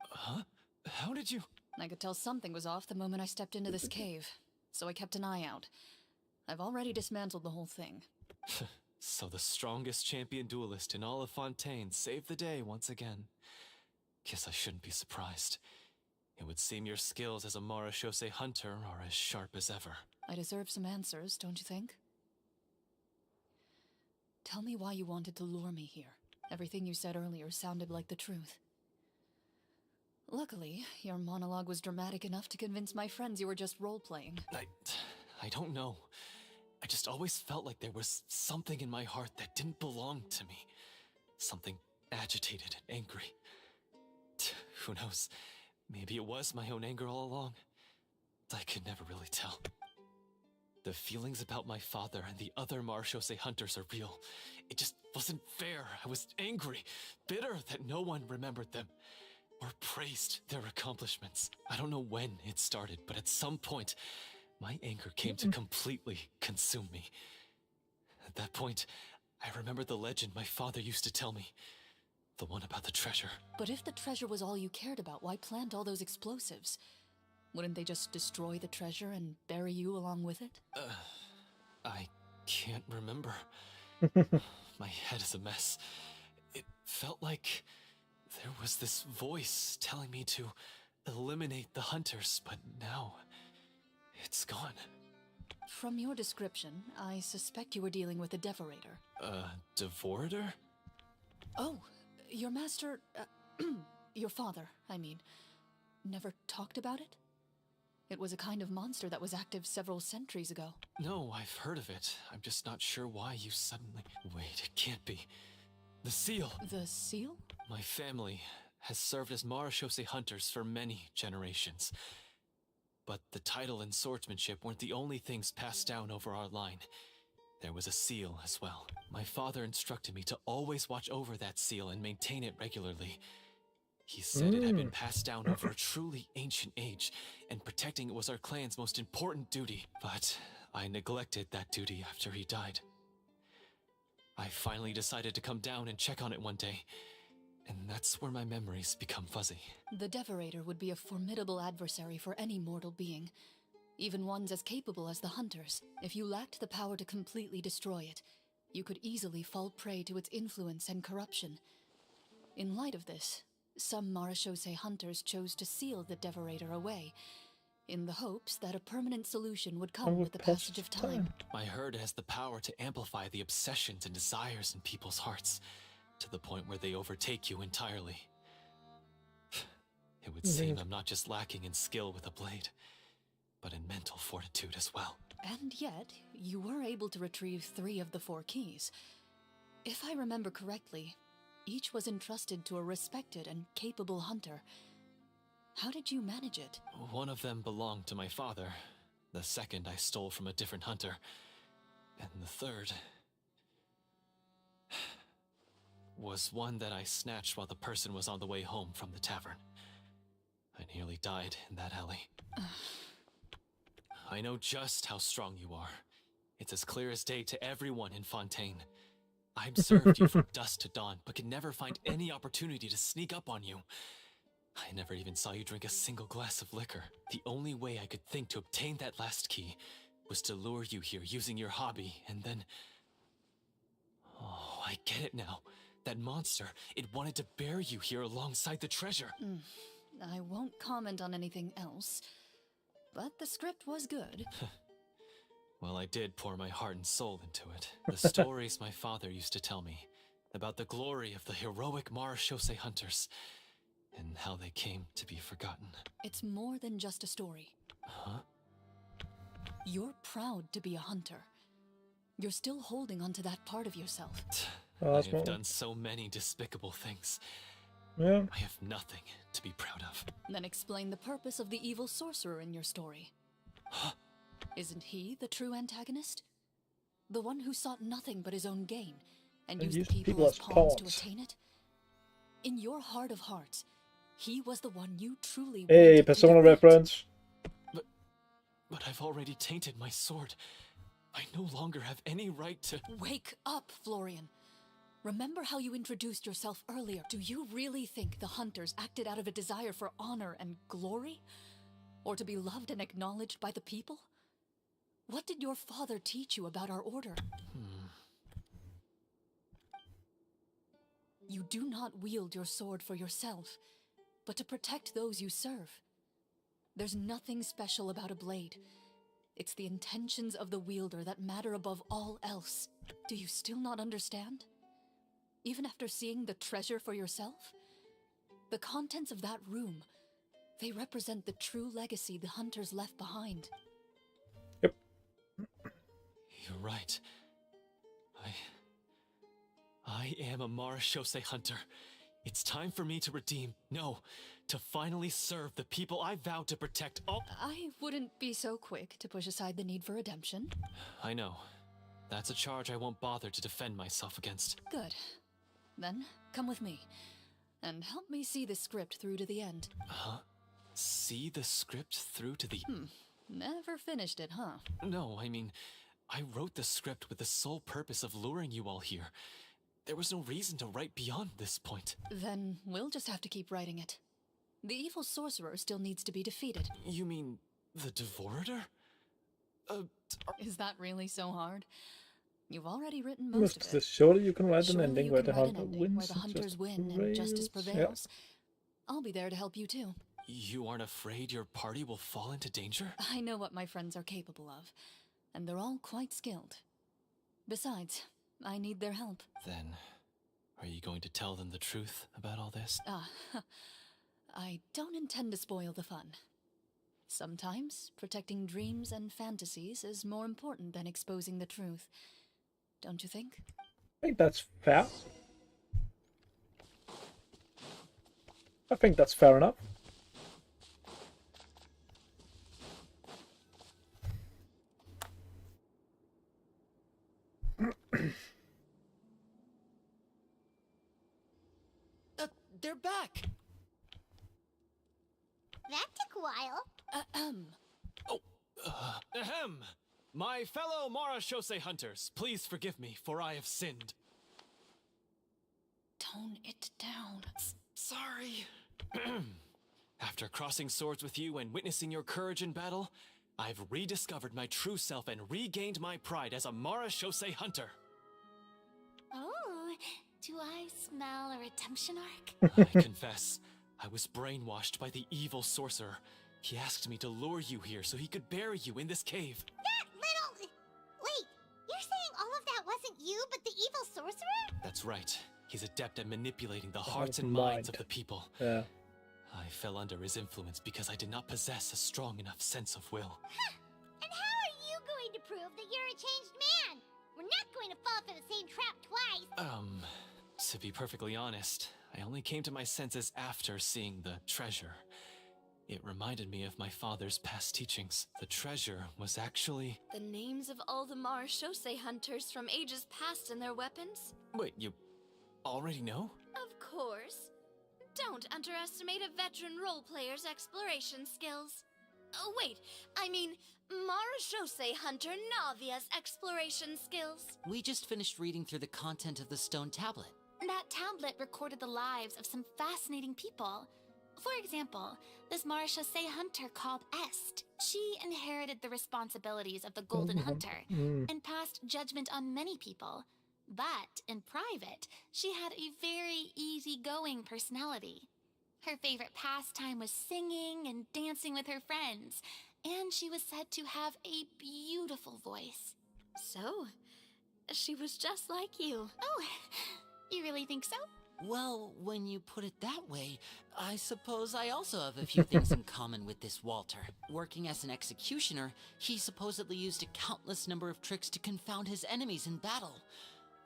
Huh? How did you... I could tell something was off the moment I stepped into this cave, so I kept an eye out. I've already dismantled the whole thing. So the strongest champion duelist in all of Fontaine saved the day once again. Guess I shouldn't be surprised. It would seem your skills as a Marashose hunter are as sharp as ever. I deserve some answers, don't you think? Tell me why you wanted to lure me here. Everything you said earlier sounded like the truth. Luckily, your monologue was dramatic enough to convince my friends you were just role-playing. I don't know. I just always felt like there was something in my heart that didn't belong to me. Something agitated and angry. Who knows? Maybe it was my own anger all along. I could never really tell. The feelings about my father and the other Marashose hunters are real. It just wasn't fair. I was angry, bitter that no one remembered them or praised their accomplishments. I don't know when it started, but at some point, my anger came to completely consume me. At that point, I remembered the legend my father used to tell me. The one about the treasure. But if the treasure was all you cared about, why plant all those explosives? Wouldn't they just destroy the treasure and bury you along with it? I can't remember. My head is a mess. It felt like there was this voice telling me to eliminate the hunters, but now it's gone. From your description, I suspect you were dealing with a Devorator. Devorator? Oh, your master, your father, I mean, never talked about it? It was a kind of monster that was active several centuries ago. No, I've heard of it. I'm just not sure why you suddenly... Wait, it can't be. The seal! The seal? My family has served as Marashose hunters for many generations. But the title and swordsmanship weren't the only things passed down over our line. There was a seal as well. My father instructed me to always watch over that seal and maintain it regularly. He said it had been passed down over a truly ancient age, and protecting it was our clan's most important duty. But I neglected that duty after he died. I finally decided to come down and check on it one day, and that's where my memories become fuzzy. The Devorator would be a formidable adversary for any mortal being, even ones as capable as the Hunters. If you lacked the power to completely destroy it, you could easily fall prey to its influence and corruption. In light of this, some Marashose hunters chose to seal the Devorator away, in the hopes that a permanent solution would come with the passage of time. I heard it has the power to amplify the obsessions and desires in people's hearts, to the point where they overtake you entirely. It would seem I'm not just lacking in skill with a blade, but in mental fortitude as well. And yet, you were able to retrieve 3 of the 4 keys. If I remember correctly, each was entrusted to a respected and capable hunter. How did you manage it? One of them belonged to my father. The second I stole from a different hunter. And the third was one that I snatched while the person was on the way home from the tavern. I nearly died in that alley. I know just how strong you are. It's as clear as day to everyone in Fontaine. I've served you from dusk to dawn, but could never find any opportunity to sneak up on you. I never even saw you drink a single glass of liquor. The only way I could think to obtain that last key was to lure you here using your hobby, and then... Oh, I get it now. That monster, it wanted to bury you here alongside the treasure. I won't comment on anything else, but the script was good. Well, I did pour my heart and soul into it. The stories my father used to tell me about the glory of the heroic Marechaussee hunters and how they came to be forgotten. It's more than just a story. Huh? You're proud to be a hunter. You're still holding onto that part of yourself. Oh, I that's have more. done so many despicable things. Yeah. I have nothing to be proud of. Then explain the purpose of the evil sorcerer in your story. Isn't he the true antagonist? The one who sought nothing but his own gain and used the people as pawns to attain it? In your heart of hearts, he was the one you truly Hey, wanted to Persona defeat. reference. But I've already tainted my sword. I no longer have any right to... Wake up, Florian. Remember how you introduced yourself earlier. Do you really think the hunters acted out of a desire for honor and glory? Or to be loved and acknowledged by the people? What did your father teach you about our order? You do not wield your sword for yourself, but to protect those you serve. There's nothing special about a blade. It's the intentions of the wielder that matter above all else. Do you still not understand? Even after seeing the treasure for yourself? The contents of that room, they represent the true legacy the hunters left behind. Yep. You're right. I am a Marechaussee hunter. It's time for me to redeem, no, to finally serve the people I vowed to protect all... I wouldn't be so quick to push aside the need for redemption. I know. That's a charge I won't bother to defend myself against. Good. Then, come with me, and help me see the script through to the end. Huh? See the script through to the... Never finished it, huh? No, I mean, I wrote the script with the sole purpose of luring you all here. There was no reason to write beyond this point. Then we'll just have to keep writing it. The evil sorcerer still needs to be defeated. You mean the Devorator? Is that really so hard? You've already written most of it. Surely you can write an Surely ending you where can the write an hunter ending wins. where the hunters win and justice prevails. I'll be there to help you too. You aren't afraid your party will fall into danger? I know what my friends are capable of, and they're all quite skilled. Besides, I need their help. Then, are you going to tell them the truth about all this? I don't intend to spoil the fun. Sometimes, protecting dreams and fantasies is more important than exposing the truth. Don't you think? I think that's fair. I think that's fair enough. They're back! That took a while. Ahem! My fellow Marechaussee hunters, please forgive me, for I have sinned. Tone it down. Sorry. After crossing swords with you and witnessing your courage in battle, I've rediscovered my true self and regained my pride as a Marechaussee hunter. Oh, do I smell a redemption arc? I confess, I was brainwashed by the evil sorcerer. He asked me to lure you here so he could bury you in this cave. That little... Wait, you're saying all of that wasn't you, but the evil sorcerer? That's right. He's adept at manipulating the hearts of and minds of mind. the people. Yeah. I fell under his influence because I did not possess a strong enough sense of will. And how are you going to prove that you're a changed man? We're not going to fall for the same trap twice. To be perfectly honest, I only came to my senses after seeing the treasure. It reminded me of my father's past teachings. The treasure was actually... The names of all the Marashose hunters from ages past and their weapons? Wait, you already know? Of course. Don't underestimate a veteran role player's exploration skills. Oh, wait, I mean, Marashose hunter Navia's exploration skills. We just finished reading through the content of the stone tablet. That tablet recorded the lives of some fascinating people. For example, this Marashose hunter called Est. She inherited the responsibilities of the Golden Hunter and passed judgment on many people. But in private, she had a very easygoing personality. Her favorite pastime was singing and dancing with her friends, and she was said to have a beautiful voice. So, she was just like you. Oh, you really think so? Well, when you put it that way, I suppose I also have a few things in common with this Walter. Working as an executioner, he supposedly used a countless number of tricks to confound his enemies in battle.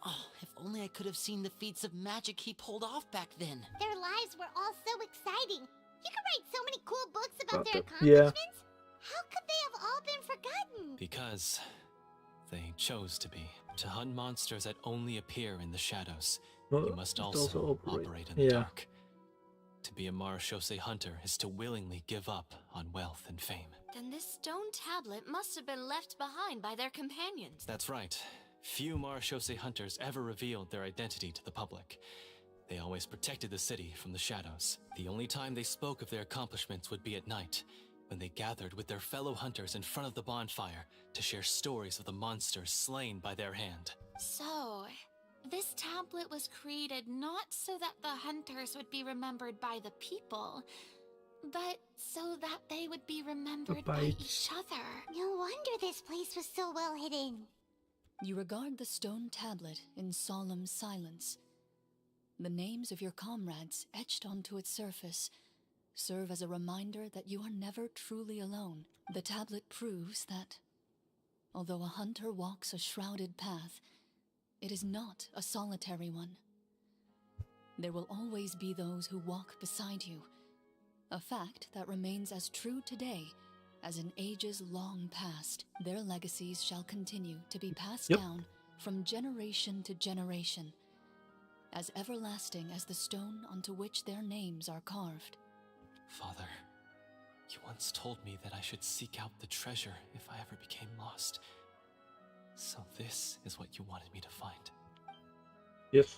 Oh, if only I could have seen the feats of magic he pulled off back then. Their lives were all so exciting. You could write so many cool books about their Yeah. accomplishments. How could they have all been forgotten? Because they chose to be. To hunt monsters that only appear in the shadows, you must also operate in the dark. To be a Marashose hunter is to willingly give up on wealth and fame. Then this stone tablet must have been left behind by their companions. That's right. Few Marashose hunters ever revealed their identity to the public. They always protected the city from the shadows. The only time they spoke of their accomplishments would be at night, when they gathered with their fellow hunters in front of the bonfire to share stories of the monsters slain by their hand. So, this tablet was created not so that the hunters would be remembered by the people, but so that they would be remembered by each other. No wonder this place was so well hidden. You regard the stone tablet in solemn silence. The names of your comrades etched onto its surface serve as a reminder that you are never truly alone. The tablet proves that, although a hunter walks a shrouded path, it is not a solitary one. There will always be those who walk beside you, a fact that remains as true today as in ages long past. Their legacies shall continue to be passed down from generation to generation, as everlasting as the stone onto which their names are carved. Father, you once told me that I should seek out the treasure if I ever became lost. So this is what you wanted me to find. Yes.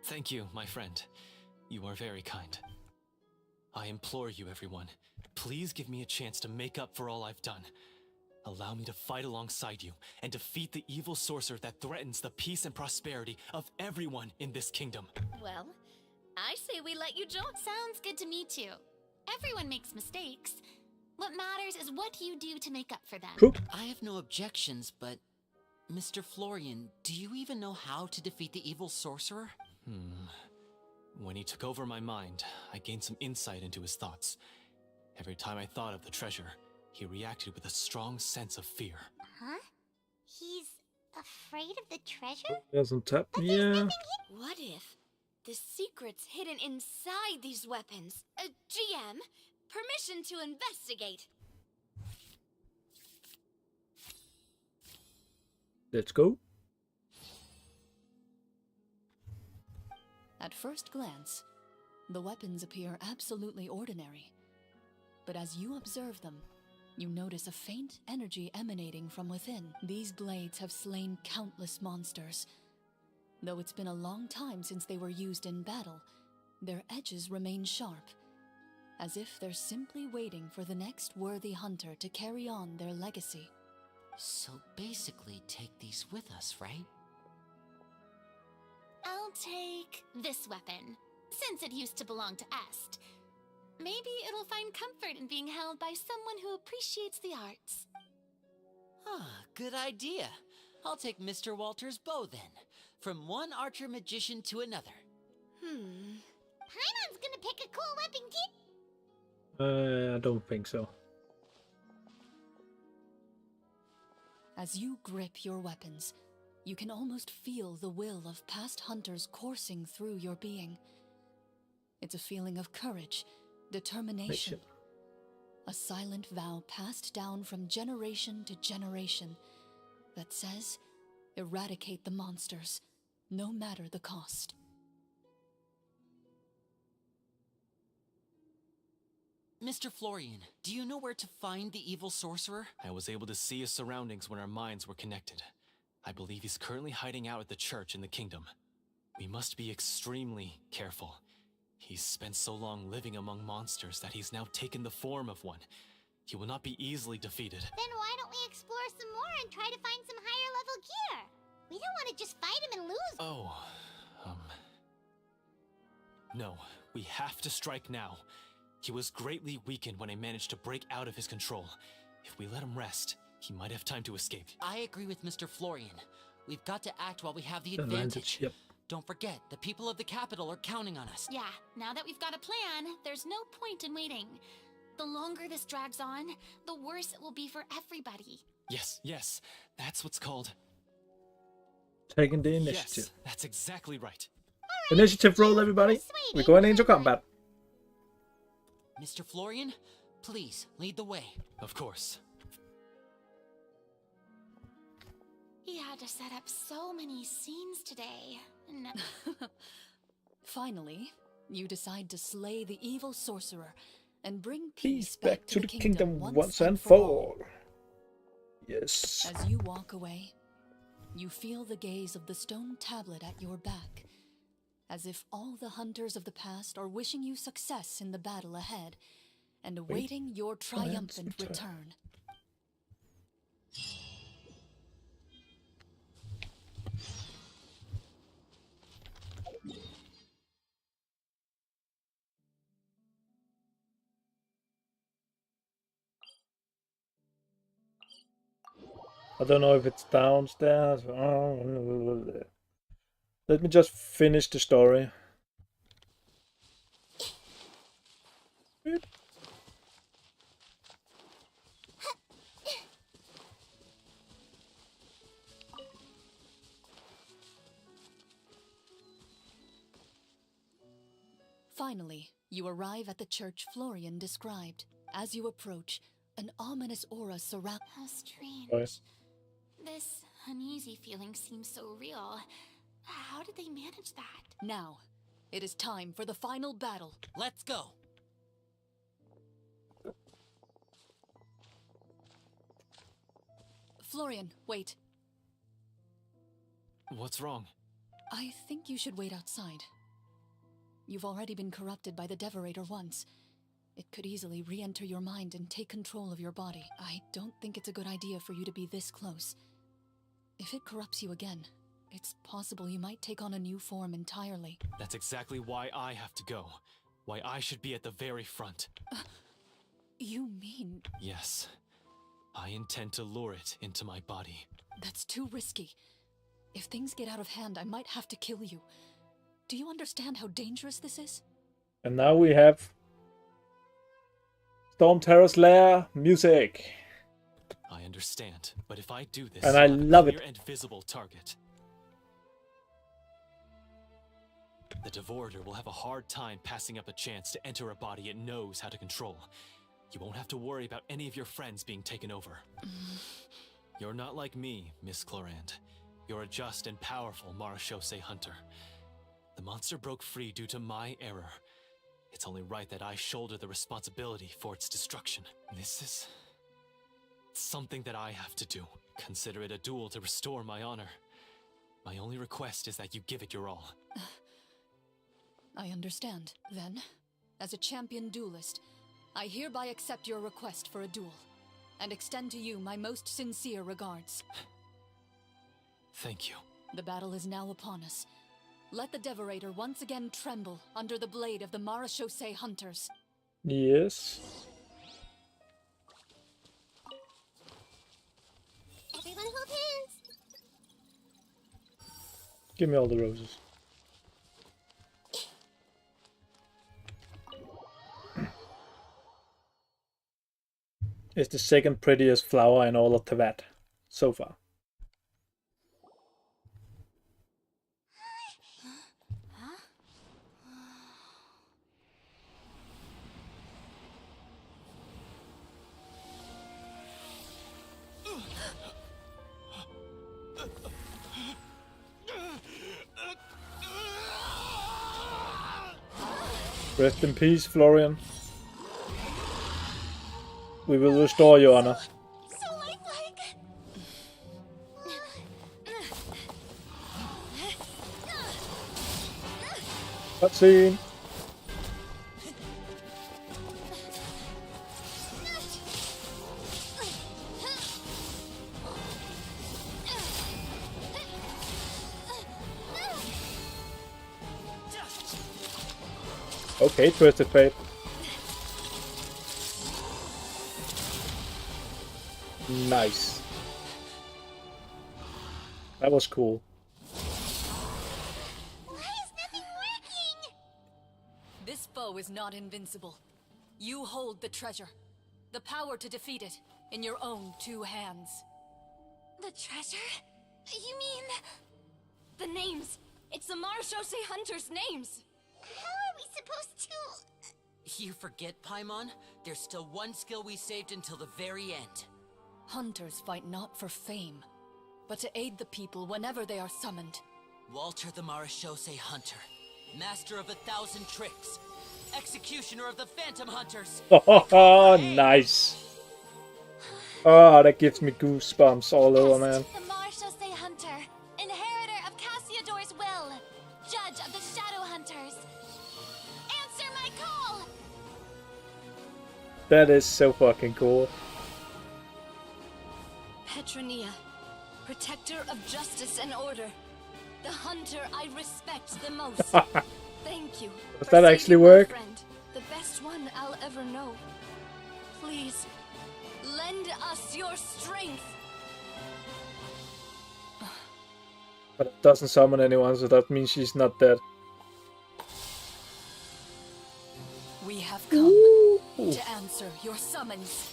Thank you, my friend. You are very kind. I implore you, everyone, please give me a chance to make up for all I've done. Allow me to fight alongside you and defeat the evil sorcerer that threatens the peace and prosperity of everyone in this kingdom. Well, I say we let you join. Sounds good to me too. Everyone makes mistakes. What matters is what you do to make up for them. Cool. I have no objections, but... Mr. Florian, do you even know how to defeat the evil sorcerer? When he took over my mind, I gained some insight into his thoughts. Every time I thought of the treasure, he reacted with a strong sense of fear. Huh? He's afraid of the treasure? There's some tap. Yeah. What if the secret's hidden inside these weapons? GM, permission to investigate. Let's go. At first glance, the weapons appear absolutely ordinary. But as you observe them, you notice a faint energy emanating from within. These blades have slain countless monsters. Though it's been a long time since they were used in battle, their edges remain sharp, as if they're simply waiting for the next worthy hunter to carry on their legacy. So basically take these with us, right? I'll take this weapon, since it used to belong to Est. Maybe it'll find comfort in being held by someone who appreciates the arts. Good idea. I'll take Mr. Walter's bow then. From one archer magician to another. Paimon's gonna pick a cool weapon kit. I don't think so. As you grip your weapons, you can almost feel the will of past hunters coursing through your being. It's a feeling of courage, determination, a silent vow passed down from generation to generation that says, eradicate the monsters, no matter the cost. Mr. Florian, do you know where to find the evil sorcerer? I was able to see his surroundings when our minds were connected. I believe he's currently hiding out at the church in the kingdom. We must be extremely careful. He's spent so long living among monsters that he's now taken the form of one. He will not be easily defeated. Then why don't we explore some more and try to find some higher level gear? We don't want to just fight him and lose. Oh, no, we have to strike now. He was greatly weakened when I managed to break out of his control. If we let him rest, he might have time to escape. I agree with Mr. Florian. We've got to act while we have the advantage. Yep. Don't forget, the people of the capital are counting on us. Yeah, now that we've got a plan, there's no point in waiting. The longer this drags on, the worse it will be for everybody. Yes, that's what's called... Taking the initiative. Yes, that's exactly right. Initiative roll, everybody. We're going into combat. Mr. Florian, please, lead the way. Of course. He had to set up so many scenes today. Finally, you decide to slay the evil sorcerer and bring Peace peace back to the kingdom once and for all. Yes. As you walk away, you feel the gaze of the stone tablet at your back, as if all the hunters of the past are wishing you success in the battle ahead and awaiting your triumphant return. I don't know if it's downstairs. Let me just finish the story. Finally, you arrive at the church Florian described. As you approach, an ominous aura surrounds. How strange. Right. This uneasy feeling seems so real. How did they manage that? Now, it is time for the final battle. Let's go. Florian, wait. What's wrong? I think you should wait outside. You've already been corrupted by the Devorator once. It could easily re-enter your mind and take control of your body. I don't think it's a good idea for you to be this close. If it corrupts you again, it's possible you might take on a new form entirely. That's exactly why I have to go. Why I should be at the very front. You mean... Yes. I intend to lure it into my body. That's too risky. If things get out of hand, I might have to kill you. Do you understand how dangerous this is? And now we have Storm Terror's Lair music. I understand, but if I do this, And I I'll have a love clear it. and visible target. The Devorator will have a hard time passing up a chance to enter a body it knows how to control. You won't have to worry about any of your friends being taken over. You're not like me, Miss Clorand. You're a just and powerful Marachose hunter. The monster broke free due to my error. It's only right that I shoulder the responsibility for its destruction. This is something that I have to do. Consider it a duel to restore my honor. My only request is that you give it your all. I understand. Then, as a champion duelist, I hereby accept your request for a duel, and extend to you my most sincere regards. Thank you. The battle is now upon us. Let the Devorator once again tremble under the blade of the Marachose hunters. Yes. Everyone hold hands. Give me all the roses. It's the second prettiest flower in all of Teyvat. so far. Rest in peace, Florian. We will restore your honor. So lifelike. Cutscene. Okay, Twisted Fate. Nice. That was cool. Why is nothing working? This foe is not invincible. You hold the treasure. The power to defeat it in your own 2 hands. The treasure? You mean... The names! It's the Marshose Hunters' names! How are we supposed to... You forget, Paimon? There's still one skill we saved until the very end. Hunters fight not for fame, but to aid the people whenever they are summoned. Walter the Marashose Hunter, master of 1,000 tricks, executioner of the Phantom Hunters. Oh, nice. Oh, that gives me goosebumps all over, man. The Marshose Hunter, inheritor of Cassiodor's will, judge of the Shadow Hunters. Answer my call! That is so fucking cool. Petronia, protector of justice and order. The hunter I respect the most. Thank you. Does for that actually saving my work? friend, the best one I'll ever know. Please, lend us your strength. But it doesn't summon anyone, so that means she's not dead. We have come to answer your summons.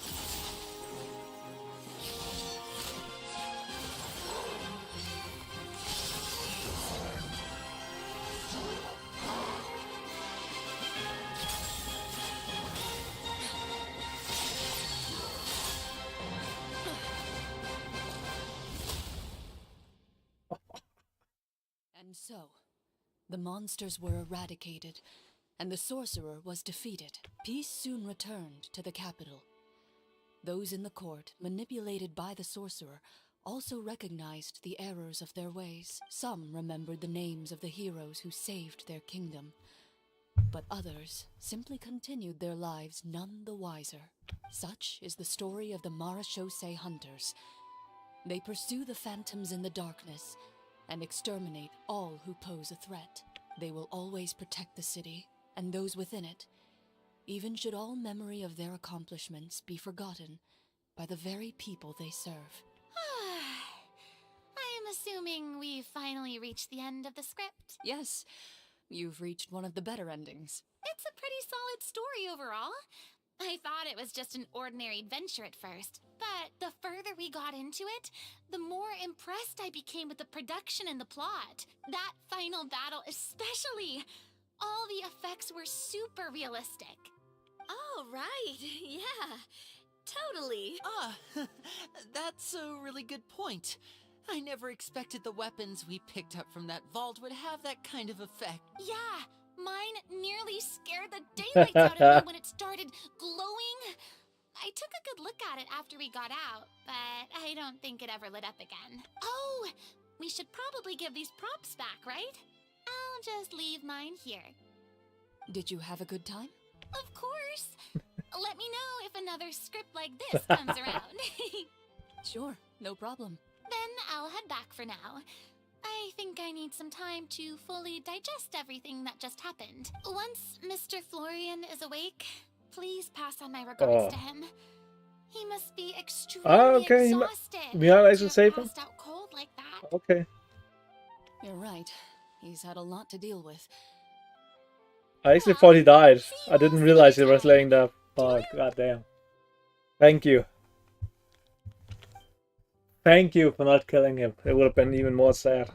And so, the monsters were eradicated, and the sorcerer was defeated. Peace soon returned to the capital. Those in the court, manipulated by the sorcerer, also recognized the errors of their ways. Some remembered the names of the heroes who saved their kingdom, but others simply continued their lives none the wiser. Such is the story of the Marashose Hunters. They pursue the phantoms in the darkness and exterminate all who pose a threat. They will always protect the city and those within it, even should all memory of their accomplishments be forgotten by the very people they serve. I'm assuming we've finally reached the end of the script. Yes, you've reached one of the better endings. It's a pretty solid story overall. I thought it was just an ordinary adventure at first, but the further we got into it, the more impressed I became with the production and the plot. That final battle especially. All the effects were super realistic. Oh, right. Yeah, totally. That's a really good point. I never expected the weapons we picked up from that vault would have that kind of effect. Yeah, mine nearly scared the daylights out of me when it started glowing. I took a good look at it after we got out, but I don't think it ever lit up again. Oh, we should probably give these props back, right? I'll just leave mine here. Did you have a good time? Of course. Let me know if another script like this comes around. Sure, no problem. Then I'll head back for now. I think I need some time to fully digest everything that just happened. Once Mr. Florian is awake, please pass on my regards to him. He must be extremely exhausted. We are actually to have save him. passed out cold like that. Okay. You're right. He's had a lot to deal with. I actually thought he died. I didn't realize he was laying there. Oh, goddamn. Thank you. Thank you for not killing him. It would have been even more sad.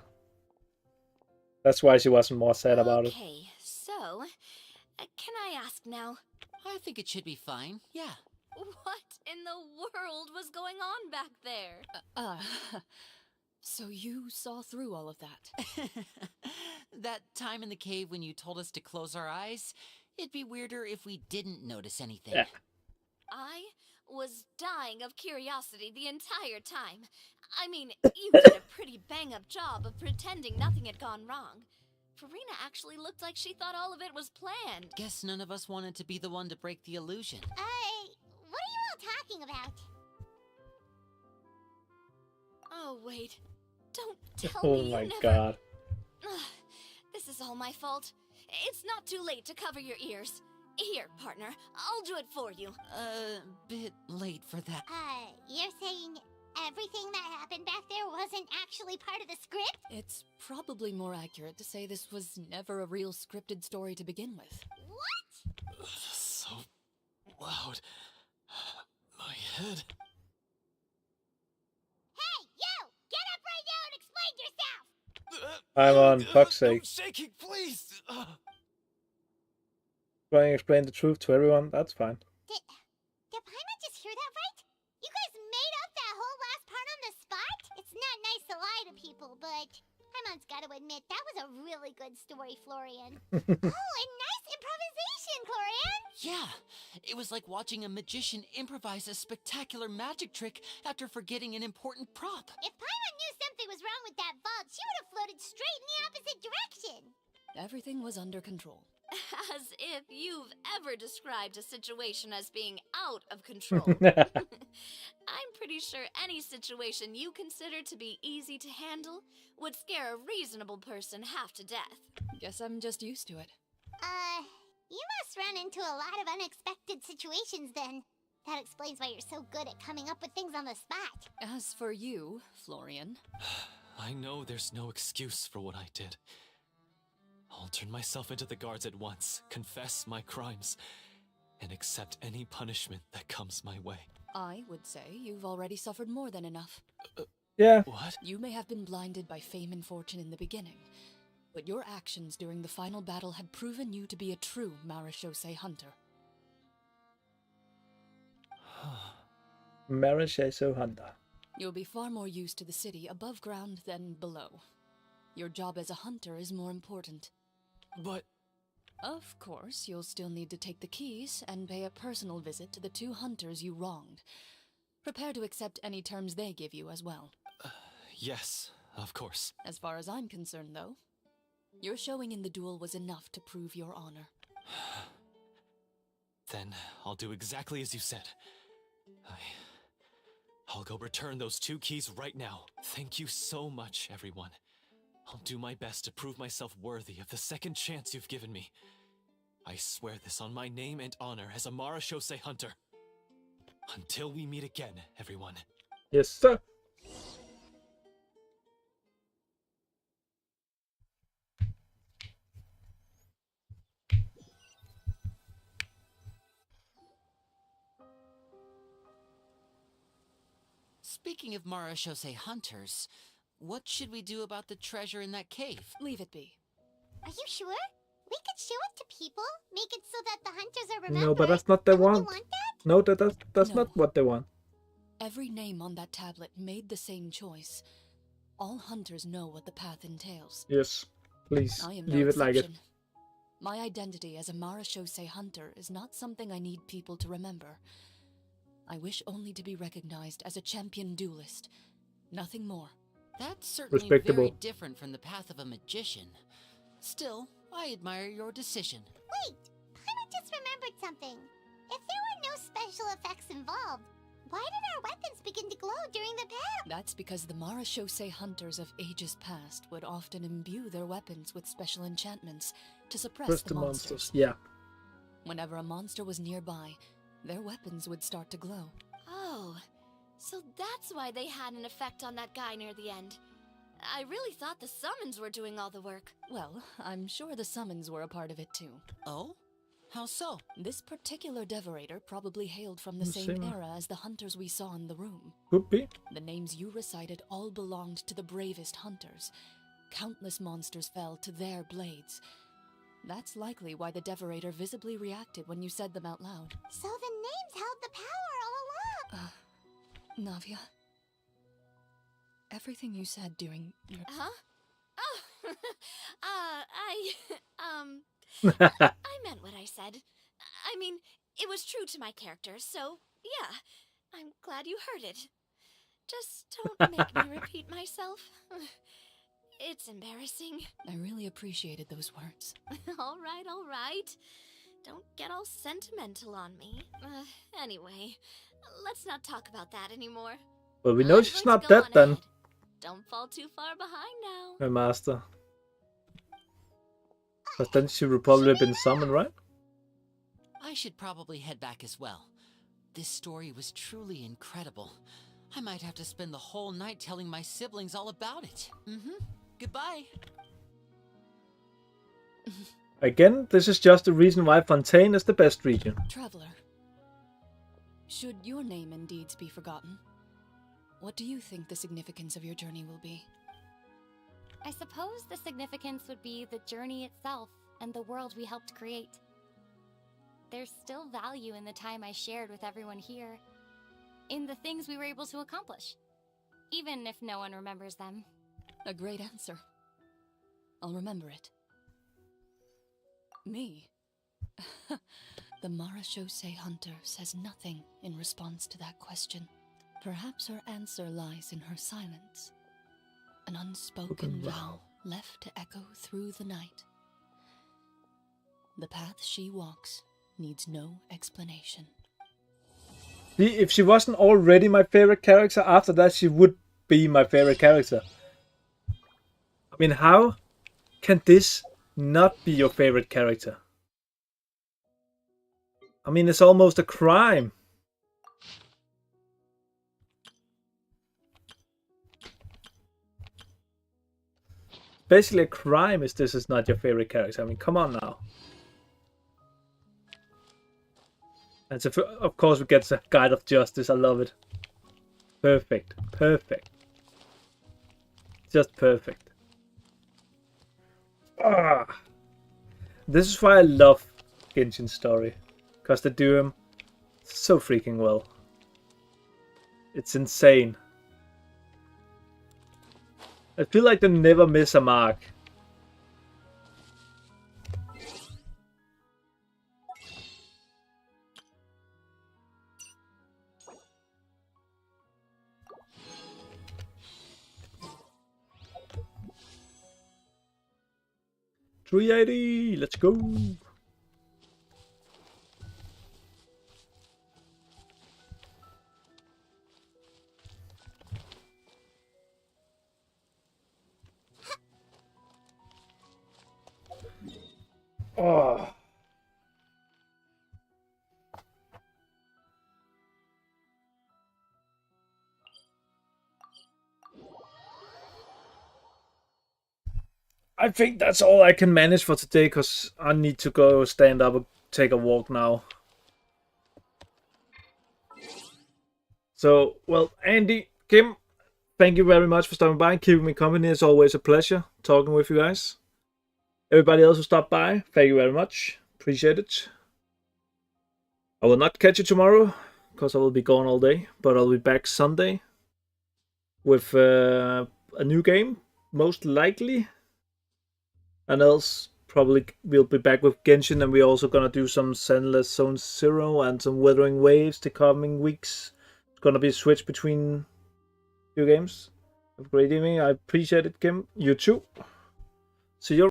That's why she wasn't more sad about it. Okay, so, can I ask now? I think it should be fine, yeah. What in the world was going on back there? So you saw through all of that? That time in the cave when you told us to close our eyes, it'd be weirder if we didn't notice anything. Yeah. I was dying of curiosity the entire time. I mean, you did a pretty bang-up job of pretending nothing had gone wrong. Farina actually looked like she thought all of it was planned. Guess none of us wanted to be the one to break the illusion. What are you all talking about? Oh, wait. Don't tell Oh me you my never... god. Ugh, this is all my fault. It's not too late to cover your ears. Here, partner, I'll do it for you. Bit late for that. You're saying everything that happened back there wasn't actually part of the script? It's probably more accurate to say this was never a real scripted story to begin with. What? So loud. My head. Hey, you! Get up right now and explain yourself! I'm on, fuck's sake. I'm shaking, please. Trying to explain the truth to everyone, that's fine. Did Paimon just hear that right? You guys made up that whole last part on the spot? It's not nice to lie to people, but Paimon's gotta admit, that was a really good story, Florian. Oh, and nice improvisation, Florian! Yeah, it was like watching a magician improvise a spectacular magic trick after forgetting an important prop. If Paimon knew something was wrong with that vault, she would have floated straight in the opposite direction. Everything was under control. As if you've ever described a situation as being out of control. I'm pretty sure any situation you consider to be easy to handle would scare a reasonable person half to death. Guess I'm just used to it. You must run into a lot of unexpected situations then. That explains why you're so good at coming up with things on the spot. As for you, Florian... I know there's no excuse for what I did. I'll turn myself into the guards at once, confess my crimes, and accept any punishment that comes my way. I would say you've already suffered more than enough. Yeah. What? You may have been blinded by fame and fortune in the beginning, but your actions during the final battle had proven you to be a true Marechaussee hunter. Marechaussee hunter. You'll be far more used to the city above ground than below. Your job as a hunter is more important. But... Of course, you'll still need to take the keys and pay a personal visit to the 2 hunters you wronged. Prepare to accept any terms they give you as well. Yes, of course. As far as I'm concerned, though, your showing in the duel was enough to prove your honor. Then I'll do exactly as you said. I'll go return those 2 keys right now. Thank you so much, everyone. I'll do my best to prove myself worthy of the second chance you've given me. I swear this on my name and honor as a Marechaussee hunter. Until we meet again, everyone. Yes, sir. Speaking of Marechaussee hunters, what should we do about the treasure in that cave? Leave it be. Are you sure? We could show it to people, make it so that the hunters are remembered. No, but that's not what they Don't you want. want that? No, that's No. not what they want. Every name on that tablet made the same choice. All hunters know what the path entails. Yes, please I am no leave it like it. exception. My identity as a Marechaussee hunter is not something I need people to remember. I wish only to be recognized as a champion duelist. Nothing more. That's certainly Respectable. very different from the path of a magician. Still, I admire your decision. Wait, Paimon just remembered something. If there were no special effects involved, why did our weapons begin to glow during the battle? That's because the Marechaussee hunters of ages past would often imbue their weapons with special enchantments to suppress Press the monsters. Yeah. Whenever a monster was nearby, their weapons would start to glow. Oh, so that's why they had an effect on that guy near the end. I really thought the summons were doing all the work. Well, I'm sure the summons were a part of it too. Oh? How so? This particular devorator probably hailed from the same Same. era as the hunters we saw in the room. Could be. The names you recited all belonged to the bravest hunters. Countless monsters fell to their blades. That's likely why the devorator visibly reacted when you said them out loud. So the names held the power all along. Navia, everything you said during your... Huh? Oh, I meant what I said. I mean, it was true to my character, so yeah, I'm glad you heard it. Just don't make me repeat myself. It's embarrassing. I really appreciated those words. All right. Don't get all sentimental on me. Anyway, let's not talk about that anymore. Well, we know I'm she's going not to go dead on then. ahead. Don't fall too far behind now. My master. But then she would probably have been summoned, right? I should probably head back as well. This story was truly incredible. I might have to spend the whole night telling my siblings all about it. Goodbye. Again, this is just the reason why Fontaine is the best region. Traveler, should your name and deeds be forgotten, what do you think the significance of your journey will be? I suppose the significance would be the journey itself and the world we helped create. There's still value in the time I shared with everyone here, in the things we were able to accomplish, even if no one remembers them. A great answer. I'll remember it. Me? The Marechaussee hunter says nothing in response to that question. Perhaps her answer lies in her silence. An unspoken vow left to echo through the night. The path she walks needs no explanation. See, if she wasn't already my favorite character, after that she would be my favorite character. I mean, how can this not be your favorite character? I mean, it's almost a crime. Basically a crime if this is not your favorite character. I mean, come on now. And so, of course, we get the Guide of Justice. I love it. Perfect. Perfect. Just perfect. Ah. This is why I love Genshin's story. Because they do him so freaking well. It's insane. I feel like they never miss a mark. $380, let's go. Oh. I think that's all I can manage for today, because I need to go stand up and take a walk now. So, well, Andy, Kim, thank you very much for stopping by and keeping me company. It's always a pleasure talking with you guys. Everybody else who stopped by, thank you very much. Appreciate it. I will not catch you tomorrow, because I will be gone all day, but I'll be back Sunday with a new game, most likely. And else, probably we'll be back with Genshin, and we're also gonna do some Zenless Zone Zero and some Wuthering Waves the coming weeks. It's gonna be a switch between two games. Have a great evening. I appreciate it, Kim. You too. See you.